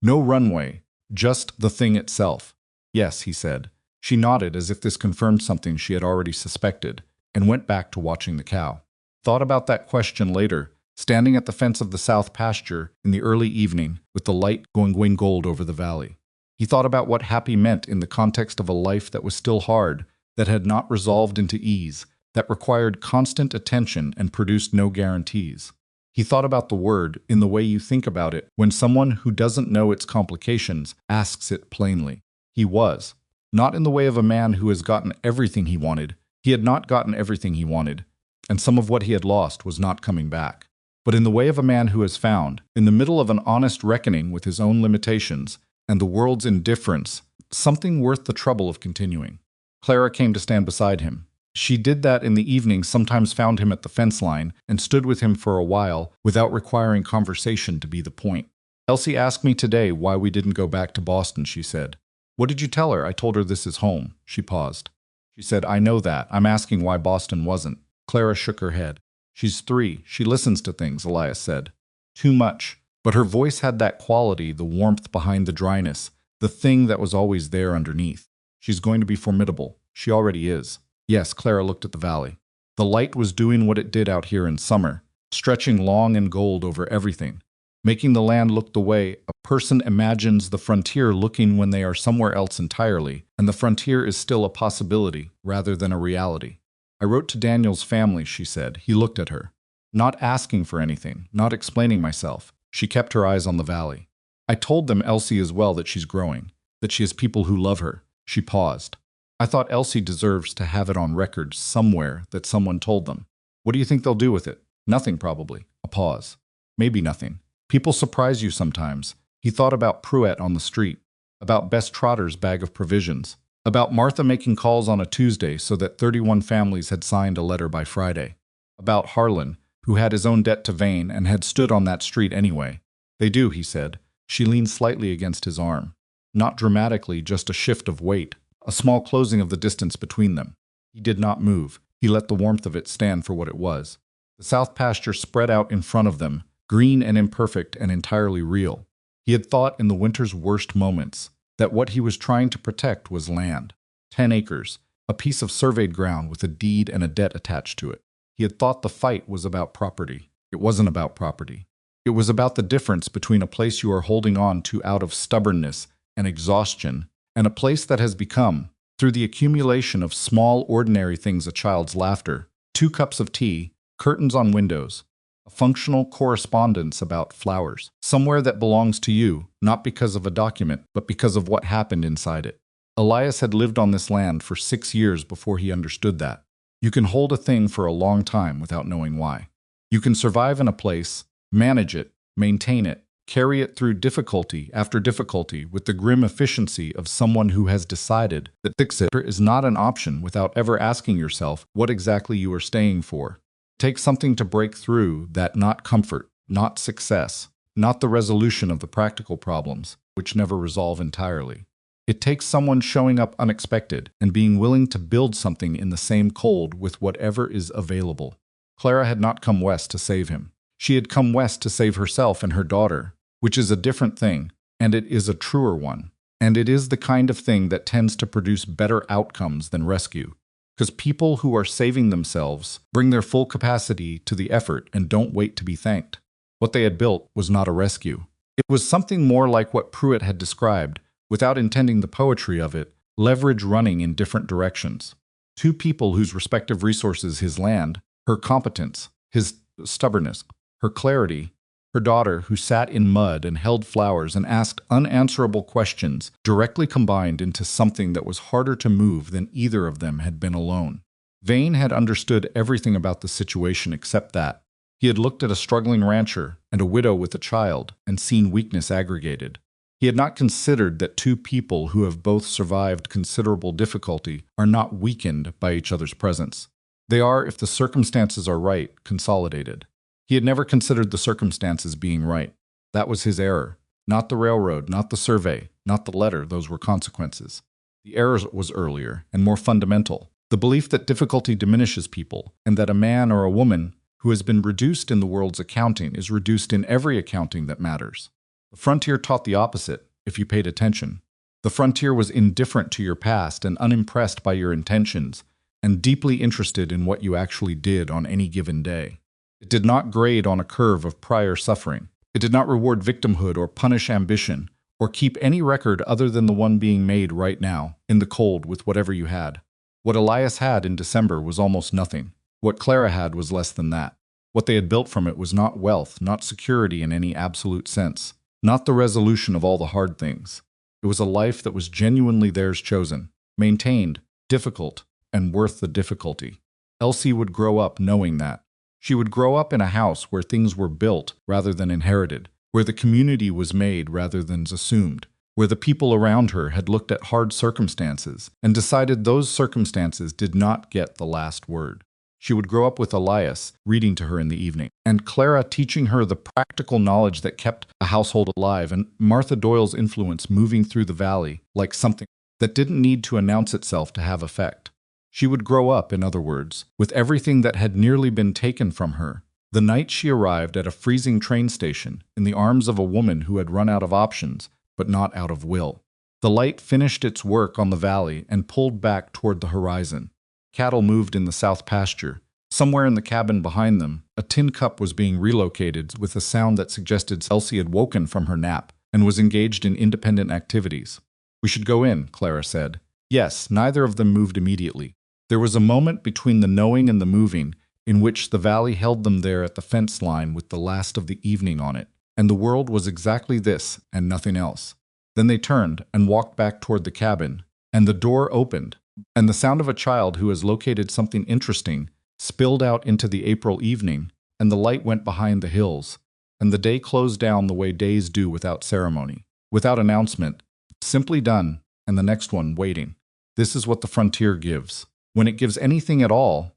No runway, just the thing itself. "Yes," he said. She nodded as if this confirmed something she had already suspected, and went back to watching the cow. Thought about that question later, standing at the fence of the south pasture in the early evening with the light going gold over the valley. He thought about what happy meant in the context of a life that was still hard, that had not resolved into ease, that required constant attention and produced no guarantees. He thought about the word in the way you think about it when someone who doesn't know its complications asks it plainly. He was. Not in the way of a man who has gotten everything he wanted. He had not gotten everything he wanted, and some of what he had lost was not coming back. But in the way of a man who has found, in the middle of an honest reckoning with his own limitations and the world's indifference, something worth the trouble of continuing. Clara came to stand beside him. She did that in the evening, sometimes found him at the fence line, and stood with him for a while without requiring conversation to be the point. "Elsie asked me today why we didn't go back to Boston," she said. "What did you tell her?" "I told her this is home." She paused. She said, "I know that. I'm asking why Boston wasn't." Clara shook her head. "She's 3. She listens to things," Elias said. "Too much." But her voice had that quality, the warmth behind the dryness, the thing that was always there underneath. "She's going to be formidable. She already is." Yes, Clara looked at the valley. The light was doing what it did out here in summer, stretching long and gold over everything, making the land look the way a person imagines the frontier looking when they are somewhere else entirely, and the frontier is still a possibility rather than a reality. "I wrote to Daniel's family," she said. He looked at her. "Not asking for anything, not explaining myself." She kept her eyes on the valley. "I told them Elsie as well, that she's growing, that she has people who love her." She paused. "I thought Elsie deserves to have it on record somewhere that someone told them." "What do you think they'll do with it?" "Nothing, probably." A pause. "Maybe nothing. People surprise you sometimes." He thought about Pruitt on the street, about Bess Trotter's bag of provisions, about Martha making calls on a Tuesday so that 31 families had signed a letter by Friday, about Harlan, who had his own debt to Vane and had stood on that street anyway. "They do," he said. She leaned slightly against his arm. Not dramatically, just a shift of weight, a small closing of the distance between them. He did not move. He let the warmth of it stand for what it was. The south pasture spread out in front of them, green and imperfect and entirely real. He had thought in the winter's worst moments that what he was trying to protect was land. 10 acres, a piece of surveyed ground with a deed and a debt attached to it. He had thought the fight was about property. It wasn't about property. It was about the difference between a place you are holding on to out of stubbornness and exhaustion and a place that has become, through the accumulation of small, ordinary things, a child's laughter, 2 cups of tea, curtains on windows, a functional correspondence about flowers, somewhere that belongs to you, not because of a document, but because of what happened inside it. Elias had lived on this land for 6 years before he understood that. You can hold a thing for a long time without knowing why. You can survive in a place, manage it, maintain it, carry it through difficulty after difficulty with the grim efficiency of someone who has decided that fix it is not an option without ever asking yourself what exactly you are staying for. It takes something to break through that, not comfort, not success, not the resolution of the practical problems, which never resolve entirely. It takes someone showing up unexpected and being willing to build something in the same cold with whatever is available. Clara had not come west to save him. She had come west to save herself and her daughter, which is a different thing, and it is a truer one. And it is the kind of thing that tends to produce better outcomes than rescue. Because people who are saving themselves bring their full capacity to the effort and don't wait to be thanked. What they had built was not a rescue. It was something more like what Pruitt had described, without intending the poetry of it, leverage running in different directions. 2 people whose respective resources, his land, her competence, his stubbornness, her clarity, Her daughter, who sat in mud and held flowers and asked unanswerable questions, directly combined into something that was harder to move than either of them had been alone. Vane had understood everything about the situation except that. He had looked at a struggling rancher and a widow with a child and seen weakness aggregated. He had not considered that two people who have both survived considerable difficulty are not weakened by each other's presence. They are, if the circumstances are right, consolidated. He had never considered the circumstances being right. That was his error. Not the railroad, not the survey, not the letter, those were consequences. The error was earlier and more fundamental. The belief that difficulty diminishes people, and that a man or a woman who has been reduced in the world's accounting is reduced in every accounting that matters. The frontier taught the opposite, if you paid attention. The frontier was indifferent to your past and unimpressed by your intentions, and deeply interested in what you actually did on any given day. It did not grade on a curve of prior suffering. It did not reward victimhood or punish ambition, or keep any record other than the one being made right now, in the cold with whatever you had. What Elias had in December was almost nothing. What Clara had was less than that. What they had built from it was not wealth, not security in any absolute sense, not the resolution of all the hard things. It was a life that was genuinely theirs chosen, maintained, difficult, and worth the difficulty. Elsie would grow up knowing that. She would grow up in a house where things were built rather than inherited, where the community was made rather than assumed, where the people around her had looked at hard circumstances and decided those circumstances did not get the last word. She would grow up with Elias reading to her in the evening, and Clara teaching her the practical knowledge that kept a household alive, and Martha Doyle's influence moving through the valley like something that didn't need to announce itself to have effect. She would grow up, in other words, with everything that had nearly been taken from her. The night she arrived at a freezing train station in the arms of a woman who had run out of options, but not out of will. The light finished its work on the valley and pulled back toward the horizon. Cattle moved in the south pasture. Somewhere in the cabin behind them, a tin cup was being relocated with a sound that suggested Elsie had woken from her nap and was engaged in independent activities. "We should go in," Clara said. Yes, neither of them moved immediately. There was a moment between the knowing and the moving in which the valley held them there at the fence line with the last of the evening on it, and the world was exactly this and nothing else. Then they turned and walked back toward the cabin, and the door opened, and the sound of a child who has located something interesting spilled out into the April evening, and the light went behind the hills, and the day closed down the way days do without ceremony, without announcement, simply done, and the next one waiting. This is what the frontier gives. When it gives anything at all,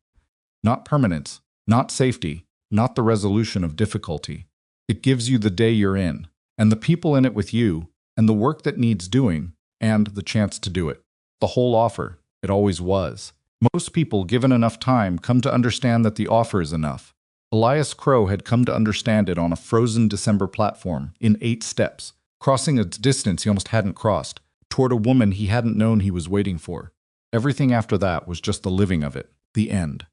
not permanence, not safety, not the resolution of difficulty. It gives you the day you're in, and the people in it with you, and the work that needs doing, and the chance to do it. The whole offer. It always was. Most people, given enough time, come to understand that the offer is enough. Elias Crowe had come to understand it on a frozen December platform, in 8 steps, crossing a distance he almost hadn't crossed, toward a woman he hadn't known he was waiting for. Everything after that was just the living of it, the end.